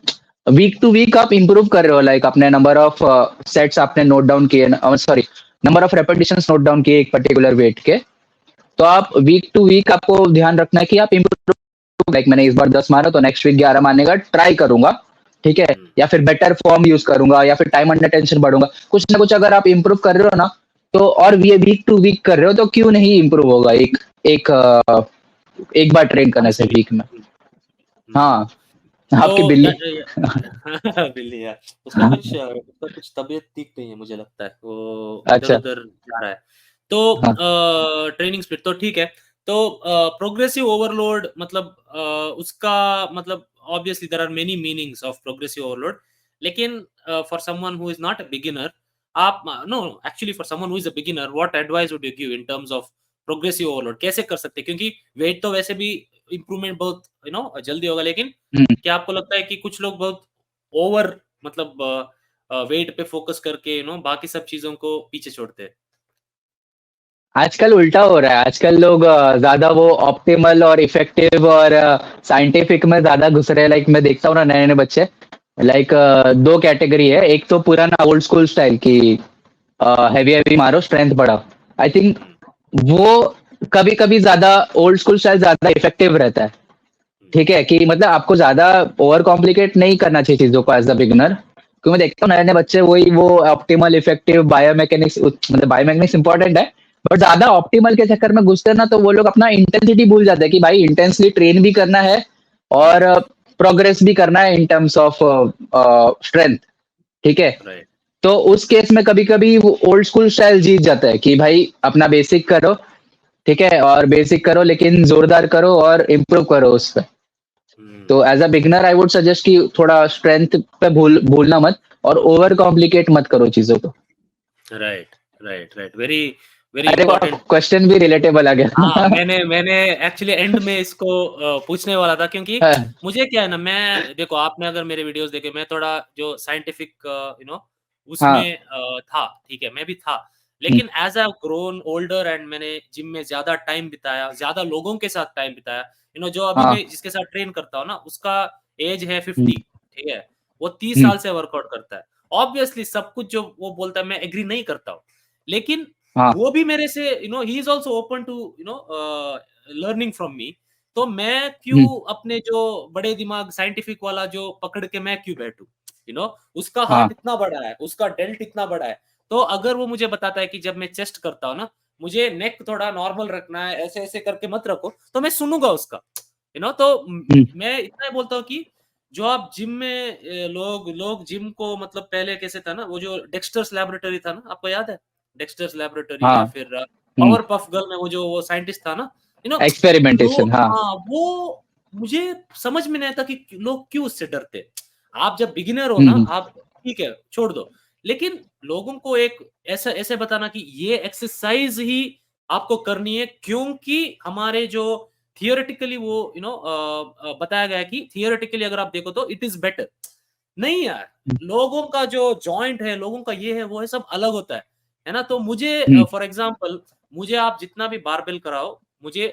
वीक टू वीक आप इंप्रूव कर रहे हो, लाइक अपने नंबर ऑफ सेट्स आपने नोट डाउन किए, sorry, number of repetitions note down किए एक पर्टिकुलर वेट के, तो आप वीक टू वीक आपको ध्यान रखना है कि आप इम्प्रूव, लाइक मैंने इस बार 10 मारा तो नेक्स्ट वीक 11 मारने का ट्राई करूंगा, ठीक है, हुँ, या फिर बेटर फॉर्म यूज करूंगा, या फिर टाइम अंडर टेंशन बढ़ूंगा, कुछ ना कुछ अगर आप इंप्रूव कर रहे हो ना, तो और ये वीक टू वीक कर रहे हो तो क्यों नहीं इंप्रूव होगा एक एक बार ट्रेन करने से एक्चुअली वीक में। हुँ, हुँ। हाँ, तो आपकी या बिल्ली। बिल्ली यार, हाँ, उसका कुछ तबीयत ठीक नहीं है मुझे लगता है, वो अच्छा, इधर-उधर जा रहा है। तो हाँ, ट्रेनिंग स्पीड तो ठीक है। तो प्रोग्रेसिव ओवरलोड मतलब उसका मतलब obviously there are many meanings of progressive overload, लेकिन for someone who is not a beginner, आप know actually for someone who is a beginner, what advice would you give in terms of progressive overload? कैसे कर सकते हैं? क्योंकि wait तो वैसे भी इम्प्रूवमेंट बहुत जल्दी होगा, लेकिन हम्म। क्या आपको लगता है कि कुछ लोग बहुत ओवर मतलब वेट पे फोकस करके बाकी सब चीज़ों को पीछे छोड़ते हैं? आजकल उल्टा हो रहा है, आजकल लोग ज्यादा वो ऑप्टिमल और इफेक्टिव और साइंटिफिक में ज्यादा घुस रहे हैं, लाइक मैं देखता हूँ ना नए नए बच्चे, लाइक दो कैटेगरी है, एक तो पुराना ओल्ड स्कूल स्टाइल की हैवी हैवी मारो स्ट्रेंथ बढ़ाओ, आई थिंक हुँ, वो कभी कभी ज्यादा ओल्ड स्कूल स्टाइल ज्यादा इफेक्टिव रहता है, हुँ, ठीक है, कि मतलब आपको ज्यादा ओवर कॉम्प्लिकेट नहीं करना चाहिए चीजों को एज अ बिगिनर, क्योंकि मैं देखता हूँ नए नए बच्चे वही वो ऑप्टिमल इफेक्टिव बायोमैकेनिक्स, मतलब बायोमैकेनिक्स इंपॉर्टेंट है, बट ज्यादा ऑप्टिमल के चक्कर में घुसते हैं ना, तो वो लोग अपना इंटेंसिटी भूल जाते हैं कि भाई इंटेंसली ट्रेन भी करना है हुँ, और प्रोग्रेस भी करना है इन टर्म्स ऑफ स्ट्रेंथ, ठीक है। राइट, तो उस केस में कभी कभी वो ओल्ड स्कूल स्टाइल जीत जाता है कि भाई अपना बेसिक करो, ठीक है, और बेसिक करो लेकिन जोरदार करो और इम्प्रूव करो उस पर। तो hmm, as a beginner I would suggest कि थोड़ा स्ट्रेंथ पे भूलना मत, और ओवर कॉम्प्लिकेट मत करो चीजों को। Right, right, right, very very अरे वाह, इम्पोर्टेंट। क्वेश्चन भी रिलेटेबल आ हाँ, गया। मैंने मैंने एक्चुअली एंड में इसको पूछने वाला था, क्योंकि हाँ, मुझे क्या है ना, मैं देखो आपने अगर मेरे वीडियोज़ देखे, मैं थोड़ा जो साइंटिफिक हाँ, उसमें था, ठीक है, मैं भी था। हम्म, लेकिन as I have grown older and मैंने जिम में ज़्यादा टाइम बिताया, ज़्यादा लोगों के साथ टाइम बिताया, जो अभी हाँ, मैं जिसके साथ ट्रेन करता हूँ ना, उसका एज है हम्म, 50, ठीक है? वो 30 हम्म, साल से वर्कआउट करता है। ऑब्वियसली सब कुछ जो वो बोलता है मैं एग्री नहीं करता हूँ। लेकिन हाँ, वो भी मेरे से ही is also open to learning from me. तो मैं क्यों हम्म, अपने जो बड़े दिमाग साइंटिफिक वाला जो पकड़ के मैं क्यों बैठूँ? उसका हाँ, हार्ट इतना बड़ा है, उसका डेल्ट इतना बड़ा है। तो अगर वो मुझे बताता है कि जब मैं चेस्ट करता हूँ ना, मुझे नेक थोड़ा नॉर्मल रखना है, ऐसे-ऐसे करके मत रखो, तो मैं सुनूँगा उसका। तो हम्म, मैं इतना ही बोलता हूँ कि जो आप जिम में लोग लोग जिम को मतलब पहले कैसे था ना, वो जो डेक्स्टर्स लैबोरेटरी था ना, आपको याद है? डेक्स्टर्स लैबोरेटरी या हाँ, फिर हम्म, पावर पफ गर्ल में वो जो वो साइंटिस्ट था ना, यू नो एक्सपेरिमेंटेशन, हाँ, हाँ, वो मुझे समझ में नहीं आता कि लोग क्यों उससे डरते हैं। आप जब बिगिनर हो ना, हम्म, आप ठीक है, छोड़ दो। लेकिन लोगों को एक ऐसा ऐसे बताना कि ये एक्सरसाइज़ ही आपको करनी है, क्योंकि हमारे जो थियोरेटिकली वो बताया गया है कि थियोरेटिकली अगर आप देखो तो इट इज़ बेटर। नहीं यार, लोगों का जो जॉइंट है, लोगों का ये है, वो है, सब अलग होता है ना? तो मुझे हम्म, फॉर एग्ज़ाम्पल मुझे आप जितना भी बारबेल कराओ, मुझे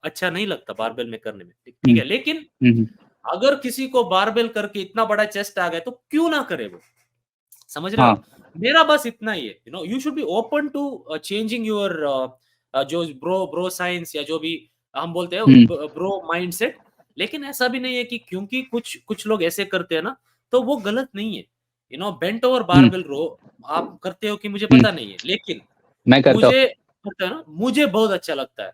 अच्छा नहीं लगता बारबेल में करने में, ठीक हम्म, है? लेकिन हम्म, अगर किसी को बारबेल करके इतना बड़ा चेस्ट आ गया, तो क्यों ना करे वो? समझ रहे हो हाँ, आप? मेरा बस इतना ही है, you should be open to changing your जो ब्रो साइंस या जो भी हम बोलते हैं हम्म, ब्रो माइंडसेट। लेकिन ऐसा भी नहीं है कि क्योंकि कुछ कुछ लोग ऐसे करते हैं ना, तो वो गलत नहीं है। बेंट ओवर हम्म, बारबेल रो आप करते हो कि मुझे हम्म, पता नहीं है, लेकिन मैं करता हूँ, मुझे होता है ना, मुझे बहुत अच्छा लगता है।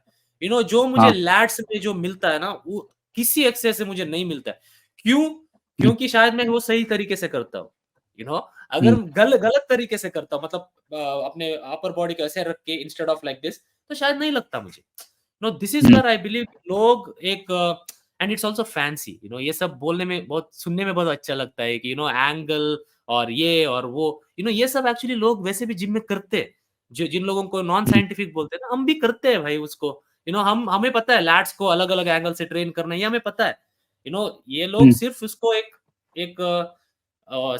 जो मुझे हाँ, लैट्स में जो मिलता है ना, वो किसी एक्सरसाइज से मुझे नहीं मिलता है। क्यों? हम्म, क्योंकि शायद मैं वो सही तरीके से करता हूँ। यू नो अगर हम्म, गलत तरीके से करता हूँ, मतलब अपने अपर बॉडी को ऐसे रख के इंस्टेड ऑफ लाइक दिस, तो शायद नहीं लगता मुझे। This is hmm, where I believe लोग एक एंड इट्स आल्सो फैंसी, ये सब बोलने में बहुत सुनने में बहुत अच्छा लगता है कि एंगल और ये और वो, ये सब एक्चुअली लोग वैसे भी जिम में करते हैं। जो जिन लोगों को नॉन हम्म, साइंटिफिक बोलते हैं ना, हम भी करते हैं भाई उसको। हमें पता है लैट्स को अलग-अलग एंगल से ट्रेन करना है, ये हमें पता है। ये लोग हम्म, सिर्फ़ उसको एक एक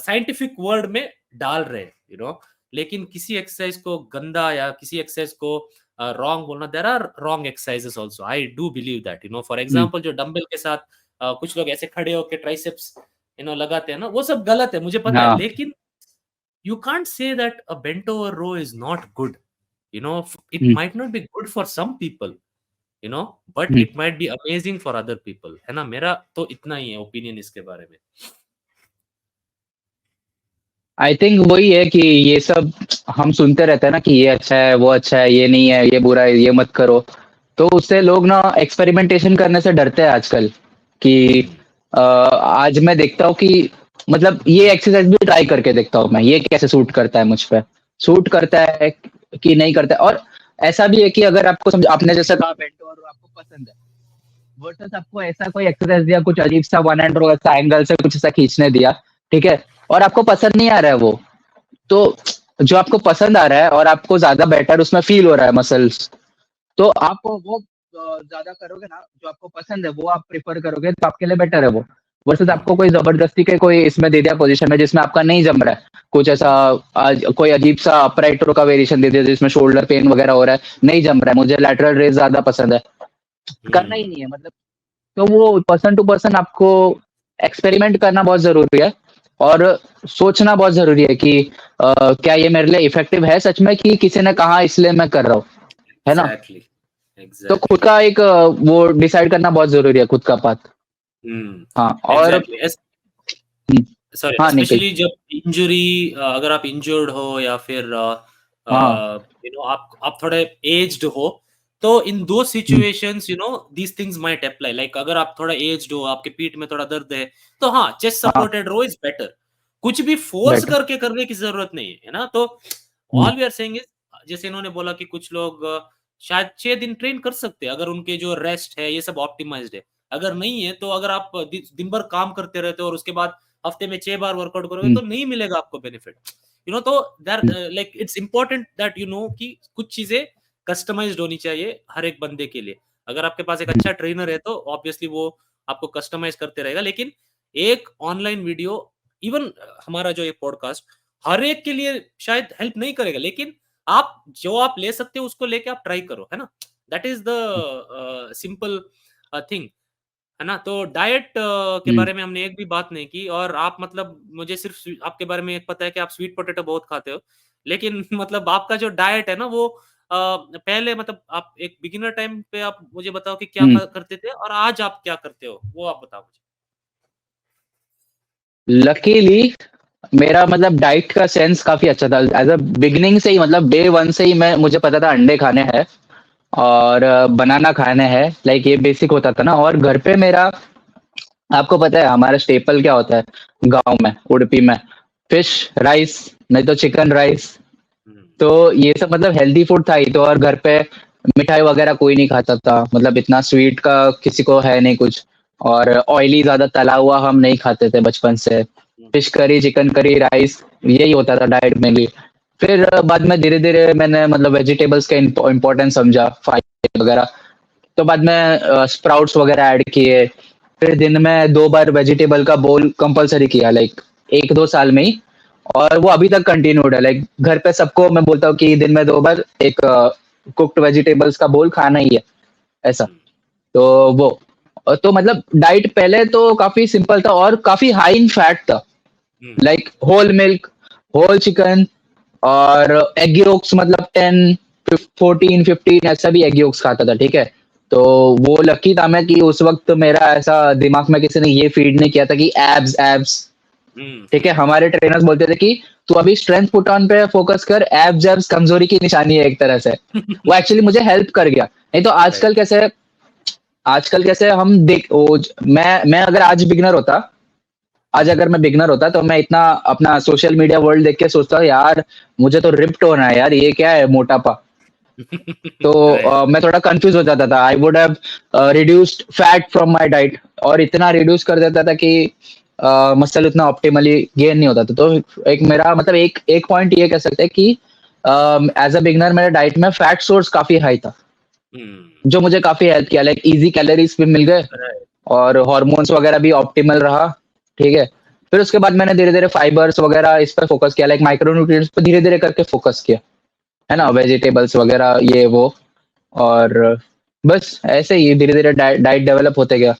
साइंटिफिक वर्ड में डाल रहे हैं। लेकिन किसी एक्सरसाइज को गंदा या किसी एक्सरसाइज को wrong बोलना, there are wrong exercises also. I do believe that, for hmm, example जो डंबल के साथ कुछ लोग ऐसे खड़े होके ट्राइसेप्स लगाते हैं ना, वो सब गलत है, मुझे पता है, हाँ, लेकिन you can't say that a bent over row is not good. It hmm, might not be good for some people, but hmm. it might be amazing for other people, है ना? मेरा तो इतना ही है ओपिनियन इसके बारे में। आई थिंक वही है कि ये सब हम सुनते रहते हैं ना कि ये अच्छा है, वो अच्छा है, ये नहीं है, ये बुरा है, ये मत करो। तो उससे लोग ना एक्सपेरिमेंटेशन करने से डरते हैं आजकल कि हम्म, आज मैं देखता हूँ कि मतलब ये एक्सरसाइज भी ट्राई करके देखता हूँ मैं, ये कैसे सूट करता है मुझ पे, सूट करता है कि नहीं करता है। और ऐसा भी है कि अगर आपको समझ आपने जैसा कहा बेंटो और आपको पसंद है वर्सेस आपको ऐसा कोई एक्सरसाइज दिया कुछ अजीब सा वन एंड रो ऐसा एंगल से कुछ ऐसा खींचने दिया, ठीक है, और आपको पसंद नहीं आ रहा है वो, तो जो आपको पसंद आ रहा है और आपको ज्यादा बेटर उसमें फील हो रहा है मसल्स, तो आप वो ज्यादा करोगे ना, जो आपको पसंद है वो आप प्रेफर करोगे तो आपके लिए बेटर है वो। वर्सेस हम्म, आपको कोई जबरदस्ती के कोई इसमें दे दिया पोजीशन में जिसमें आपका नहीं जम रहा है, कुछ ऐसा कोई अजीब सा अपराइट रो का वेरिएशन दे दिया जिसमें शोल्डर पेन वगैरह हो रहा है, नहीं जम रहा है, मुझे लैटरल रेज ज्यादा पसंद है, करना ही हम्म, नहीं है मतलब। तो वो पर्सन टू पर्सन आपको एक्सपेरिमेंट करना बहुत जरूरी है और सोचना बहुत जरूरी है कि क्या ये मेरे लिए इफेक्टिव है सच में कि किसी ने कहा इसलिए मैं कर रहा हूँ, है ना? एग्जैक्टली, तो खुद एग्जैक्टली। का एक वो डिसाइड करना बहुत जरूरी है खुद का पाथ। हाँ और एग्जैक्टली। हम्म, सॉरी, हाँ निखिल। स्पेशली जब इंजरी, अगर आप इंजर्ड हो या फिर हाँ। आप थोड़े एज्ड हो, तो इन दो hmm, situations these things might apply. Like अगर आप थोड़ा एज्ड हो, आपके पीठ में थोड़ा दर्द है, तो हाँ, चेस्ट हाँ सपोर्टेड रो इज बेटर। कुछ भी फोर्स बेटर। करके करने की जरूरत नहीं है ना? तो hmm, all we are saying is, जैसे इन्होंने बोला कि कुछ लोग शायद 6 दिन ट्रेन कर सकते हैं अगर उनके जो रेस्ट है ये सब ऑप्टिमाइज्ड है। अगर नहीं है, तो अगर आप दिन भर काम करते रहते हो और उसके बाद हफ्ते में 6 बार वर्कआउट करोगे, हम्म, तो नहीं मिलेगा आपको बेनिफिट। तो that, hmm, like it's important that कि कुछ चीजें कस्टमाइज्ड होनी चाहिए हर एक बंदे के लिए। अगर आपके पास एक हम्म, अच्छा ट्रेनर है, तो ऑब्वियसली वो आपको कस्टमाइज करते रहेगा। लेकिन एक ऑनलाइन वीडियो, इवन हमारा जो ये पॉडकास्ट, हर एक के लिए शायद हेल्प नहीं करेगा, लेकिन आप जो आप ले सकते हो उसको लेके आप ट्राई करो, है ना? That is the simple thing, है ना? तो डाइट के हम्म। बारे में हमने एक भी बात नहीं की, और आप मतलब मुझे सिर्फ आपके बारे में एक पता है कि आप स्वीट पोटैटो बहुत खाते हो, लेकिन मतलब आपका जो डाइट है ना, वो पहले मतलब आप एक बिगिनर टाइम पे आप मुझे बताओ कि क्या हम्म। करते थे, और आज आप क्या करते हो, वो आप बताओ मुझे। लकीली मेरा मतलब डाइट का सेंस काफी अच्छा था एज अ बिगिनिंग से ही, मतलब डे वन से ही मैं मुझे पता था अंडे खाने हैं और बनाना खाने हैं, लाइक ये बेसिक होता था ना। और घर पे मेरा आपको पता है हमारा स्टेपल क्या होता है गांव में उडुपी में, फिश राइस, नहीं तो चिकन राइस। हम्म, तो ये सब मतलब हेल्दी फूड था ही तो। और घर पे मिठाई वगैरह कोई नहीं खाता था, मतलब इतना स्वीट का किसी को है नहीं कुछ। और ऑयली ज्यादा तला हुआ हम नहीं खाते थे बचपन से। Hmm, fish curry, chicken curry, rice, यही होता था डाइट में भी। फिर बाद में धीरे धीरे मैंने मतलब वेजिटेबल्स का इम्पोर्टेंस समझा, फाइबर वगैरह। तो बाद में स्प्राउट्स वगैरह ऐड किए। फिर दिन में 2 बार वेजिटेबल का बोल कंपलसरी किया, लाइक 1-2 साल में ही। और वो अभी तक कंटिन्यूड है, लाइक घर पे सबको मैं बोलता हूँ कि दिन में 2 बार एक कुक्ड वेजिटेबल्स का बोल खाना ही है, ऐसा। हम्म, तो वो तो मतलब डाइट पहले तो काफी सिंपल था और काफी हाई इन फैट था, hmm, like whole milk, whole chicken और एग योक्स, मतलब 10, 14, 15 ऐसा भी एग योक्स खाता था, ठीक है। तो वो लकी था मैं कि उस वक्त मेरा ऐसा दिमाग में किसी ने ये फीड नहीं किया था कि एब्स एब्स, ठीक है। हम्म, हमारे ट्रेनर्स बोलते थे कि तू अभी स्ट्रेंथ पुट ऑन पे फोकस कर, एब्स एब्स कमजोरी की निशानी है एक तरह से। वो एक्चुअली मुझे हेल्प कर गया। नहीं तो राइट। आजकल कैसे हम देख मैं अगर आज बिगनर होता, आज अगर मैं बिगनर होता तो मैं इतना अपना सोशल मीडिया वर्ल्ड देख के सोचता यार मुझे तो रिप्ट होना है यार, ये क्या है मोटापा। तो राइट। मैं थोड़ा कंफ्यूज हो जाता था। I would have reduced fat from my diet और इतना रिड्यूस कर देता था कि मसल उतना ऑप्टिमली गेन नहीं होता था। तो एक मेरा मतलब एक एक पॉइंट ये कह सकते हैं कि एज अ बिगनर मेरे डाइट में फैट सोर्स काफी हाई था, हम्म, जो मुझे काफी हेल्प किया, लाइक इजी कैलोरीज भी मिल गए राइट। और हार्मोन्स वगैरह भी ऑप्टिमल रहा, ठीक है। फिर उसके बाद मैंने धीरे धीरे फाइबर्स वगैरह इस पर फोकस किया, लाइक माइक्रो न्यूट्रिएंट्स पर धीरे धीरे करके फोकस किया, है ना, हम्म, वेजिटेबल्स वगैरह ये वो। और बस ऐसे ही धीरे-धीरे डाइट डेवलप होते गया।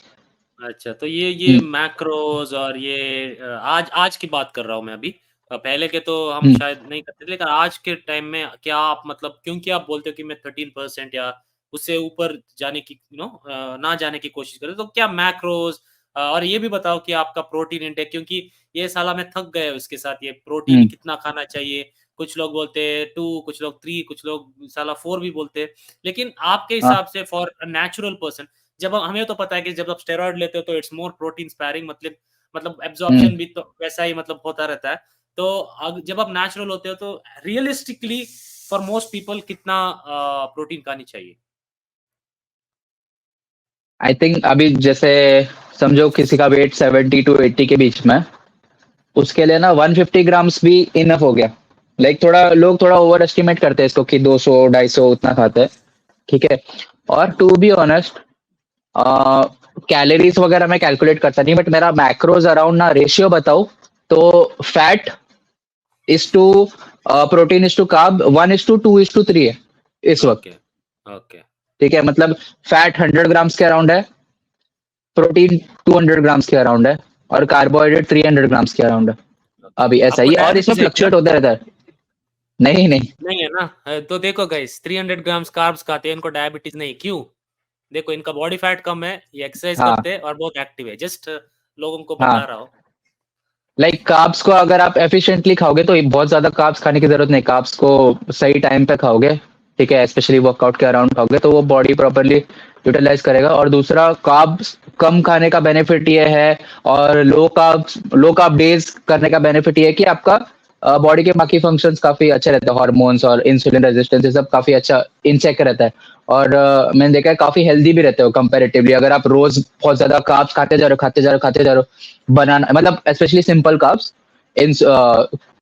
अच्छा, तो ये हुँ, मैक्रोज़ और ये आज आज की बात कर रहा हूँ मैं अभी। पहले के तो हम हुँ, शायद नहीं करते थे, लेकिन आज के टाइम में क्या आप मतलब क्योंकि आप बोलते हो कि मैं 13% या उससे ऊपर जाने की ना जाने की कोशिश करें, तो क्या मैक्रोज़ और ये भी बताओ कि आपका प्रोटीन इंटेक क्योंकि ये साला मैं थक गया हूँ इसके साथ, ये प्रोटीन हुँ, कितना खाना चाहिए? कुछ लोग बोलते हैं 2, कुछ लोग 3, कुछ लोग साला 4 भी बोलते हैं। लेकिन आपके हाँ, हिसाब से फॉर अ नेचुरल पर्सन जब हमें तो पता है कि जब आप स्टेरॉइड लेते हो तो इट्स मोर प्रोटीन स्पैरिंग मतलब हुँ। एब्जॉर्प्शन भी तो वैसा ही मतलब होता रहता है। तो जब आप नेचुरल होते हो तो रियलिस्टिकली फॉर मोस्ट पीपल कितना प्रोटीन खानी चाहिए? आई थिंक अभी जैसे समझो किसी का वेट 70 टू 80 के बीच में, उसके लिए ना 150 ग्राम्स भी इनफ हो गया। लाइक थोड़ा लोग थोड़ा ओवर एस्टिमेट करते हैं इसको कि 200 250 उतना खाते हैं, ठीक है। और टू बी ऑनेस्ट, कैलोरीज वगैरह मैं कैलकुलेट करता नहीं, बट मेरा मैक्रोज अराउंड ना रेशियो बताऊं तो fat is to protein is to carb 1:2:3 है इस वक्त। ओके, ओके, ठीक है, मतलब फैट 100 ग्राम्स के अराउंड है, प्रोटीन 200 ग्राम्स के अराउंड है, और कार्बोहाइड्रेट 300 ग्राम्स के अराउंड है। ओके। अभी ऐसा आपको ही, और इसमें डायबिटीज़ है क्या? फ्लक्चुएट होता रहता है। नहीं नहीं। नहीं है ना? तो देखो गाइस 300 ग्राम्स कार्ब्स खाते हैं, इनको डायबिटीज़ नहीं, क्यों? देखो इनका बॉडी फैट कम है, ये एक्सरसाइज़ हाँ करते हैं और बहुत एक्टिव है। जस्ट लोगों को बता हाँ, रहा हूँ। लाइक कार्ब्स को अगर आप एफिशिएंटली खाओगे तो बहुत ज्यादा कार्ब्स खाने की जरूरत नहीं, कार्ब्स को सही टाइम पे खाओगे, ठीक है, स्पेशली वर्कआउट के अराउंड खाओगे तो वो बॉडी प्रॉपरली यूटिलाइज करेगा। और दूसरा, कार्ब्स कम खाने का बेनिफिट ये है, और लो कार्ब डेज करने का बेनिफिट ये है कि आपका बॉडी के बाकी फंक्शंस काफी अच्छे रहते हैं, हार्मोन्स और इंसुलिन रेजिस्टेंस ये सब काफी अच्छा इन चेक रहता है। और मैंने देखा है काफी हेल्दी भी रहते हो कंपैरेटिवली, अगर आप रोज बहुत ज्यादा कार्ब्स खाते जा रहे हो खाते जा रहे हो खाते जा रहे हो, बनाना मतलब स्पेशली सिंपल कार्ब्स, इन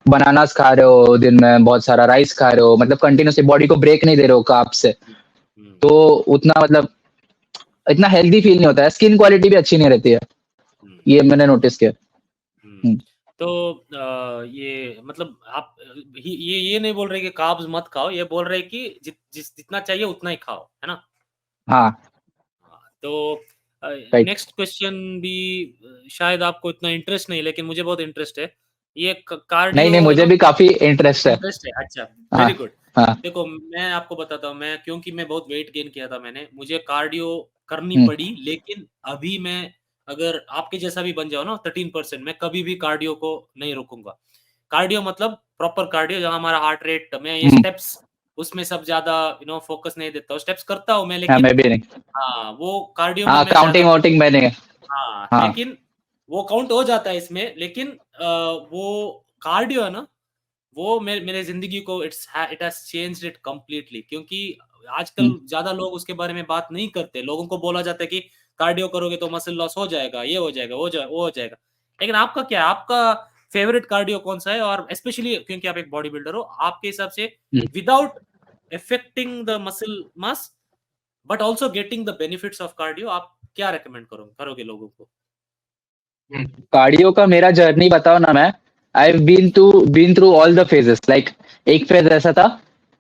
बनानास खा रहे हो दिन में, बहुत सारा राइस खा रहे हो, मतलब कंटिन्यूसली बॉडी को ब्रेक नहीं दे रहे हो कार्ब्स से, हुँ, हुँ, तो उतना मतलब इतना हेल्दी फील नहीं होता है, स्किन क्वालिटी भी अच्छी नहीं रहती है, हुँ, ये मैंने नोटिस किया। हुँ। हम्म, तो ये मतलब आप ये नहीं बोल रहे कि कार्ब्स मत खाओ, ये बोल रहे हैं कि जितना चाहिए उतना ही खाओ, है ना? हाँ, हाँ, तो राइट। नेक्स्ट क्वेश्चन भी शायद आपको इतना इंटरेस्ट नहीं लेकिन मुझे बहुत इंटरेस्ट है। ये नहीं कार्डियो नहीं, मुझे भी काफी इंटरेस्ट है। इंटरेस्ट है, अच्छा, हाँ वेरी गुड। हाँ। देखो मैं आपको बताता हूँ, मैं क्योंकि मैं बहुत वेट गेन किया था मैंने, मुझे कार्डियो करनी हम्म, पड़ी, लेकिन अभी मैं अगर आपके जैसा भी बन जाऊँ ना 13% मैं कभी भी कार्डियो को नहीं रोकूँगा। कार्डियो मतलब प्रॉपर कार्डियो जहाँ हमारा हार्ट रेट मैं ये हम्म, स्टेप्स उसमें सब ज़्यादा फ़ोकस नहीं देता हूँ। स्टेप्स करता हूँ मैं हाँ लेकिन मैं भी नहीं। हाँ, वो कार्डियो में हाँ, मैं ज़्यादा काउंटिंग वाउंटिंग मैंने। हाँ, हाँ। लेकिन वो काउंट हो जाता है इसमें लेकिन वो कार्डियो है ना, वो मेरे ज़िंदगी को it has changed it completely क्योंकि आजकल हम्म, ज़्यादा लोग उसके बारे में बात नहीं करते। लोगों को बोला जाता है कि कार्डियो करोगे तो मसल लॉस हो जाएगा, ये हो जाएगा, वो हो जाएगा। लेकिन आपका क्या है? आपका फ़ेवरेट कार्डियो कौन-सा है? और स्पेशली क्योंकि आप एक बॉडी बिल्डर हो, आपके हिसाब से hmm, without affecting the muscle mass but also getting the benefits of cardio आप क्या रिकमेंड करोगे लोगों को? हम्म। कार्डियो का मेरा जर्नी बताओ ना, मैं I been through all the phases. Like एक फेज ऐसा था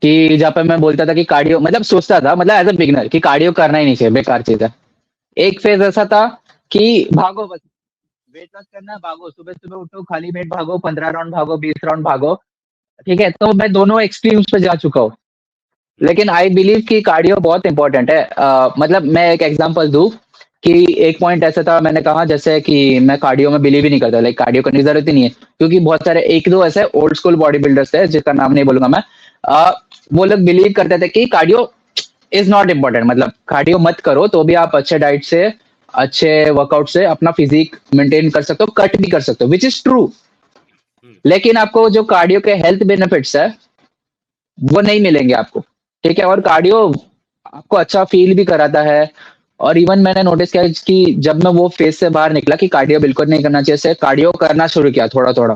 कि जहाँ पे मैं बोलता था कि कार्डियो मतलब सोचता था, मतलब एज अ बिगिनर कि कार्डियो करना ही नहीं चाहिए, बेकार चीज है। एक फेज ऐसा था कि भागो बस, वेट लॉस करना है, भागो, सुबह सुबह उठो, खाली पेट भागो, 15 राउंड भागो, 20 राउंड भागो, ठीक है। तो मैं दोनों एक्सट्रीम्स पे जा चुका हूँ। हुँ, लेकिन आई बिलीव कि कार्डियो बहुत इंपॉर्टेंट है। मतलब मैं एक एग्जांपल दूं कि एक पॉइंट ऐसा था, मैंने कहा जैसे कि मैं कार्डियो में बिलीव ही नहीं करता, लाइक कार्डियो करने की जरूरत ही नहीं है, क्योंकि बहुत सारे एक दो ऐसे ओल्ड स्कूल बॉडी बिल्डर्स थे जिसका नाम नहीं बोलूंगा मैं। अ, वो लोग बिलीव करते थे कि कार्डियो इज नॉट इम्पोर्टेंट, मतलब कार्डियो मत करो तो भी आप अच्छे डाइट से, अच्छे वर्कआउट से अपना फिजिक मेंटेन कर सकते हो, कट भी कर सकते हो, विच इज ट्रू। हुँ, लेकिन आपको जो कार्डियो के हेल्थ बेनिफिट्स है वो नहीं मिलेंगे आपको, ठीक है। और कार्डियो आपको अच्छा फील भी कराता है। और इवन मैंने नोटिस किया कि जब मैं वो फेज से बाहर निकला कि कार्डियो बिल्कुल नहीं करना चाहिए, से कार्डियो करना शुरू किया थोड़ा थोड़ा,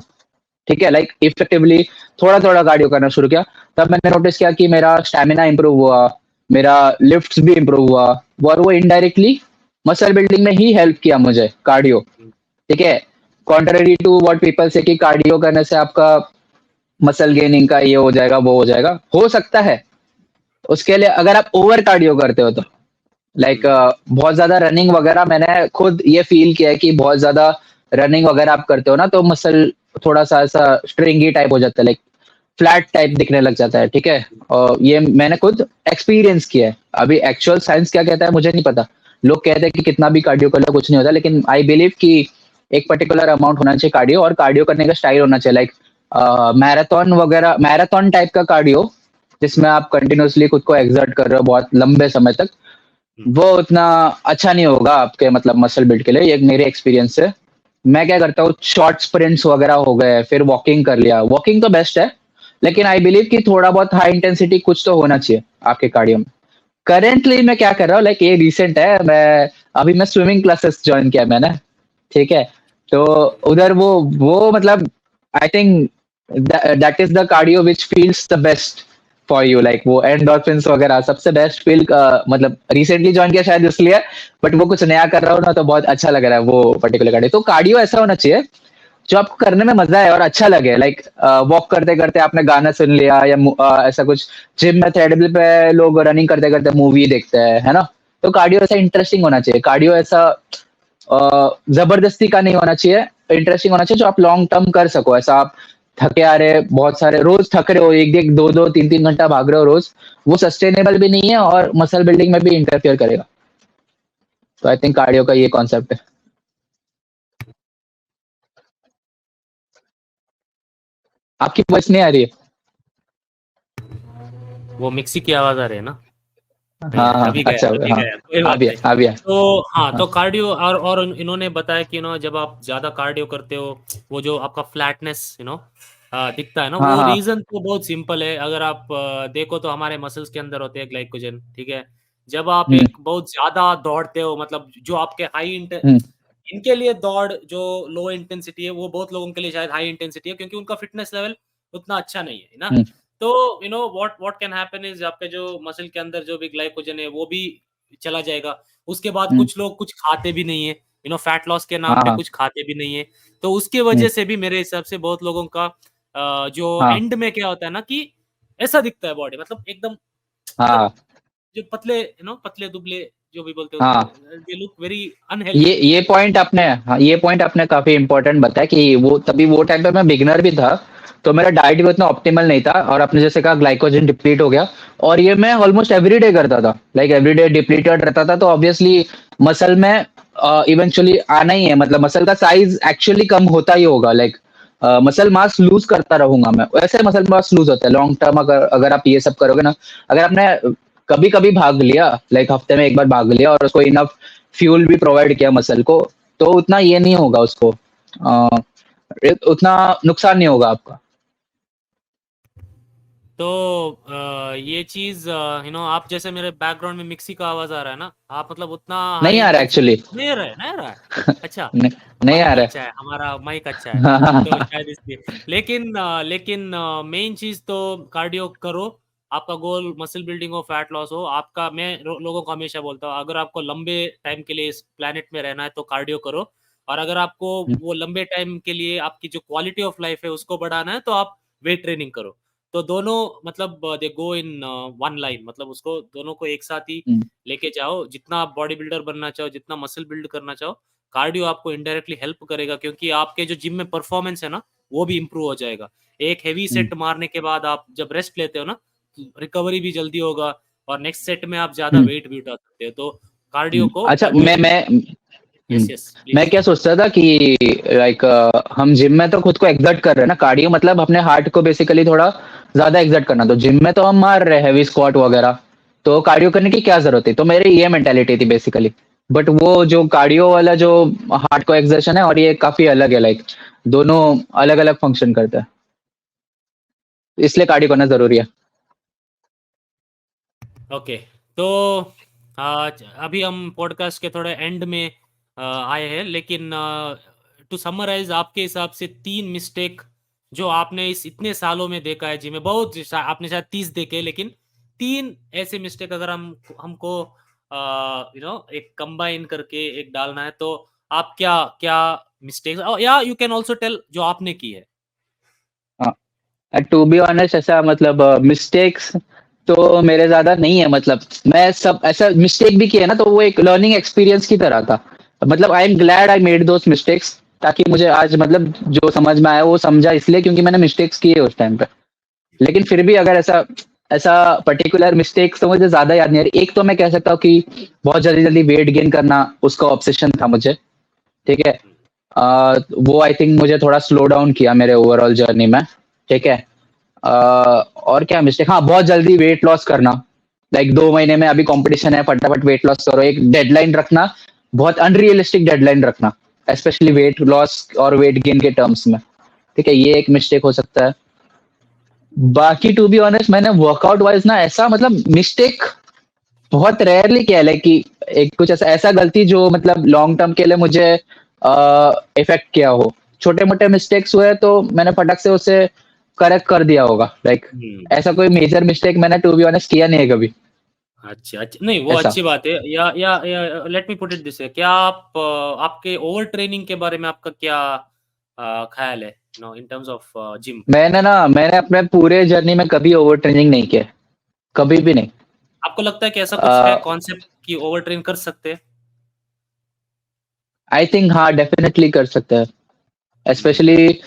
ठीक है, लाइक इफेक्टिवली थोड़ा थोड़ा कार्डियो करना शुरू किया, तब मैंने नोटिस किया कि मेरा स्टेमिना इंप्रूव हुआ, मेरा लिफ्ट्स भी इंप्रूव हुआ, और वो इनडायरेक्टली मसल बिल्डिंग में ही हेल्प किया मुझे कार्डियो, हुँ, ठीक है। कॉन्ट्ररी टू व्हाट पीपल से कि कार्डियो करने से आपका मसल गेनिंग का ये हो जाएगा वो हो जाएगा, हो सकता है, उसके लिए अगर आप ओवर कार्डियो करते हो तो लाइक बहुत ज्यादा रनिंग वगैरह, मैंने खुद ये फील किया है कि बहुत ज्यादा रनिंग वगैरह आप करते हो ना तो मसल थोड़ा सा ऐसा स्ट्रिंगी टाइप हो जाता है, लाइक फ्लैट टाइप दिखने लग जाता है, ठीक है। और ये मैंने खुद एक्सपीरियंस किया है। अभी एक्चुअल साइंस क्या कहता है मुझे नहीं पता। लोग कहते हैं कि कितना भी कार्डियो कर लो कुछ नहीं होता, लेकिन आई बिलीव कि एक पर्टिकुलर अमाउंट होना चाहिए कार्डियो, और कार्डियो करने का स्टाइल होना चाहिए लाइक मैराथन वगैरह, मैराथन टाइप का कार्डियो जिसमें आप कंटिन्यूअसली खुद को एक्सर्ट कर रहे हो बहुत लंबे समय तक, वो उतना अच्छा नहीं होगा आपके मतलब मसल बिल्ड के लिए, ये मेरे एक्सपीरियंस से। मैं क्या करता हूँ, शॉर्ट स्प्रिंट्स वगैरह हो गए, फिर वॉकिंग कर लिया, वॉकिंग तो बेस्ट है, लेकिन आई बिलीव कि थोड़ा बहुत हाई इंटेंसिटी कुछ तो होना चाहिए आपके कार्डियो में। करेंटली मैं क्या कर रहा हूँ, लाइक ये रिसेंट है, मैं स्विमिंग क्लासेस ज्वाइन किया मैंने, ठीक है। तो उधर वो मतलब I think that is the cardio which feels the best for you, like वो एंडोर्फिन्स वगैरह सबसे बेस्ट फील, मतलब रिसेंटली ज्वाइन किया शायद इसलिए, बट वो कुछ नया कर रहा हूँ ना तो बहुत अच्छा लग रहा है वो पर्टिकुलर कार्डियो। तो कार्डियो ऐसा होना चाहिए जो आपको करने में मजा है और अच्छा लगे, लाइक वॉक करते करते आपने गाना सुन लिया या ऐसा कुछ, जिम में थ्रेडमिल पे लोग रनिंग करते करते मूवी देखते हैं, है ना। तो कार्डियो ऐसा इंटरेस्टिंग होना चाहिए, कार्डियो ऐसा जबरदस्ती का नहीं होना चाहिए, इंटरेस्टिंग होना चाहिए जो आप लॉन्ग टर्म कर सको। ऐसा आप थके आ रहे बहुत सारे रोज थक रहे हो, एक एक दो दो तीन तीन घंटा भाग रहे हो रोज, वो सस्टेनेबल भी नहीं है और मसल बिल्डिंग में भी इंटरफियर करेगा। तो आई थिंक कार्डियो का ये कॉन्सेप्ट है। आपकी वॉइस नहीं आ रही है। वो मिक्सी की आवाज आ रही है ना। नहीं हाँ नहीं, हाँ अभी गया अच्छा, अभी हाँ गया, कोई आ बात गया नहीं। आ गया। तो हाँ, हाँ तो कार्डियो और इन्होंने बताया कि जब आप ज्यादा कार्डियो करते हो, वो जो आपका फ्लैटनेस दिखता है ना, हाँ वो हाँ। रीजन तो बहुत सिंपल है। अगर आप देखो तो हमारे मसल्स के अंदर होते हैं ग्लाइकोजन, ठीक है। जब आप हम्म एक बहुत ज्यादा दौड़ते हो, मतलब जो आपके हम्म इनके लिए दौड़ जो लो इंटेंसिटी है, वो बहुत लोगों के लिए शायद हाई इंटेंसिटी है, क्योंकि उनका फिटनेस लेवल उतना अच्छा नहीं है ना। हम्म तो what what can happen is, आपके जो मसल के अंदर जो भी ग्लाइकोजन है वो भी चला जाएगा। उसके बाद हम्म, कुछ लोग कुछ खाते भी नहीं है, फैट लॉस के नाम हाँ पे हाँ। कुछ खाते भी नहीं है। तो उसके हम्म, वजह से भी मेरे हिसाब से बहुत लोगों का जो हाँ एंड में क्या होता है ना, कि ऐसा दिखता है बॉडी, मतलब एकदम, मतलब हाँ जो पतले पतले दुबले जो भी बोलते हैं उसको, हाँ। दे लुक वेरी ये अनहेल्दी। ये पॉइंट आपने, हाँ ये पॉइंट आपने काफी इंपॉर्टेंट बताया कि वो तभी वो टाइम पे मैं बिगनर भी था, तो मेरा डाइट भी उतना ऑप्टिमल नहीं था, और आपने जैसे कहा ग्लाइकोजन डिप्लीट हो गया, और ये मैं ऑलमोस्ट एवरी डे करता था, लाइक एवरी डे डिप्लीटेड रहता था, तो ऑब्वियसली मसल में इवेंचुअली आना ही है, मतलब मसल का साइज एक्चुअली कम होता ही होगा, लाइक मसल मास लूज करता रहूंगा मैं, वैसे मसल मास लूज होता है लॉन्ग टर्म, अगर अगर आप ये सब करोगे ना। अगर आपने कभी कभी भाग लिया, लाइक हफ्ते में एक बार भाग लिया और उसको इनफ फ्यूल भी प्रोवाइड किया मसल को, तो उतना ये नहीं होगा उसको, उतना नुकसान नहीं होगा आपका। तो ये चीज आप जैसे मेरे बैकग्राउंड में मिक्सी का आवाज आ रहा है ना, आप मतलब उतना नहीं हाई आ रहा इंटेंसिटी एक्चुअली। नहीं रहा है, नहीं रहा है। अच्छा, नहीं, नहीं आ माइक रहा अच्छा है, हमारा माइक अच्छा है, तो है। शायद इसलिए। लेकिन मेन चीज तो कार्डियो करो। आपका गोल मसल बिल्डिंग हो, फैट लॉस हो आपका, मैं लोगों को हमेशा बोलता हूँ, अगर आपको लंबे टाइम के लिए इस प्लेनेट में रहना है तो कार्डियो करो। और अगर आपको वो लंबे टाइम के लिए आपकी जो क्वालिटी ऑफ लाइफ है उसको बढ़ाना है, तो आप वेट ट्रेनिंग करो। तो दोनों मतलब दे गो इन वन लाइन, मतलब उसको दोनों को एक साथ ही लेके जाओ। जितना आप बॉडी बिल्डर बनना चाहो, जितना मसल बिल्ड करना चाहो, कार्डियो आपको इनडायरेक्टली हेल्प करेगा, क्योंकि आपके जो जिम में परफॉर्मेंस है ना, वो भी इंप्रूव हो जाएगा। एक हेवी सेट मारने के बाद आप जब रेस्ट लेते हो ना, रिकवरी भी जल्दी होगा, और नेक्स्ट सेट में आप ज्यादा वेट भी उठा सकते हो। तो कार्डियो को अच्छा, अवॉइड। हम्म, यस यस मैं प्लीज। क्या सोचता था कि लाइक हम जिम में तो खुद को एक्सर्ट कर रहे हैं ना, कार्डियो मतलब अपने हार्ट को बेसिकली थोड़ा ज्यादा एक्सर्ट करना, तो जिम में तो हम मार रहे हैं हैवी स्क्वाट वगैरह, तो कार्डियो करने की क्या जरूरत है, तो मेरी ये मेंटेलिटी थी बेसिकली। बट वो जो कार्डियो वाला जो हार्ट को एक्सर्शन है, और ये काफी अलग है, लाइक दोनों अलग अलग फंक्शन करते हैं, इसलिए कार्डियो करना जरूरी है। ओके। तो अभी हम पॉडकास्ट के थोड़े एंड में आए हैं, लेकिन टू समराइज, आपके हिसाब से 3 मिस्टेक जो आपने इस इतने सालों में देखा है जी में, आपने शायद 30 देखे, लेकिन 3 ऐसे मिस्टेक अगर हमको एक कंबाइन करके एक डालना है, तो आप क्या क्या मिस्टेक्स, या यू कैन ऑल्सो टेल जो आपने की है। टू बी ऑनेस्ट ऐसा मतलब मिस्टेक्स तो मेरे ज़्यादा नहीं है मतलब मैं सब ऐसा मिस्टेक भी किया ना तो वो एक लर्निंग एक्सपीरियंस की तरह था। मतलब I am glad I made those mistakes ताकि मुझे आज मतलब जो समझ में आया वो समझा इसलिए क्योंकि मैंने मिस्टेक्स किए उस टाइम पे। लेकिन फिर भी अगर ऐसा ऐसा पर्टिकुलर मिस्टेक्स तो मुझे ज़्यादा याद नहीं आ रही। एक तो मैं कह सकता हूँ कि बहुत जल्दी-जल्दी वेट गेन करना उसका ऑब्सेशन था मुझे, ठीक है? वो आई थिंक मुझे थोड़ा स्लो डाउन किया मेरे ओवरऑल जर्नी में, ठीक है? अ, और क्या मिस्टेक हाँ, बहुत जल्दी वेट लॉस करना। लाइक 2 महीने में अभी कॉम्पिटिशन है, फटाफट वेट लॉस करो। एक डेडलाइन रखना, बहुत अनरियलिस्टिक डेडलाइन रखना, स्पेशली वेट लॉस और वेट गेन के टर्म्स में, ठीक है? ये एक मिस्टेक हो सकता है। बाकी टू बी ऑनेस्ट मैंने वर्कआउट वाइज़ ना ऐसा मतलब मिस्टेक बहुत रेयरली किया है लाइक कि एक कुछ ऐसा ऐसा गलती जो मतलब लॉन्ग टर्म के लिए मुझे इफ़ेक्ट किया हो। छोटे-मोटे मिस्टेक्स हुए तो मैंने फटक से उसे करेक्ट कर दिया होगा। लाइक हम्म। ऐसा कोई मेजर मिस्टेक मैंने टू बी ऑनेस्ट किया नहीं है कभी, अच्छा, अच्छा, नहीं वो ऐसा। अच्छी बात है। या let me put it this way, क्या आप आपके ओवर ट्रेनिंग के बारे में आपका क्या ख्याल है, इन टर्म्स ऑफ जिम? मैंने अपने पूरे जर्नी में कभी ओवर ट्रेनिंग नहीं किया है, कभी भी नहीं। आपको लगता है कि ऐसा कुछ है अ, कॉन्सेप्ट कि ओवर ट्रेन कर सकते हैं? आई थिंक हाँ, डेफ़िनेटली कर सकते हैं। हम्म। स्पेशली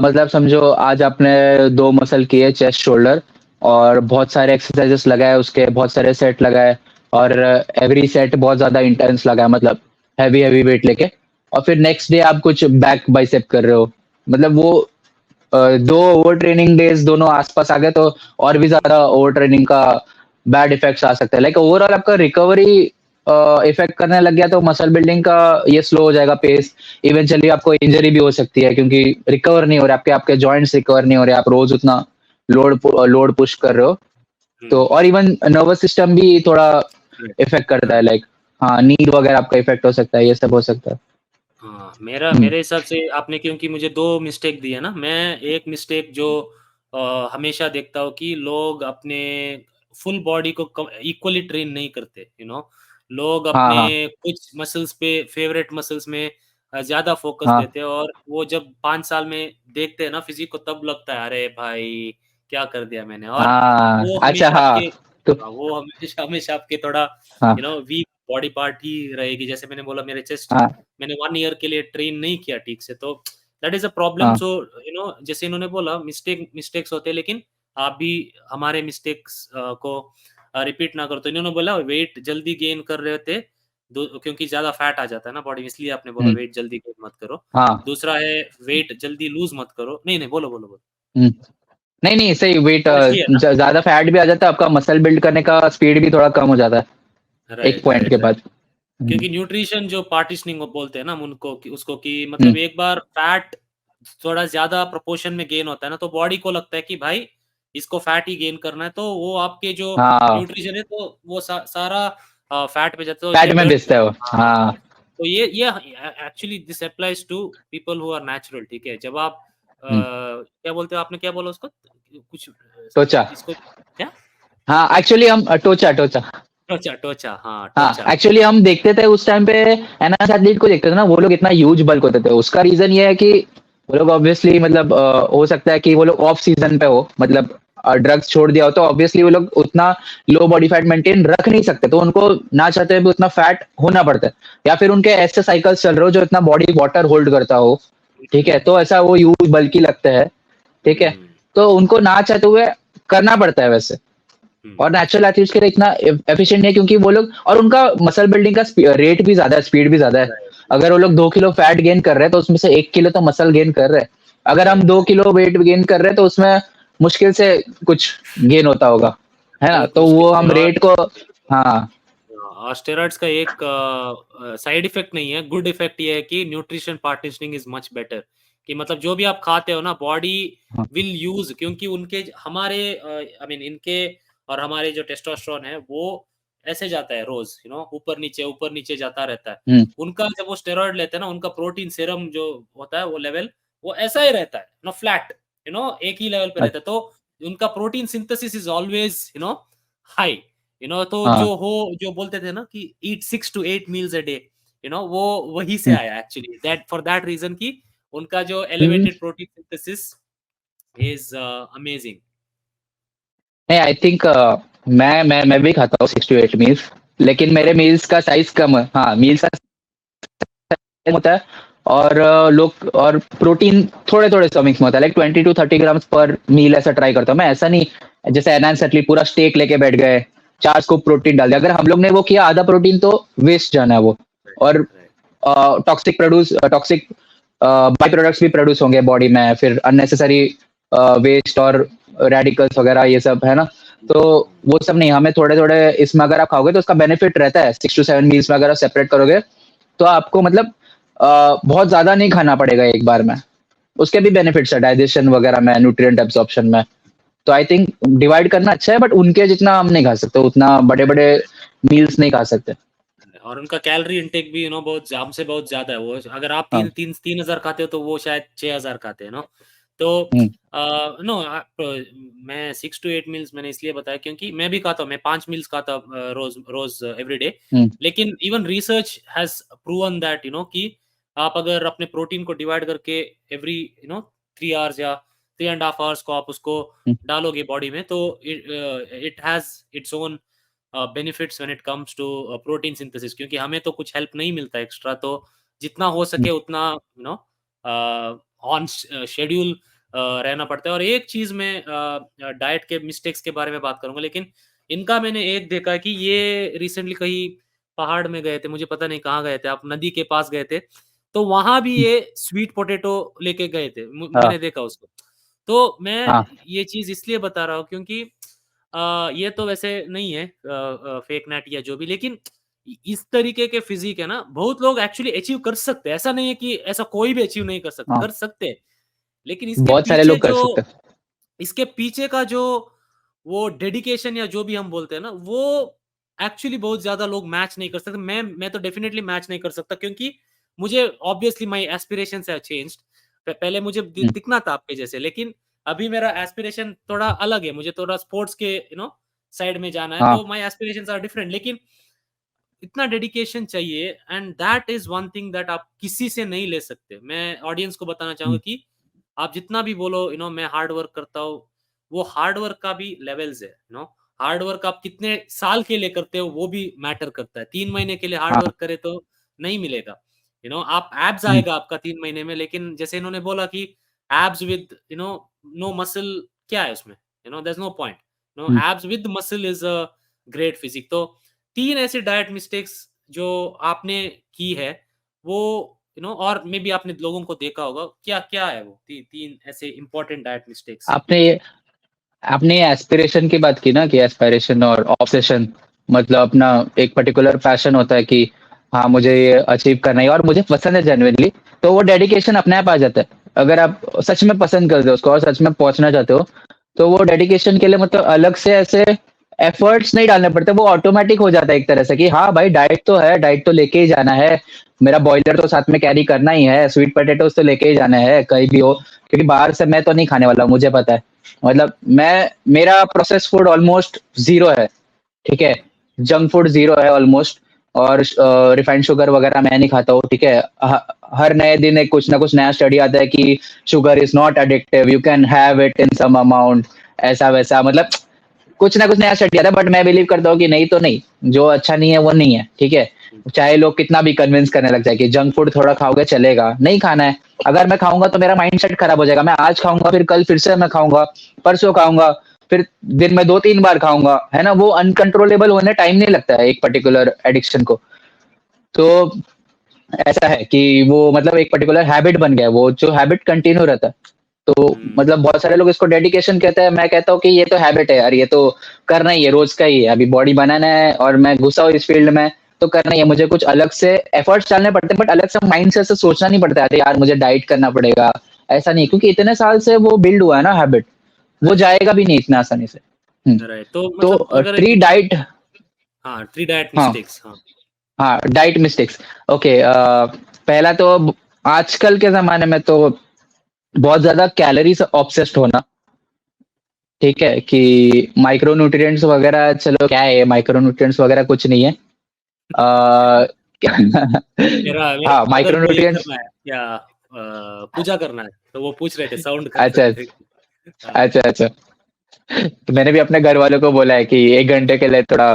मतलब समझो आज आपने 2 मसल किए चेस्ट शोल्डर और बहुत सारे एक्सरसाइजेस लगाए उसके बहुत सारे सेट लगाए और एवरी सेट बहुत ज़्यादा इंटेंस लगाया मतलब हैवी हैवी वेट लेके और फिर नेक्स्ट डे आप कुछ बैक बाइसेप कर रहे हो मतलब वो 2 ओवर ट्रेनिंग डेज़ दोनों आस-पास आ गए तो और भी ज़्यादा ओवर ट्रेनिंग का बैड इफेक्ट्स आ सकते हैं। लाइक ओवरऑल आपका रिकवरी इफेक्ट करने लग गया तो मसल बिल्डिंग का ये स्लो हो जाएगा पेस। इवेंचुअली आपको इंजरी भी हो सकती है क्योंकि रिकवर नहीं हो रहे आपके आपके जॉइंट्स रिकवर नहीं हो रहे आप रोज उतना लोड पुश कर रहे हो तो हम्म। और इवन नर्वस सिस्टम भी थोड़ा Correct, इफेक्ट करता है correct. लाइक हाँ नींद वगैरह आपका इफेक्ट हो सकता है ये सब हो सकता है। हाँ, मेरा हम्म, मेरे हिसाब से आपने क्योंकि मुझे 2 मिस्टेक दी है ना, मैं एक मिस्टेक जो हमेशा देखता हूँ कि लोग अपने फुल बॉडी को इक्वली ट्रेन नहीं करते, लोग हाँ अपने हाँ कुछ मसल्स पे, फेवरेट मसल्स में ज़्यादा फोकस हाँ देते हैं और वो जब 5 साल में देखते हैं ना फिजिक को, तब लगता है अरे भाई क्या कर दिया मैंने। और हाँ वो अच्छा हमेशा हाँ आपके तो वो हमेशा हमेशा आपके थोड़ा हाँ वीक बॉडी पार्ट ही रहेगी। जैसे मैंने बोला, मेरे चेस्ट हाँ मैंने 1 ईयर के लिए ट्रेन नहीं किया ठीक से, तो दैट इज़ अ प्रॉब्लम। हाँ सो जैसे इन्होंने बोला मिस्टेक्स होते हैं, लेकिन आप भी हमारे मिस्टेक्स को रिपीट ना करो। तो इन्होंने बोला वेट जल्दी गेन कर रहे थे, क्योंकि ज़्यादा फैट आ जाता है ना बॉडी में, इसलिए आपने बोला हम्म, वेट जल्दी गेन मत करो। हाँ दूसरा है वेट जल्दी लूज़ मत करो। नहीं, नहीं, बोलो, बोलो, बोलो। हम्म। नहीं, नहीं, सही वेट समझ लिए ना? ज़्यादा फैट भी आ जाता है, आपका मसल बिल्ड करने का स्पीड भी थोड़ा कम हो जाता है, एक राइट, पॉइंट राइट, के राइट। बाद। हुँ, क्योंकि न्यूट्रिशन जो पार्टिशनिंग बोलते हैं ना हम उनको, कि उसको कि हुँ, मतलब एक बार फैट थोड़ा ज्यादा प्रोपोर्शन में गेन होता है ना, तो बॉडी को लगता है कि भाई इसको फैट ही गेन करना है, तो वो आपके जो हाँ, न्यूट्रिशन है तो वो सारा फैट पे जाता है, तो फैट इसलिए में बर्न। बेचता है वो। हाँ, हाँ, तो ये actually this applies to people who are natural. ठीक है, जब आप हुँ, क्या बोलते हो, आपने क्या बोला उसको, कुछ टोचा। इसको क्या? हाँ, एक्चुअली हम टोचा टोचा। टोचा, टोचा, हाँ, हाँ, टोचा। एक्चुअली हम देखते थे उस टाइम पे एनएस एथलीट को देखते थे ना, वो लोग इतना ह्यूज बल्क होते थे। उसका रीज़न ये है कि वो लोग ऑब्वियसली मतलब हो सकता है कि वो लोग ऑफ सीज़न पे हो, मतलब ड्रग्स छोड़ दिया हो, तो ऑब्वियसली वो लोग उतना लो बॉडी फैट मेंटेन रख नहीं सकते, तो उनको ना चाहते हुए भी उतना फैट होना पड़ता है। या फिर उनके ऐसे साइकिल्स चल रहे हो जो इतना बॉडी वाटर होल्ड करता हो, ठीक है? हम्म। तो ऐसा वो ह्यूज बल्की लगते हैं, ठीक है? हम्म। तो उनको ना चाहते हुए करना पड़ता है वैसे। और हम्म। नेचुरल एथलीट्स के लिए इतना एफिशिएंट नहीं है क्योंकि वो लोग और उनका मसल बिल्डिंग का रेट भी ज्यादा है स्पीड भी ज्यादा है। राइट, अगर वो लोग 2 किलो फैट गेन कर रहे हैं तो उसमें से 1 किलो तो मसल गेन कर रहे हैं। अगर हम राइट, 2 किलो वेट गेन कर रहे हैं तो उसमें मुश्किल से कुछ गेन होता होगा है ना बहुत तो मुश्किल वो से। हम रेट को हाँ और स्टेरॉइड्स का एक साइड इफेक्ट नहीं है, गुड इफेक्ट ये है कि nutrition partitioning is much better. कि मतलब जो भी आप खाते हो ना, बॉडी हाँ विल यूज, क्योंकि उनके हमारे आई मीन इनके और हमारे जो टेस्टोस्टेरोन है वो ऐसे जाता है रोज, ऊपर नीचे जाता रहता है। हम्म, उनका जब वो स्टेरॉइड लेते हैं ना, उनका प्रोटीन सीरम जो होता है वो लेवल वो ऐसा ही रहता है, फ्लैट, एक ही लेवल पे रहता है। तो उनका protein synthesis is always high. तो हाँ जो बोलते थे ना कि eat 6 to 8 meals a day, वो वही से हम्म, आया actually, that for that reason की उनका जो हम्म, elevated protein synthesis is amazing. नहीं, आई थिंक मैं भी खाता हूँ 6 to 8 मील्स, लेकिन मेरे मील्स का साइज कम है। हाँ, मील्स का होता है, और लोग और प्रोटीन थोड़े थोड़े सर्विंग्स में होता है, लाइक 20 to 30 ग्राम्स पर मील, ऐसा ट्राई करता हूँ मैं। ऐसा नहीं जैसे एनहांस एथलीट पूरा स्टेक लेके बैठ गए, 4 स्कूप प्रोटीन डाल दिया। अगर हम लोग ने वो किया आधा प्रोटीन, तो वेस्ट जाना है वो। और राइट। टॉक्सिक बाई प्रोडक्ट्स भी प्रोड्यूस होंगे बॉडी में, फिर अननेसेसरी वेस्ट और रेडिकल्स वगैरह, ये सब है ना। तो वो सब नहीं, हमें थोड़े थोड़े इसमें अगर आप खाओगे तो उसका बेनिफिट रहता है। 6 to 7 मील्स में अगर आप सेपरेट करोगे तो आपको मतलब बहुत ज्यादा नहीं खाना पड़ेगा एक बार में। उसके भी बेनिफिट्स है डाइजेशन वगैरह में, न्यूट्रिएंट एब्जॉर्प्शन में। तो आई थिंक डिवाइड करना अच्छा है, बट उनके जितना हम नहीं खा सकते, उतना बड़े बड़े मील्स नहीं खा सकते। और उनका कैलोरी इंटेक भी बहुत हमसे बहुत ज्यादा है। वो अगर आप हाँ। 3,000 खाते हो तो वो शायद 6,000 खाते हैं। तो हम्म। नो, मैं 6 to 8 मील्स मैंने इसलिए बताया क्योंकि मैं भी खाता हूँ। मैं 5 मील्स खाता हूँ रोज रोज एवरीडे। हम्म। लेकिन even research has proven that कि आप अगर अपने प्रोटीन को डिवाइड करके एवरी 3 आवर्स या 3.5 आवर्स को आप उसको हम्म। डालोगे बॉडी में, तो it has its own benefits when it comes to protein synthesis. क्योंकि हमें तो कुछ हेल्प नहीं मिलता एक्स्ट्रा, तो जितना हो हम्म। सके उतना ऑन शेड्यूल रहना पड़ता है। और एक चीज में डाइट के मिस्टेक्स के बारे में बात करूंगा, लेकिन इनका मैंने एक देखा है कि ये रिसेंटली कहीं पहाड़ में गए थे, मुझे पता नहीं कहाँ गए थे, आप नदी के पास गए थे, तो वहां भी ये स्वीट पोटैटो लेके गए थे। मैंने हाँ। देखा उसको। तो मैं हाँ। ये चीज इसलिए बता रहा हूँ क्योंकि ये तो वैसे नहीं है फेक नेट या जो भी, लेकिन इस तरीके के फिजिक है ना, बहुत लोग एक्चुअली अचीव कर सकते हैं। ऐसा नहीं है कि ऐसा कोई भी अचीव नहीं कर सकता, हाँ, कर सकते हैं। लेकिन बहुत सारे लोग कर सकते हैं। इसके पीछे का जो वो डेडिकेशन या जो भी हम बोलते हैं ना, वो एक्चुअली बहुत ज्यादा लोग मैच नहीं कर सकते। मैं तो डेफिनेटली मैच नहीं कर सकता, क्योंकि मुझे obviously my aspirations have changed. पहले मुझे हम्म। दिखना था आपके जैसे, लेकिन अभी मेरा एस्पिरेशन थोड़ा अलग है। मुझे थोड़ा स्पोर्ट्स के साइड में जाना है, हाँ। तो माय एस्पिरेशंस आर डिफरेंट। लेकिन इतना डेडिकेशन चाहिए, and that is one thing that आप किसी से नहीं ले सकते। मैं ऑडियंस को बताना चाहूंगा हम्म। कि आप जितना भी बोलो मैं हार्ड वर्क करता हूँ, वो हार्ड वर्क का भी लेवल्स है। हार्ड वर्क आप कितने साल के लिए करते हो वो भी मैटर करता है। 3 महीने के लिए हार्ड हाँ। वर्क करे तो नहीं मिलेगा। आप एब्स हम्म। आएगा आपका 3 महीने में, लेकिन जैसे इन्होंने बोला कि एब्स विद नो मसल, क्या है उसमें? There is no point. Hmm. Abs with muscle is a great physique. तो 3 ऐसे डाइट मिस्टेक्स जो आपने की है, वो और मे बी आपने लोगों को देखा होगा, क्या क्या है वो 3 ऐसे इंपॉर्टेंट डाइट मिस्टेक्स? आपने आपने एस्पिरेशन की बात की ना, कि एस्पिरेशन और ऑब्सेशन, मतलब अपना एक पर्टिकुलर पैशन होता है कि हाँ, मुझे ये अचीव करना है और मुझे पसंद है जेन्युइनली, तो वो डेडिकेशन अपने आप आ जाता है। अगर आप सच में पसंद करते हो उसको और सच में पहुंचना चाहते हो, तो वो डेडिकेशन के लिए मतलब अलग से ऐसे एफर्ट्स नहीं डालने पड़ते, वो ऑटोमेटिक हो जाता है एक तरह से, कि हाँ भाई, डाइट तो है, डाइट तो लेके ही जाना है, मेरा बॉयलर तो साथ में कैरी करना ही है, स्वीट पोटैटोस तो लेके ही जाना है कहीं भी हो, क्योंकि बाहर से मैं तो नहीं खाने वाला, मुझे पता है। मतलब मैं मेरा प्रोसेस फूड ऑलमोस्ट जीरो है, ठीक है। जंक फूड जीरो है ऑलमोस्ट। और रिफाइंड शुगर वगैरह मैं नहीं खाता हूँ, ठीक है। हर नए दिन एक कुछ ना कुछ नया स्टडी आता है कि sugar is not addictive, you can have it in some amount, ऐसा वैसा, मतलब कुछ ना कुछ नया स्टडी आता है। बट मैं बिलीव करता हूँ कि नहीं तो नहीं, जो अच्छा नहीं है वो नहीं है, ठीक है। चाहे लोग कितना भी कन्विंस करने लग जाए कि जंक फूड थोड़ा खाओगे चलेगा, नहीं खाना है। अगर मैं खाऊंगा तो मेरा माइंड सेट खराब हो जाएगा, मैं आज खाऊंगा, फिर कल फिर से मैं खाऊंगा, परसों खाऊंगा, फिर दिन में 2-3 बार खाऊंगा, है ना। वो अनकंट्रोलेबल होने टाइम नहीं लगता है एक पर्टिकुलर एडिक्शन को। तो ऐसा है कि वो मतलब एक पर्टिकुलर हैबिट बन गया है, वो जो हैबिट कंटिन्यू रहता है। तो हम्म। मतलब बहुत सारे लोग इसको डेडिकेशन कहते हैं, मैं कहता हूँ कि ये तो हैबिट है यार, ये तो करना ही है, रोज का ही है। अभी बॉडी बनाना है और मैं घुसा हूँ इस फील्ड में, तो करना ही है। मुझे कुछ अलग से एफर्ट्स डालने पड़ते हैं, बट अलग से माइंड से सोचना नहीं पड़ता है अरे यार मुझे डाइट करना पड़ेगा, ऐसा नहीं, क्योंकि इतने साल से वो बिल्ड हुआ है ना हैबिट, वो राइट, जाएगा भी नहीं इतना आसानी से। हम्म। राइट। तो तो मतलब अगर ट्री डाइट। हाँ, 3 डाइट हाँ। मिस्टेक्स, हाँ। हाँ, डाइट मिस्टेक्स। ओके, पहला तो आजकल के जमाने में तो बहुत ज्यादा कैलोरी से ऑब्सेस्ड होना, ठीक है। कि माइक्रो न्यूट्रिएंट्स वगैरह, चलो क्या है, माइक्रो न्यूट्रिएंट्स वगैरह कुछ नहीं है। आ, मेरा मेरे हाँ, फादर माइक्रो को ये न्यूट्रिएंट्स। करना है क्या, पूजा करना है, तो वो पूछ रहे थे, साउंड कर अच्छा, रहे थे। हाँ। अच्छा, अच्छा। तो मैंने भी अपने घर वालों को बोला है कि 1 घंटे के लिए थोड़ा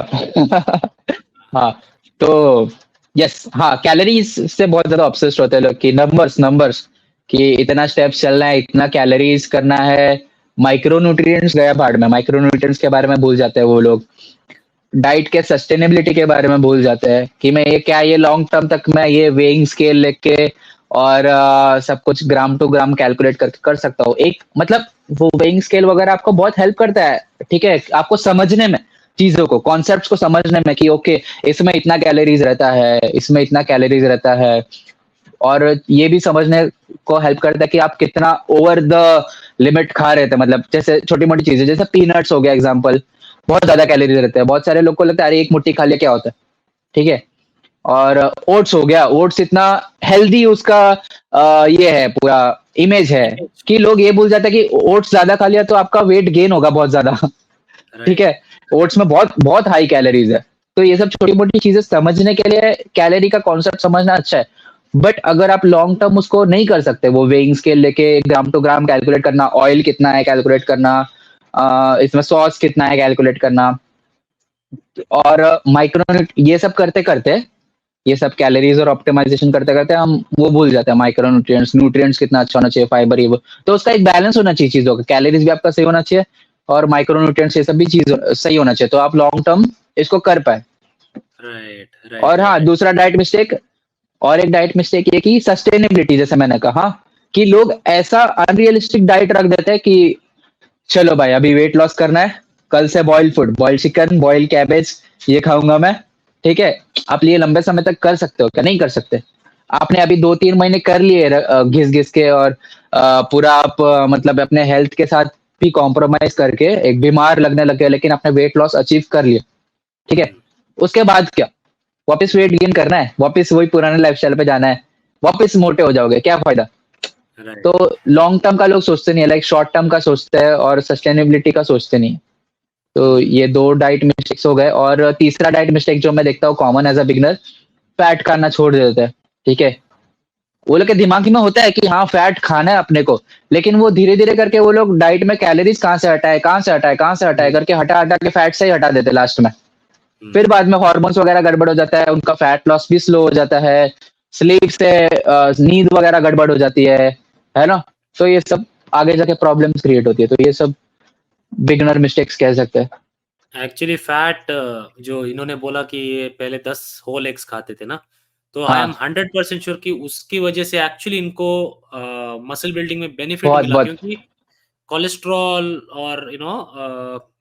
हाँ, तो यस, हाँ, कैलोरीज से बहुत ज्यादा ऑब्सेस्ड होते हैं लोग कि नंबर्स नंबर्स, कि इतना स्टेप्स चलना है, इतना कैलोरीज करना है। माइक्रो न्यूट्रिएंट्स गया भाड़ में, माइक्रो न्यूट्रिएंट्स के बारे में भूल जाते हैं वो लोग। डाइट के सस्टेनेबिलिटी के बारे में भूल जाते हैं कि मैं ये क्या, ये लॉन्ग टर्म तक मैं ये वेइंग स्केल लेके और सब कुछ ग्राम टू ग्राम कैलकुलेट करके कर सकता हूँ। एक मतलब वो वेइंग स्केल वगैरह आपको बहुत हेल्प करता है, ठीक है, आपको समझने में, चीजों को, कॉन्सेप्ट्स को समझने में कि ओके, इसमें इतना कैलोरीज रहता है, इसमें इतना कैलोरीज रहता है। और ये भी समझने को हेल्प करता है कि आप कितना ओवर द लिमिट खा रहे थे, मतलब जैसे छोटी मोटी चीजें, जैसे पीनट्स हो गया एग्जांपल, बहुत ज्यादा कैलोरीज रहते हैं, बहुत सारे लोग को लगता है अरे एक मुट्ठी खा लिया क्या होता है, ठीक है। और ओट्स हो गया, ओट्स इतना हेल्दी उसका ये है पूरा इमेज है इमेज। कि लोग ये भूल जाते हैं कि ओट्स ज्यादा खा लिया तो आपका वेट गेन होगा बहुत ज्यादा। ठीक राइट। है, ओट्स में बहुत बहुत हाई कैलोरीज है। तो ये सब छोटी मोटी चीजें समझने के लिए कैलोरी का कॉन्सेप्ट समझना अच्छा है। बट अगर आप लॉन्ग टर्म उसको नहीं कर सकते, वो वेइंग स्केल लेके ग्राम टू ग्राम कैलकुलेट करना, ऑयल कितना है कैलकुलेट करना, इसमें सॉस कितना है कैलकुलेट करना, और माइक्रो ये सब करते करते, ये सब कैलोरीज और ऑप्टिमाइजेशन करते करते हम वो भूल जाते हैं माइक्रो न्यूट्रिएंट्स, न्यूट्रिएंट्स कितना अच्छा होना चाहिए, फाइबर ये वो। तो उसका एक बैलेंस होना चाहिए चीजों का, कैलोरीज भी आपका सही होना चाहिए और माइक्रो न्यूट्रिएंट्स ये सब भी चीज सही होना चाहिए, तो आप लॉन्ग टर्म इसको कर पाए। राइट और राइट हाँ, राइट। दूसरा डाइट मिस्टेक, और एक डाइट मिस्टेक ये कि सस्टेनेबिलिटी, जैसे मैंने कहा कि लोग ऐसा अनरियलिस्टिक डाइट रख देते हैं कि चलो भाई अभी वेट लॉस करना है, कल से boil food, boil chicken, boil cabbage, ये खाऊंगा मैं, ठीक है। आप ये लंबे समय तक कर सकते हो क्या? नहीं कर सकते। आपने अभी 2-3 महीने कर लिए घिस घिस के, और पूरा आप मतलब अपने हेल्थ के साथ भी कॉम्प्रोमाइज करके एक बीमार लगने लग गए, लेकिन आपने वेट लॉस अचीव कर लिया, ठीक है। उसके बाद क्या? वापस वेट गेन करना है, वापस वही पुराने लाइफस्टाइल पे जाना है, वापस मोटे हो जाओगे, क्या फायदा? राइट। तो लॉन्ग टर्म का लोग सोचते नहीं है, लाइक शॉर्ट टर्म का सोचते हैं और सस्टेनेबिलिटी का सोचते नहीं है। तो ये दो डाइट मिस्टेक्स हो गए। और तीसरा डाइट मिस्टेक जो मैं देखता हूँ common as a beginner, fat खाना छोड़ देते हैं, ठीक है। वो लोग के दिमाग में होता है कि हाँ फैट खाना है अपने को, लेकिन वो धीरे धीरे करके वो लोग डाइट में कैलोरीज कहाँ से हटाए, कहाँ से हटाए, कहाँ से हटाए करके हटा हटा के फैट से ही हटा देते लास्ट में। फिर बाद में हार्मोन्स वगैरह गड़बड़ हो जाता है, उनका फैट लॉस भी स्लो हो जाता है, स्लीप से नींद वगैरह गड़बड़ हो जाती है ना। तो ये सब आगे जाके प्रॉब्लम्स क्रिएट होती है, तो ये सब बिगनर मिस्टेक्स कह सकते हैं। एक्चुअली फैट जो इन्होंने बोला कि ये पहले 10 होल एग्स खाते थे ना, तो आई एम हाँ, 100% श्योर कि उसकी वजह से एक्चुअली इनको मसल बिल्डिंग में बेनिफिट बहुत मिला, बहुत। क्योंकि कोलेस्ट्रॉल और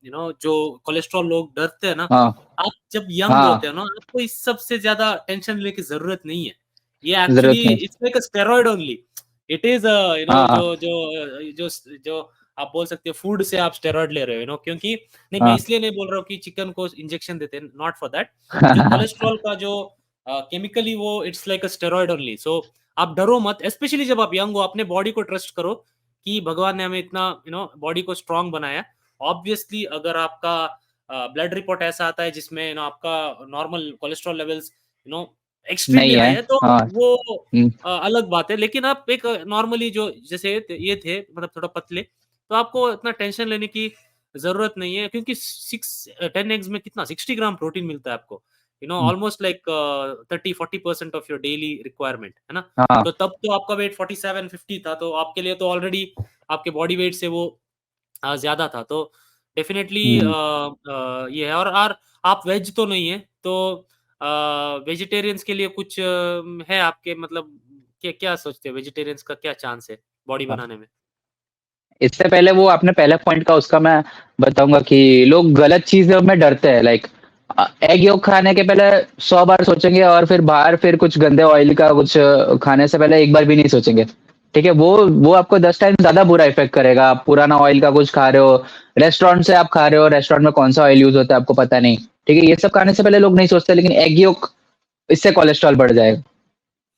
जो कोलेस्ट्रॉल लोग डरते हैं ना, हाँ आप जब यंग होते हाँ, हो ना, आपको इस सब से ज्यादा टेंशन लेने की जरूरत नहीं है। ये जरूरत एक्चुअली नहीं। It's like a steroid only. It is हाँ हाँ जो आप बोल सकते हो फूड से आप स्टेरॉइड ले रहे हो, क्योंकि नहीं, मैं हाँ। इसलिए नहीं बोल रहा हूँ कि चिकन को इंजेक्शन देते हैं, नॉट फॉर दैट। जो कोलेस्ट्रॉल का जो केमिकली वो it's like a steroid only. So आप डरो मत, स्पेशली जब आप यंग हो, अपने बॉडी को ट्रस्ट करो कि भगवान ने हमें इतना बॉडी को स्ट्रांग बनाया। ऑब्वियसली अगर आपका ब्लड रिपोर्ट ऐसा आता है जिसमें आपका नॉर्मल कोलेस्ट्रॉल लेवल्स एक्सट्रीमली नहीं है। हाई है, तो हाँ। वो हम्म, अलग बात है। लेकिन आप एक नॉर्मली जो जैसे ये थे, मतलब थोड़ा पतले, तो आपको इतना टेंशन लेने की जरूरत नहीं है, क्योंकि 10 एग्स में कितना 60 ग्राम प्रोटीन मिलता है आपको, almost like 30-40% of your daily requirement, है ना। हाँ। तो तब तो आपका वेट 47-50 था, तो आपके लिए तो ऑलरेडी आपके बॉडी वेट से वो ज्यादा था। तो डेफिनेटली हम्म। ये है। और आप वेज तो नहीं है, तो वेजिटेरियंस के लिए कुछ है आपके, मतलब क्या क्या सोचते हो, वेजिटेरियंस का क्या चांस है बॉडी हाँ। बनाने में? इससे पहले वो आपने पहले पॉइंट का उसका मैं बताऊंगा कि लोग गलत चीजों में डरते हैं, लाइक एग योग खाने के पहले 100 बार सोचेंगे, और फिर बाहर फिर कुछ गंदे ऑयल का कुछ खाने से पहले एक बार भी नहीं सोचेंगे, ठीक है। वो आपको 10 टाइम ज्यादा बुरा इफेक्ट करेगा। आप पुराना ऑयल का कुछ खा रहे हो, रेस्टोरेंट से आप खा रहे हो, रेस्टोरेंट में कौन सा ऑयल यूज होता है आपको पता नहीं, ठीक है। ये सब खाने से पहले लोग नहीं सोचते, लेकिन एग योग, इससे कोलेस्ट्रॉल बढ़ जाएगा,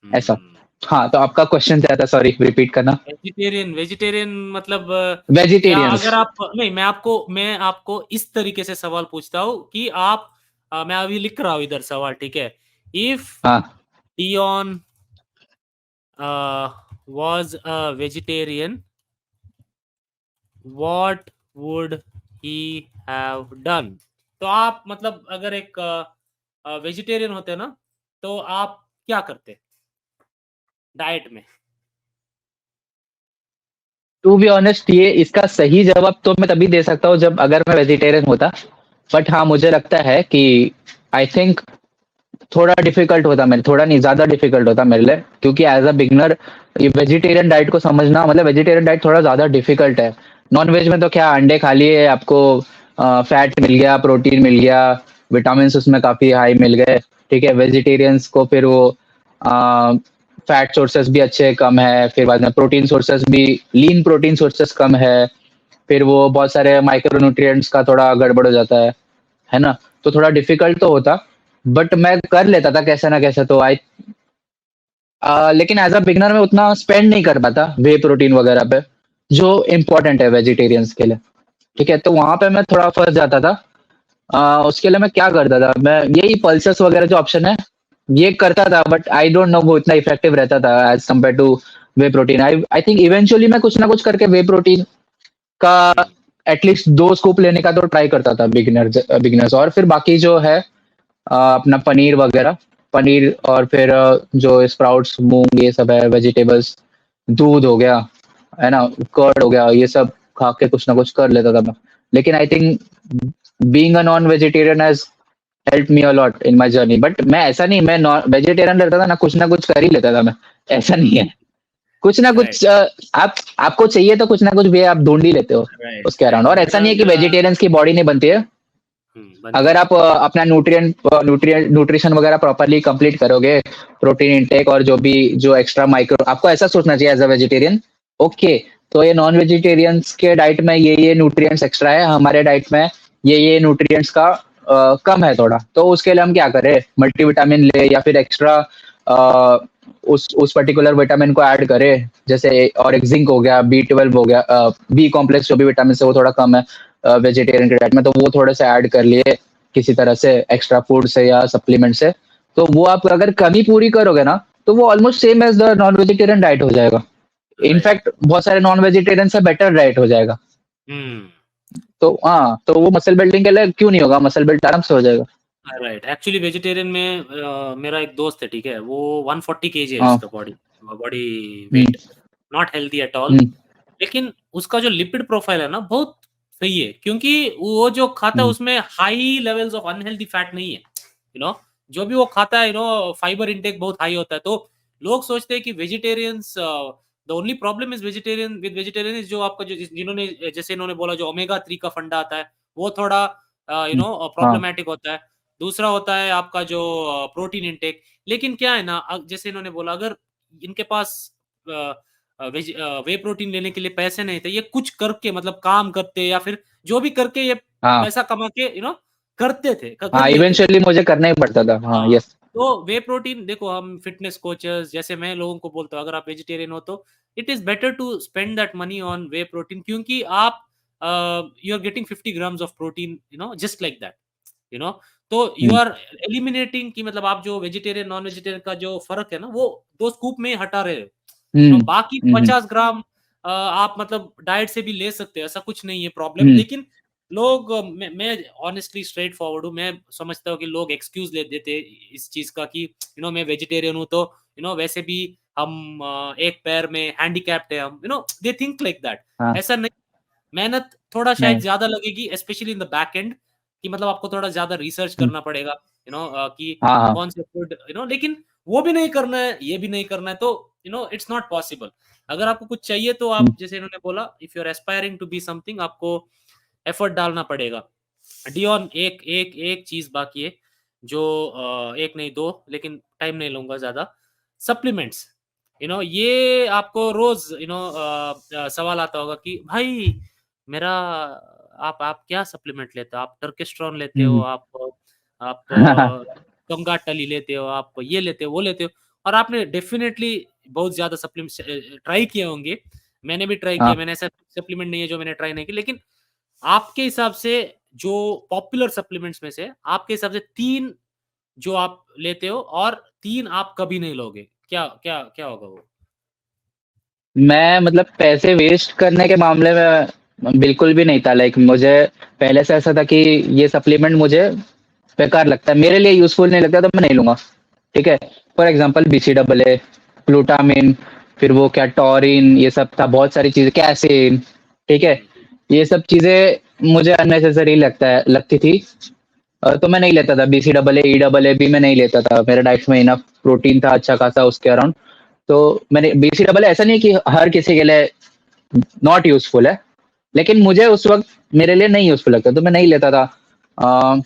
ऐसा। हम्म। हाँ, तो आपका क्वेश्चन क्या था, सॉरी रिपीट करना। वेजिटेरियन वेजिटेरियन मतलब क्या, वेजिटेरियंस। अगर आप नहीं, मैं आपको इस तरीके से सवाल पूछता हूँ कि आप मैं अभी लिख रहा हूँ इधर सवाल, ठीक है। इफ हाँ। Dion was a vegetarian, what would he have done. तो आप मतलब अगर एक वेजिटेरियन होते ना, तो आप क्या करते डाइट में? टू बी ऑनेस्ट, ये इसका सही जवाब तो मैं तभी दे सकता हूँ जब अगर मैं वेजिटेरियन होता। बट हाँ, मुझे लगता है कि आई थिंक थोड़ा डिफिकल्ट होता मेरे, थोड़ा नहीं ज्यादा डिफिकल्ट होता मेरे लिए, क्योंकि एज अ बिगनर ये वेजिटेरियन डाइट को समझना, मतलब वेजिटेरियन डाइट थोड़ा ज्यादा डिफिकल्ट है। नॉन वेज में तो क्या, अंडे खा लिए, आपको फैट मिल गया, प्रोटीन मिल गया, विटामिन उसमें काफी हाई मिल गए। ठीक है, वेजिटेरियंस को फिर वो फैट सोर्सेस भी अच्छे कम है, फिर बाद में प्रोटीन सोर्सेस भी, लीन प्रोटीन सोर्सेस कम है, फिर वो बहुत सारे माइक्रो न्यूट्रिएंट्स का थोड़ा गड़बड़ हो जाता है ना? तो थोड़ा डिफिकल्ट तो होता, बट मैं कर लेता था कैसे ना कैसे। तो लेकिन एज अ बिगनर में उतना स्पेंड नहीं कर पाता वे प्रोटीन वगैरह पे, जो इम्पोर्टेंट है वेजिटेरियंस के लिए। ठीक है, तो वहां पे मैं थोड़ा फंस जाता था। उसके लिए मैं क्या करता था, मैं यही पल्सेस वगैरह जो ऑप्शन है ये करता था, बट आई डोंट नो वो इतना इफेक्टिव रहता था as compare to whey protein. I I think eventually मैं कुछ ना कुछ करके वे प्रोटीन का हम्म, एटलीस्ट 2 स्कूप लेने का तो ट्राई करता था बिगिनर्स। और फिर बाकी जो है अपना पनीर वगैरह, पनीर और फिर जो स्प्राउट्स, मूंग, ये सब है वेजिटेबल्स, दूध हो गया, है ना, कर्ड हो गया, ये सब खा के कुछ ना कुछ कर लेता था मैं। लेकिन I think being a non vegetarian has help me a lot in my journey. But मैं ऐसा नहीं, मैं नॉन वेजिटेरियन रहता था ना कुछ कर ही लेता था मैं, ऐसा नहीं है। कुछ ना राइट, कुछ आप आपको चाहिए तो कुछ ना कुछ भी आप ढूंढ ही लेते हो राइट, उसके अराउंड। राइट। और ऐसा मेरा नहीं है कि मेरा वेजिटेरियंस की बॉडी नहीं बनती है। बनती अगर है। आप अपना न्यूट्रिशन वगैरह प्रॉपरली कंप्लीट करोगे, प्रोटीन इंटेक और जो एक्स्ट्रा माइक्रो, आपको ऐसा सोचना चाहिए एज अ वेजिटेरियन। ओके, तो ये नॉन वेजिटेरियंस के डाइट में ये न्यूट्रिएंट्स एक्स्ट्रा है, हमारे डाइट में ये न्यूट्रिएंट्स का कम है थोड़ा, तो उसके लिए हम क्या करें, मल्टीविटामिन ले या फिर एक्स्ट्रा उस पर्टिकुलर विटामिन को ऐड करें। जैसे और एक जिंक हो गया, B12 हो गया, बी कॉम्प्लेक्स जो भी विटामिन है वो थोड़ा कम है वेजिटेरियन के डाइट में, तो वो थोड़े से ऐड कर लिए किसी तरह से एक्स्ट्रा फूड से या सप्लीमेंट से। तो वो आप अगर कमी पूरी करोगे ना, तो वो almost same as the non vegetarian diet हो जाएगा। राइट। इनफैक्ट बहुत सारे नॉन वेजिटेरियन से बेटर डाइट हो जाएगा। हम्म। तो हाँ, तो वो मसल बिल्डिंग के लिए क्यों नहीं होगा, मसल बिल्ड आराम से हो जाएगा। राइट, एक्चुअली वेजिटेरियन में मेरा एक दोस्त है, ठीक है, वो 140 केजी है, हाँ। उसका बॉडी बॉडी हम्म। Weight, not healthy at all. हम्म। लेकिन उसका जो लिपिड प्रोफाइल है ना, बहुत सही है, क्योंकि वो जो खाता है हम्म। उसमें high levels of unhealthy fat नहीं है। जो भी वो खाता है, फाइबर इंटेक बहुत हाई होता है। तो लोग सोचते हैं कि vegetarians, the only problem is vegetarian is जो आपका जो जिन्होंने जैसे इन्होंने बोला, जो ओमेगा 3 का फंडा आता है, वो थोड़ा हम्म। हाँ। प्रॉब्लमैटिक होता है। दूसरा होता है आपका जो प्रोटीन इंटेक। लेकिन क्या है ना, जैसे इन्होंने बोला, अगर इनके पास वे प्रोटीन लेने के लिए पैसे नहीं थे, ये कुछ करके मतलब काम करते या फिर जो भी करके ये हाँ। पैसा कमा के करते थे, कर हाँ, लेते थे। इवेंचुअली मुझे करना ही पड़ता था। हाँ, हाँ, यस। तो वे प्रोटीन देखो, हम फिटनेस कोचेस जैसे मैं लोगों को बोलता हूँ, अगर आप वेजिटेरियन हो तो it is better to spend that money on whey protein, क्योंकि आप you are getting 50 grams of protein, just like that. You know तो यू हम्म। आर एलिमिनेटिंग कि मतलब आप जो वेजिटेरियन नॉन वेजिटेरियन का जो फर्क है ना, वो 2 स्कूप में ही हटा रहे हो। हम्म। बाकी हम्म। 50 ग्राम आप मतलब डाइट से भी ले सकते हो, ऐसा कुछ नहीं है प्रॉब्लम। हम्म। लेकिन लोग, मैं ऑनेस्टली स्ट्रेट फॉरवर्ड हूँ, मैं समझता हूँ कि लोग एक्सक्यूज ले देते हैं इस चीज का कि मैं वेजिटेरियन हूँ, तो वैसे भी हम एक पैर में हैंडीकैप्ड है हम, दे थिंक लाइक दैट। हाँ। ऐसा नहीं, मेहनत थोड़ा शायद नहीं। ज्यादा लगेगी, specially in the back and, कि मतलब आपको थोड़ा ज्यादा रिसर्च हम्म। करना पड़ेगा, कि हाँ। हाँ। कौन से फूड, लेकिन वो भी नहीं करना है, ये भी नहीं करना है, तो इट्स नॉट पॉसिबल। अगर आपको कुछ चाहिए तो हम्म। आप, जैसे इन्होंने बोला, if you are aspiring to be something, आपको एफर्ट डालना पड़ेगा। डियोन, एक एक एक चीज बाकी है, जो एक नहीं दो, लेकिन टाइम नहीं लूंगा ज्यादा। सप्लीमेंट्स, ये आपको रोज सवाल आता होगा कि भाई मेरा, आप क्या सप्लीमेंट लेते हो? आप टर्केस्ट्रॉन लेते हो, हम्म। आप कंगाटली लेते हो, आप ये लेते हो, वो लेते हो, और आपने डेफिनेटली बहुत ज्यादा सप्लीमेंट्स ट्राई किए होंगे। मैंने भी ट्राई किया, हाँ। मैंने ऐसा सप्लीमेंट नहीं है जो मैंने ट्राई नहीं किया। लेकिन आपके हिसाब से, जो पॉपुलर सप्लीमेंट्स में से आपके हिसाब से 3 जो आप लेते हो और 3 आप कभी नहीं लोगे, क्या क्या क्या होगा वो? मैं मतलब पैसे वेस्ट करने के मामले में बिल्कुल भी नहीं था। लाइक मुझे पहले से ऐसा था कि ये सप्लीमेंट मुझे बेकार लगता है, मेरे लिए यूज़फुल नहीं लगता तो मैं नहीं लूँगा, ठीक है? फॉर एग्ज़ाम्पल बीसीडब्ल्यूए, ग्लूटामिन, फिर वो क्या टॉरिन ये सब था, बहुत सारी चीज़ें, कैसीन, ठीक है? हम्म, ये सब चीज़ें मुझे अननेसेसरी लगती थी। तो मैं नहीं लेता था बीसीडब्ल्यूए, ईडब्ल्यूए भी मैं नहीं लेता था। मेरे डाइट में इनफ प्रोटीन था अच्छा खासा उसके अराउंड। तो मैंने बीसीडब्ल्यूए ऐसा नहीं है कि हर किसी के लिए नॉट यूज़फुल है, लेकिन मुझे उस वक़्त मेरे लिए नहीं यूज़फुल लगता तो मैं नहीं लेता था। अ,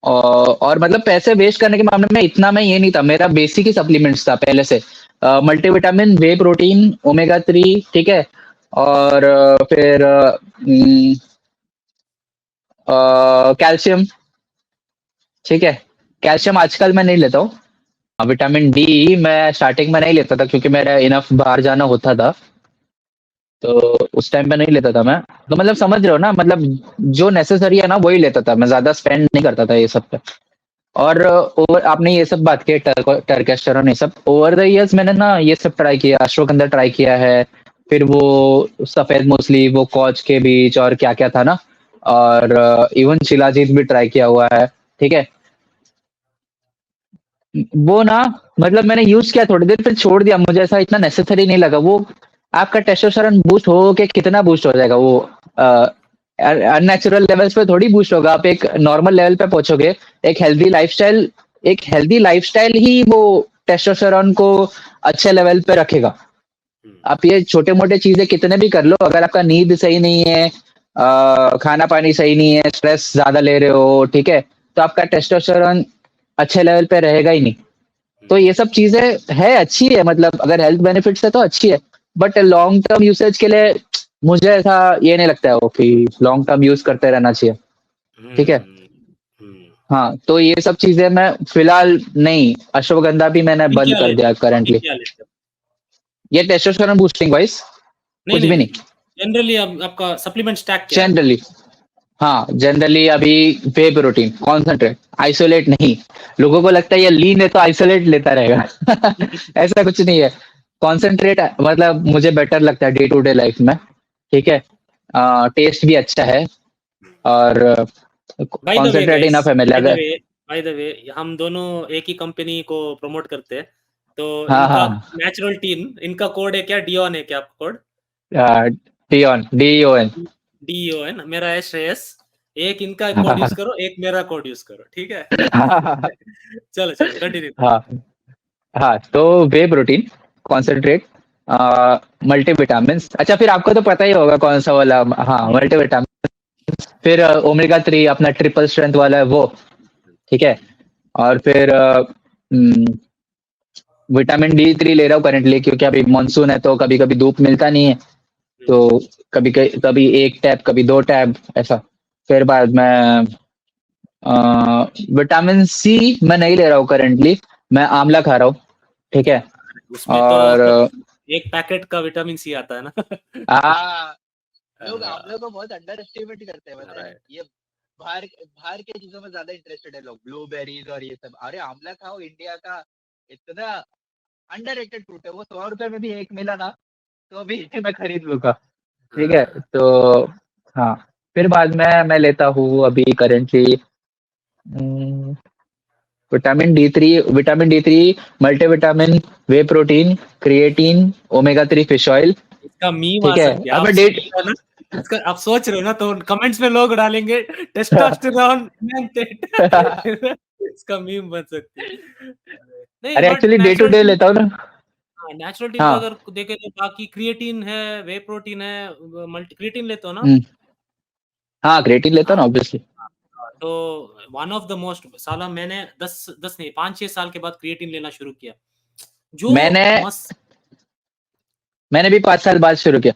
और मतलब पैसे वेस्ट करने के मामले में इतना मैं ये नहीं था, मेरा बेसिक ही सप्लीमेंट्स था पहले से। मल्टीविटामिन, व्हे प्रोटीन, ओमेगा 3, ठीक है? और फिर कैल्शियम, ठीक है? कैल्शियम आजकल मैं नहीं लेता हूँ। विटामिन डी मैं स्टार्टिंग में नहीं लेता था क्योंकि मेरा इनफ बाहर जाना होता था, तो उस टाइम पे नहीं लेता था मैं। तो मतलब समझ रहे हो ना, मतलब जो नेसेसरी है ना वही लेता था मैं, ज्यादा स्पेंड नहीं करता था ये सब पे। और ओवर आपने ये सब बात की टेस्टोस्टेरोन ये सब, ओवर द इयर्स मैंने ना ये सब ट्राई किया, अश्वगंधा ट्राई किया है, फिर वो सफेद मूसली, वो कॉच के बीच और क्या क्या था ना, और इवन शिलाजीत भी ट्राई किया हुआ है, ठीक है? वो ना मतलब मैंने यूज किया थोड़ी देर फिर छोड़ दिया, मुझे ऐसा इतना नेसेसरी नहीं लगा वो। आपका टेस्टोस्टेरोन बूस्ट हो के कितना बूस्ट हो जाएगा वो, अननेचुरल लेवल्स पे थोड़ी बूस्ट होगा, आप एक नॉर्मल लेवल पे पहुंचोगे। एक हेल्दी लाइफस्टाइल ही वो टेस्टोस्टेरोन को अच्छे लेवल पे रखेगा। हम्म, आप ये छोटे मोटे चीजें कितने भी कर लो, अगर आपका नींद सही नहीं है, खाना पानी सही नहीं है, स्ट्रेस ज्यादा ले रहे हो, ठीक है, तो आपका टेस्टोस्टेरोन अच्छे लेवल पे रहेगा ही नहीं। तो हम्म, ये सब चीजें है, अच्छी है, मतलब अगर हेल्थ बेनिफिट्स है तो अच्छी है, बट लॉन्ग टर्म यूसेज के लिए मुझे ऐसा ये नहीं लगता है वो कि लॉन्ग टर्म यूज करते रहना चाहिए, ठीक है? हम्म, हम्म। हाँ, तो ये सब चीजें मैं फिलहाल नहीं, अश्वगंधा भी मैंने अभी बंद क्या कर लेते दिया हो, अभी करंटली। क्या लेते हो? ये टेस्टोस्टेरोन बूस्टिंग वाइज नहीं कुछ नहीं भी नहीं, नहीं, जनरली आपका सप्लीमेंट स्टैक क्या है? जनरली। हाँ, जनरली अभी वे प्रोटीन कॉन्सेंट्रेट, आइसोलेट नहीं। लोगों को लगता है ये लीन है तो आइसोलेट लेता रहेगा ऐसा कुछ नहीं है। कॉन्सेंट्रेट मतलब मुझे बेटर लगता है डे टू डे लाइफ में, ठीक है? टेस्ट भी अच्छा है, और by the way concentrate guys, enough है मेरे लिए बाय द अगर। वे, बाय द वे, हम दोनों एक ही कंपनी को प्रमोट करते हैं। तो हाँ इनका हाँ, नेचुरल टीन, इनका कोड है क्या, डियोन है क्या आपका कोड? टीओन DON। DEON, मेरा है श्रेयस। एक इनका कोड यूज करो, एक मेरा कोड यूज करो, ठीक है? चलो चलो कंटिन्यू करो। हाँ हाँ, तो वे प्रोटीन कॉन्सेंट्रेट, मल्टीविटामिन, अच्छा फिर आपको तो पता ही होगा कौन सा वाला, हाँ मल्टीविटामिन, फिर ओमेगा 3 अपना ट्रिपल स्ट्रेंथ वाला है वो, ठीक है? और फिर विटामिन D3 ले रहा हूँ करेंटली क्योंकि अभी मानसून है तो कभी कभी धूप मिलता नहीं है, तो कभी कभी एक टैब कभी दो टैब ऐसा। फिर बाद में विटामिन सी मैं नहीं ले रहा हूँ करेंटली, मैं आंवला खा रहा हूँ, ठीक है? उसमें तो और एक पैकेट का विटामिन सी आता है ना। आ, लोग आंवले को बहुत अंडर एस्टिमेट करते हैं, मतलब राइट। ये बाहर बाहर के चीजों में ज्यादा इंटरेस्टेड है लोग, ब्लूबेरीज और ये सब। अरे आंवला खाओ, इंडिया का इतना अंडररेटेड फ्रूट है, वो 100 रुपए में भी एक मिला ना तो भी मैं खरीद लूंगा, ठीक है? तो हाँ, फिर बाद में मैं लेता हूँ अभी currently vitamin D three, multivitamin, whey protein, creatine, omega 3 fish oil, इसका मीम आ ठीक है? सकती है, अब आप मैं सोच डेट रहे हो ना? इसका आप सोच रहे हो ना, तो कमेंट्स में लोग डालेंगे टेस्टोस्टेरोन इसका मीम बन सकती है। नहीं, अरे but actually day to natural day teen, लेता हूँ ना। हाँ नेचुरल टीन का हाँ, अगर देखे तो बाकी क्रिएटिन है, वे प्रोटीन है, मल्टी क्रिएटिन लेते हो ना? हम्म, हाँ क्रिएटिन लेता हाँ, हूँ ना ऑब्वियसली। हाँ, तो वन ऑफ द मोस्ट, साला मैंने 10 नहीं 5-6 साल के बाद क्रिएटिन लेना शुरू किया, जो मैंने मस्त। मैंने भी 5 साल बाद शुरू किया,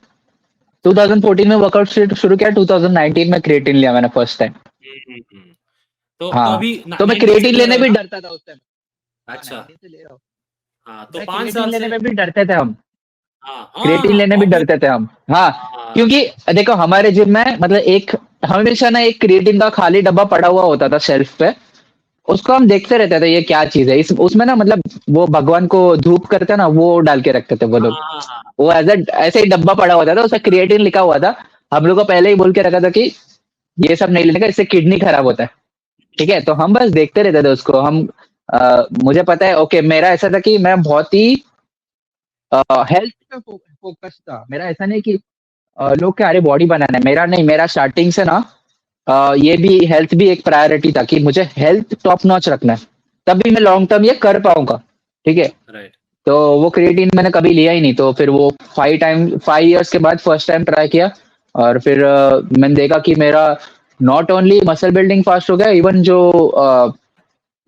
2014 में वर्कआउट शुरू किया, 2019 में क्रिएटिन लिया मैंने फर्स्ट टाइम। तो हाँ, अभी तो मैं 19 से क्रिएटिन ले रहे लेने हो भी ना? डरता था उस टाइम। हाँ, अच्छा। 19 से ले रहा हूँ। हाँ, तो मैं पांच क्रिएटिन साल लेने से। में भी डरते थे हम, हाँ हाँ क्रिएटिन हाँ, लेने भी डरते थे हम। हाँ, हाँ, क्योंकि देखो हमारे जिम में मतलब एक हमेशा ना एक क्रिएटिन का खाली डब्बा पड़ा हुआ होता था शेल्फ पे, उसको हम देखते रहते थे ये क्या चीज है, इस उसमें ना मतलब वो भगवान को धूप करते ना वो डाल के रखते थे वो हाँ लोग। हाँ हाँ वो ऐसे ही डब्बा पड़ा होता था, उसमें क्रिएटिन लिखा हुआ था। हम लोग को पहले ही बोल के रखा था कि ये सब नहीं लेने का, इससे किडनी खराब होता है। ठीक है, तो हम बस देखते रहते थे उसको। हम मुझे पता है, ओके, मेरा ऐसा था कि मैं बहुत ही हेल्थ पे फोकस था मेरा। ऐसा नहीं कि लोग क्या, अरे बॉडी बनाना है, मेरा नहीं। मेरा स्टार्टिंग से ना ये भी हेल्थ भी एक प्रायोरिटी था कि मुझे हेल्थ टॉप नॉच रखना है, तभी मैं लॉन्ग टर्म ये कर पाऊंगा। ठीक है, राइट। तो वो क्रिएटिन मैंने कभी लिया ही नहीं। तो फिर वो 5 इयर्स के बाद फर्स्ट टाइम ट्राई किया, और फिर मैंने देखा कि मेरा not only muscle building fast हो गया, इवन जो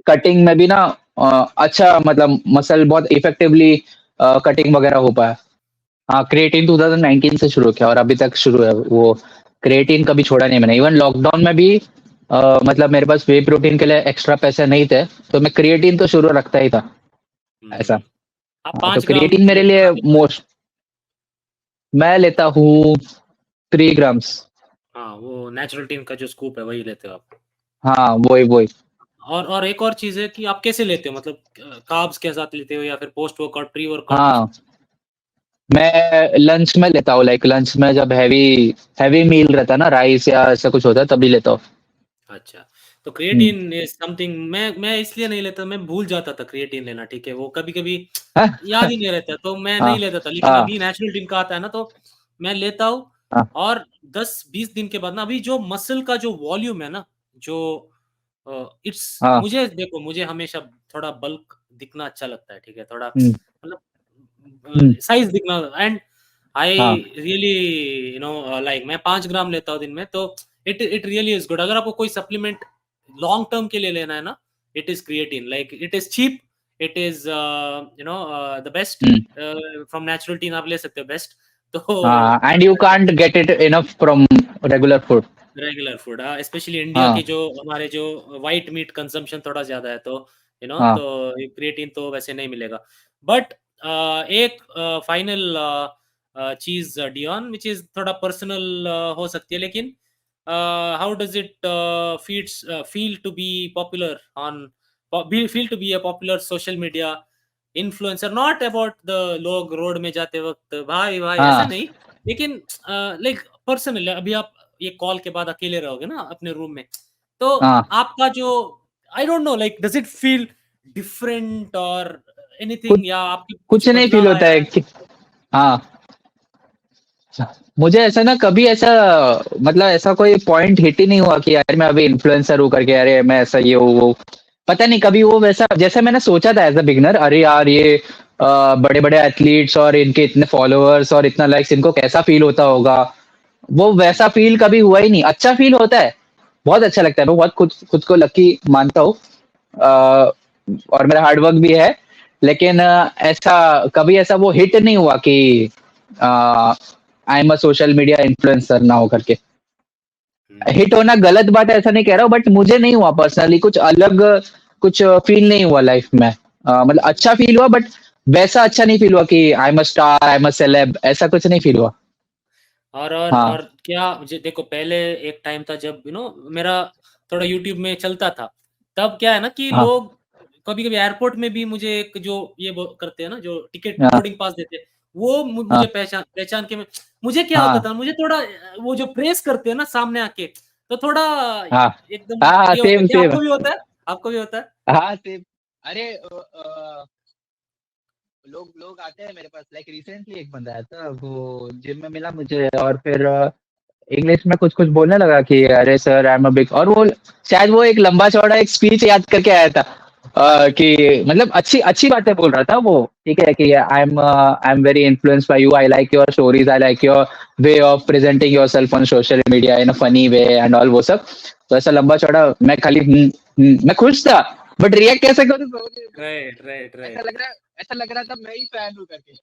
कटिंग में भी ना अच्छा, मतलब मसल बहुत इफेक्टिवली कटिंग वगैरह हो पाया। हाँ, क्रिएटिन 2019 से शुरू किया और अभी तक शुरू है वो। क्रिएटिन कभी छोड़ा नहीं मैंने, इवन लॉकडाउन में भी। मतलब मेरे पास वे प्रोटीन के लिए एक्स्ट्रा पैसे नहीं थे, तो मैं क्रिएटिन तो शुरू रखता ही था। ऐसा। आप हाँ, तो 5 ग्राम क्रिएटिन मेरे कितना लिए लेते हो? मोस्ट, मैं लेता हूँ 3 ग्राम्स। हाँ, वो नेचुरल टीन का जो स्कूप है वही लेते हो आप। हाँ, वही वही। और एक और चीज़ है कि आप कैसे लेते हो, मतलब कार्ब्स के साथ लेते हो या फिर पोस्ट वर्कआउट, प्री वर्कआउट? हाँ, मैं लंच में लेता हूँ, लाइक लंच में जब हैवी हैवी मील रहता है ना, राइस या ऐसा कुछ होता है, तभी लेता हूँ। अच्छा, तो हम्म। क्रिएटिन इज़ समथिंग मैं इसलिए नहीं लेता, मैं भूल जाता था क्रिएटिन लेना, ठीक है? वो कभी-कभी हाँ, याद ही नहीं रहता, तो मैं हाँ, नहीं लेता था। लेकिन हाँ, अभी नेचुरल टिन का आता है ना, तो मैं लेता हूँ। हाँ, और 10-20 दिन के बाद ना, अभी जो मसल का जो वॉल्यूम है ना, जो इट्स हाँ। मुझे देखो, मुझे हमेशा थोड़ा बल्क दिखना अच्छा लगता है, ठीक है? थोड़ा हम्म, मतलब हम्म, साइज़ दिखना। एंड आई हाँ, रियली लाइक मैं 5 ग्राम लेता हूँ दिन में, तो it it really is good. अगर आपको कोई सप्लीमेंट लॉन्ग टर्म के लिए लेना है ना, it is creatine. Like it is cheap, it is the best. Hmm. From natural teen आप ले सकते हो बेस्ट। तो हाँ, and you can't get it enough from regular food. Regular food, हाँ, स्पेशली इंडिया हाँ, की जो हमारे जो व्हाइट मीट कंजम्पशन थोड़ा ज़्यादा है, तो हाँ, तो क्रिएटिन तो वैसे नहीं मिलेगा। बट एक फाइनल चीज़ डियोन, व्हिच इज़ थोड़ा पर्सनल हो सकती है, लेकिन how does it feel to be popular on feel to be a popular social media influencer? Not about the लोग रोड में जाते वक़्त भाई, भाई ऐसा हाँ, नहीं, लेकिन लाइक पर्सनल अभी आप ये कॉल के बाद अकेले रहोगे ना अपने रूम में, तो हाँ। आपका जो I don't know, like does it feel different और कुछ एनीथिंग, या आपकी कुछ कुछ नहीं फील बदलाव होता आया है है? कि हाँ, मुझे ऐसा ना कभी ऐसा, मतलब ऐसा कोई पॉइंट हिट ही नहीं हुआ कि यार मैं अभी इन्फ्लुएंसर हूँ करके, अरे मैं ऐसा ये हूँ वो। पता नहीं कभी वो वैसा जैसे मैंने सोचा था एज अ बिगनर, अरे यार ये बड़े बड़े एथलीट्स और इनके इतने फॉलोअर्स और इतना लाइक्स, इनको कैसा फील होता होगा। वो वैसा फील कभी हुआ ही नहीं। अच्छा फील होता है, बहुत अच्छा लगता है। मैं बहुत खुद खुद को लकी मानता हूँ। और मेरा हार्डवर्क भी है। लेकिन ऐसा कभी ऐसा वो हिट नहीं हुआ कि I am a social media influencer ना हो करके। हुँ। हिट होना गलत बात है ऐसा नहीं कह रहा हूँ, बट मुझे नहीं हुआ पर्सनली कुछ अलग, कुछ फील नहीं हुआ लाइफ में। मतलब अच्छा फील हुआ, बट वैसा अच्छा नहीं फील हुआ कि I am a star, I am a celeb, ऐसा कुछ नहीं फील हुआ। हाँ, और क्या, मुझे देखो, पहले एक टाइम था जब मेरा थोड़ा यूट्यूब में चलता था। तब क्या है ना कि हाँ, लोग कभी-कभी एयरपोर्ट में भी मुझे एक जो ये वो करते हैं ना, जो टिकट हाँ, बोर्डिंग पास देते हैं, वो हाँ, मुझे पहचान पहचान के मुझे क्या होता हाँ, था, मुझे थोड़ा वो जो प्रेज़ करते हैं ना सामने आके, तो थोड़ा हाँ, एकदम हाँ, हाँ, ये होता है। सेम क्या सेम। आपको भी होता है? आपको भी होता है? हाँ, सेम। अरे लोग लोग आते हैं मेरे पास, लाइक रिसेंटली एक बंदा आया था, वो जिम में मिला मुझे, और फिर इंग्लिश में कुछ कुछ बोलने लगा कि अरे sir, I am a big, और वो शायद वो एक लंबा चौड़ा एक स्पीच याद करके आया था। कि मतलब अच्छी अच्छी बातें बोल रहा था वो। ठीक है कि I am very influenced by you, I like your stories, I like your way of presenting yourself on social media in a funny way and all वो सब। तो ऐसा लंबा चौड़ा मैं खाली मैं खुश था, बट रिएक्ट कैसे करूँ समझ नहीं। राइट, राइट, ऐसा राइट, लग रहा ऐसा लग रहा था मैं ही फैन हूँ करके।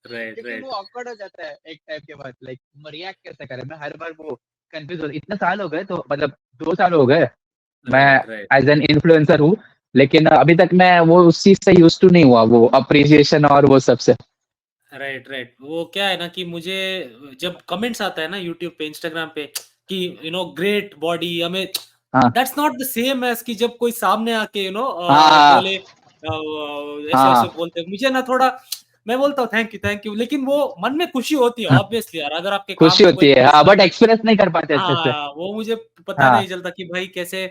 राइट, क्योंकि वो राइट, ऑकवर्ड हो जाता है एक टाइम के बाद, लाइक रिएक्ट कैसे करें। मैं हर बार वो कंफ्यूज हो, इतने साल हो गए, तो मतलब 2 साल हो गए मैं right, right. As an influencer हूँ, लेकिन अभी तक मैं वो उस चीज से यूज टू नहीं हुआ, वो अप्रिसिएशन और वो सबसे। Right, right. वो क्या है ना कि मुझे जब कमेंट्स आता है ना यूट्यूब पे, इंस्टाग्राम पे कि ग्रेट बॉडी, हमें हाँ that's not the same as कि जब कोई सामने आके हाँ बोले ऐसे ऐसे हाँ, बोलते मुझे ना थोड़ा, मैं बोलता हूँ थैंक यू, लेकिन वो मन में खुशी होती है हाँ, ऑब्वियसली यार, अगर आपके काम खुशी में कोई होती है, हाँ, बट प्लेसमेंट, एक्सप्रेस नहीं कर पाते अच्छे से। हाँ वो मुझे पता हाँ नहीं चलता कि भाई कैसे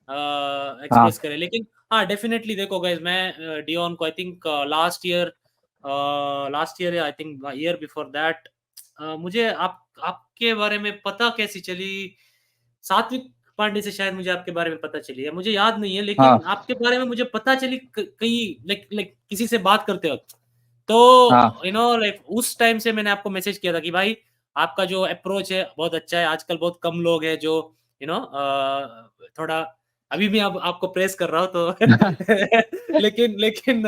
हाँ एक्सप्रेस करे, लेकिन हाँ डेफिनेटली देखो गाइस, मैं डियोन को I think last year I think year before that, मुझे आपके बारे में पता कैसी चली, सात्विक पांडे से शायद मुझे आपके बारे में पता चली है, मुझे याद नहीं है, लेकिन हाँ आपके बारे में मुझे पता चली कहीं लाइक लाइक किसी से बात करते वक्त, तो हाँ लाइक उस टाइम से मैंने आपको मैसेज किया था कि भाई आपका जो अप्रोच है बहुत अच्छा है, आजकल बहुत कम लोग हैं जो यू नो थोड़ा, अभी भी अब आपको प्रेस कर रहा हूँ तो लेकिन लेकिन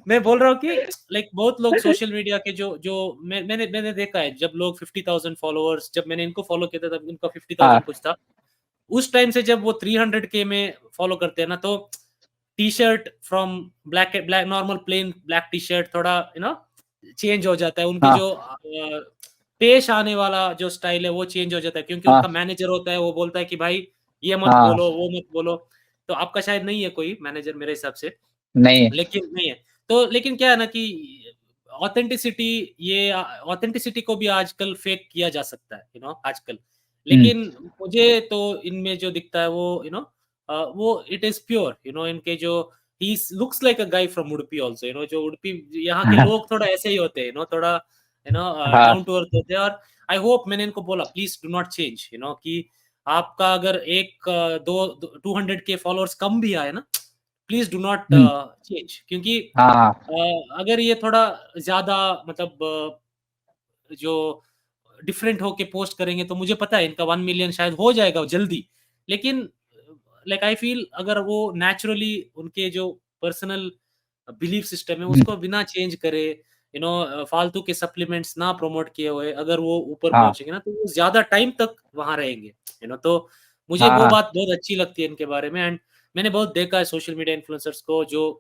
मैं बोल रहा हूँ कि लाइक बहुत लोग सोशल मीडिया के जो जो मैंने देखा है, जब लोग 50,000 फॉलोअर्स, जब मैंने इनको फॉलो किया था तब इनका 50,000 हाँ कुछ था, उस टाइम से जब वो 300K में फॉलो करते हैं ना, तो T shirt from black black normal plain black T shirt थोड़ा चेंज हो जाता है, उनके हाँ जो पेश आने वाला जो स्टाइल है वो चेंज हो जाता है, क्योंकि हाँ उनका मैनेजर होता है, वो बोलता है कि भाई ये मत हाँ, बोलो वो मत बोलो, तो आपका शायद नहीं है कोई मैनेजर मेरे हिसाब से, नहीं, लेकिन नहीं है, तो लेकिन क्या है ना कि ऑथेंटिसिटी, ये ऑथेंटिसिटी को भी आजकल फेक किया जा सकता है आजकल, हम्म, लेकिन मुझे तो इनमें जो दिखता है वो वो इट इज प्योर, इनके जो he looks like a guy from Udupi also, जो उडुपी यहाँ के लोग थोड़ा ऐसे ही होते हैं, थोड़ा हाँ डाउन टू अर्थ होते हैं, और आई होप, मैंने इनको बोला प्लीज डू नॉट चेंज, कि आपका अगर एक 200K फॉलोअर्स कम भी आए ना, please do not hmm, change, क्योंकि हाँ अगर ये थोड़ा ज्यादा मतलब जो डिफरेंट होके पोस्ट करेंगे, तो मुझे पता है इनका 1 मिलियन शायद हो जाएगा जल्दी, लेकिन लाइक आई फील अगर वो नेचुरली उनके जो पर्सनल बिलीफ सिस्टम है हम्म, उसको बिना चेंज करे, फालतू के सप्लीमेंट्स ना प्रमोट किए हुए अगर वो ऊपर हाँ पहुंचेंगे ना, तो वो ज्यादा टाइम तक वहां रहेंगे, तो मुझे वो हाँ बात बहुत अच्छी लगती है इनके बारे में, एंड मैंने बहुत देखा है सोशल मीडिया इन्फ्लुएंसर्स को जो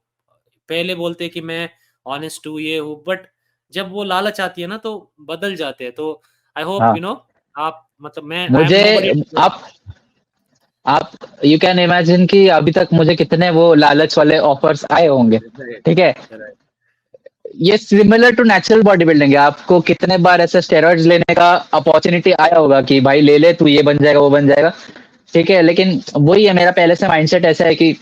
पहले बोलते हैं कि मैं ऑनेस्ट हूँ, ये हूँ, बट जब वो लालच आती है ना तो बदल जाते हैं, तो आई होप हाँ, आप मतलब, मैं आई एम मुझे नोबडी, आप आप यू कैन इमेजिन कि अभी तक मुझे कितने वो लालच वाले ऑफर्स आए होंगे, राइट ठीक है? राइट, ये similar to natural body building है, आपको कितने बार ऐसे स्टेरॉइड्स लेने का अपॉर्चुनिटी आया होगा कि भाई ले ले तू, ये बन जाएगा वो बन जाएगा, ठीक है? लेकिन वही है, मेरा पहले से माइंडसेट ऐसा है कि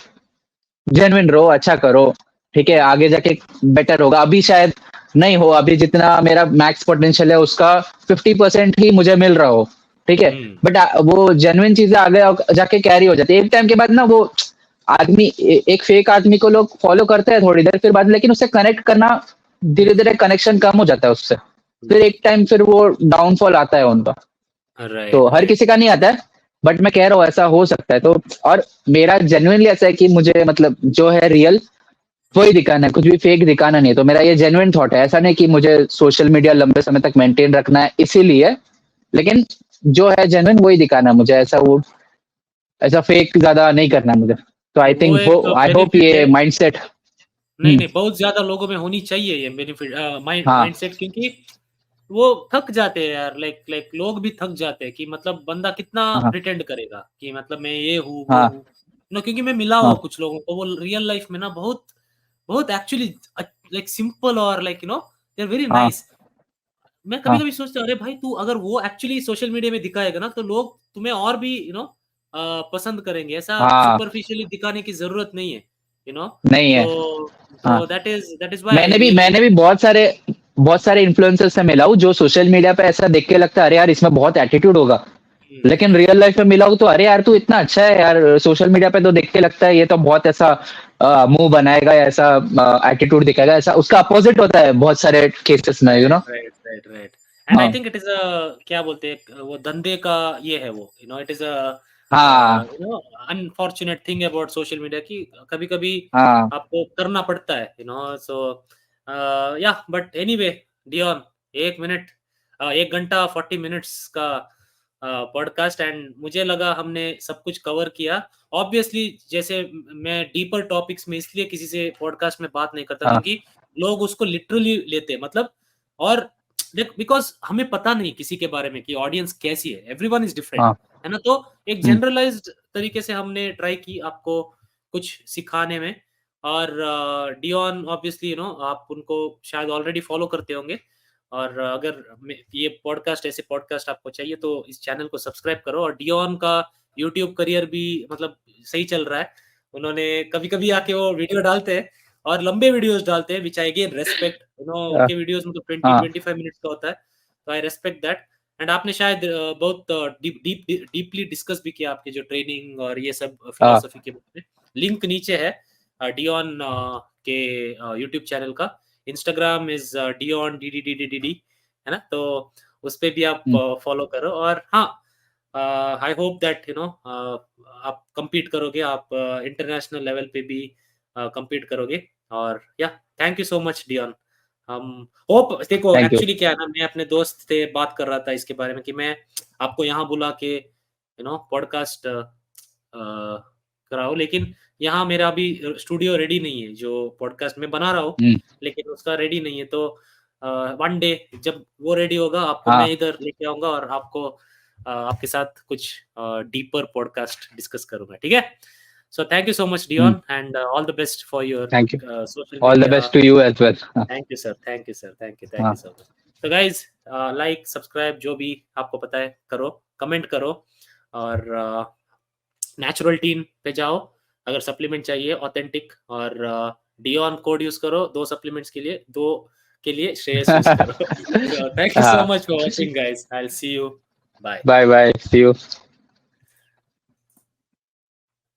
जेन्युइन रहो, अच्छा करो, ठीक है? आगे जाके बेटर होगा। अभी शायद नहीं हो, अभी जितना मेरा मैक्स पोटेंशियल है उसका 50% ही मुझे मिल रहा हो, ठीक है? हम्म, बट वो जेन्युइन चीजें आगे जाके कैरी हो जाती है, एक टाइम के बाद ना वो आदमी एक फेक आदमी को लोग फॉलो करते हैं थोड़ी देर, फिर बाद में लेकिन उससे कनेक्ट करना, धीरे धीरे कनेक्शन कम हो जाता है उससे, फिर एक टाइम फिर वो डाउनफॉल आता है उनका। तो राइट हर राइट, किसी का नहीं आता है, बट मैं कह रहा हूँ ऐसा हो सकता है तो। और मेरा जेन्युइनली ऐसा है कि मुझे मतलब जो है रियल वही दिखाना है, कुछ भी फेक दिखाना नहीं है, तो मेरा ये जेन्युइन थॉट है, ऐसा नहीं कि मुझे सोशल मीडिया लंबे समय तक मेंटेन रखना है इसीलिए, लेकिन जो है जेन्युइन वही दिखाना है मुझे, ऐसा वो ऐसा फेक ज्यादा नहीं करना है मुझे, तो आई वो थिंक वो एक आई होप बेनिफिट ये है, माइंडसेट। नहीं नहीं, बहुत ज्यादा लोगों में होनी चाहिए ये बेनिफिट, हाँ माइंडसेट, क्योंकि वो थक जाते हैं यार, लाइक लाइक लोग भी थक जाते हैं कि मतलब बंदा कितना हाँ प्रिटेंड करेगा कि मतलब मैं ये हूँ वो हाँ हूँ, क्योंकि मैं मिला हुआ हाँ कुछ लोगों को, वो रियल लाइफ में ना बहुत बहुत एक्चुअली लाइक सिंपल, और लाइक दे आर वेरी हाँ नाइस, मैं कभी हाँ कभी सोचता हूँ अरे भाई तू अगर वो एक्चुअली सोशल मीडिया में दिखाएगा ना, तो लोग तुम्हें और भी पसंद करेंगे, ऐसा हाँ, सुपरफिशियली दिखाने की जरूरत नहीं है, यू नो नहीं है। तो हाँ, दैट इज व्हाई आई मैंने भी रियली, मैंने भी बहुत सारे इन्फ्लुएंसर से मिला हूँ जो सोशल मीडिया पे ऐसा देख के लगता है अरे यार इसमें बहुत एटीट्यूड होगा, लेकिन रियल लाइफ में मिला हूँ तो अरे यार तू इतना अच्छा है यार, सोशल मीडिया पे तो देख के लगता है ये तो बहुत ऐसा मुंह बनाएगा या ऐसा एटीट्यूड दिखाएगा, ऐसा उसका अपोजिट होता है बहुत सारे केसेस में, you know. Right right right, and I हाँ थिंक इट इज अ, क्या बोलते हैं वो धंधे का, ये है वो, इट इज अ हाँ unfortunate thing about social media की, कभी कभी हाँ आपको करना पड़ता है, सो या, बट एनीवे, डियोन, 1 मिनट, 1 घंटा 40 मिनट्स का पॉडकास्ट, एंड मुझे लगा हमने सब कुछ कवर किया, ऑब्वियसली जैसे मैं डीपर टॉपिक्स में इसलिए किसी से पॉडकास्ट में बात नहीं करता, हाँ क्योंकि लोग उसको लिटरली लेते हैं, मतलब, और देख बिकॉज हमें पता नहीं किसी के बारे में कि ऑडियंस कैसी है, एवरीवन इज डिफरेंट, हाँ है ना, तो एक हम्म, जनरलाइज्ड तरीके से हमने ट्राई की आपको कुछ सिखाने में। और डियोन ऑब्वियसली आप उनको शायद ऑलरेडी फॉलो करते होंगे, और अगर ये पॉडकास्ट ऐसे पॉडकास्ट आपको चाहिए तो इस चैनल को सब्सक्राइब करो। और डियोन का यूट्यूब करियर भी मतलब सही चल रहा है। उन्होंने कभी-कभी आके वो वीडियो डालते हैं और लंबे वीडियोस डालते हैं, व्हिच आई अगेन रेस्पेक्ट। हाँ उनके वीडियोस मतलब हाँ 20-25 मिनट्स का होता है, तो आई रेस्पेक्ट दैट। एंड आपने शायद बहुत डीपली डिस्कस भी किया आपके जो ट्रेनिंग और ये सब हाँ फिलॉसफी के बारे में। लिंक नीचे है डियोन के यूट्यूब चैनल का। इंस्टाग्राम इज डियोन DDDDD, है ना? तो उस पे भी आप हम्म, फॉलो करो। और हाँ, आई होप दैट आप compete करोगे, आप इंटरनेशनल लेवल पे भी compete करोगे। और या thank you so much Dion. हम होप, देखो थैंक यू। एक्चुअली क्या है ना, मैं अपने दोस्त से बात कर रहा था इसके बारे में कि मैं आपको यहाँ बुला के पॉडकास्ट कराऊं, लेकिन यहाँ मेरा अभी स्टूडियो रेडी नहीं है, जो पॉडकास्ट मैं बना रहा हूँ, हम्म, लेकिन उसका रेडी नहीं है। तो वन डे जब वो रेडी होगा आपको मैं हाँ इधर लेके आऊंगा और आपको आपके साथ कुछ डीपर पॉडकास्ट डिस्कस करूंगा, ठीक है? So thank you so much hmm, Dion, and all the best for your thank you. Social all the media. Best to you as well. हाँ thank you sir, thank you sir, thank you हाँ so much. तो guys, like subscribe जो भी आपको पता है करो, comment करो। और नेचुरल टीन पे जाओ अगर सप्लीमेंट चाहिए ऑथेंटिक। और डियोन कोड यूज करो 2 सप्लीमेंट्स के लिए, 2 के लिए श्रेयस यूज करो। सो थैंक यू सो हाँ much for watching guys, I will see you, bye. Bye bye see you.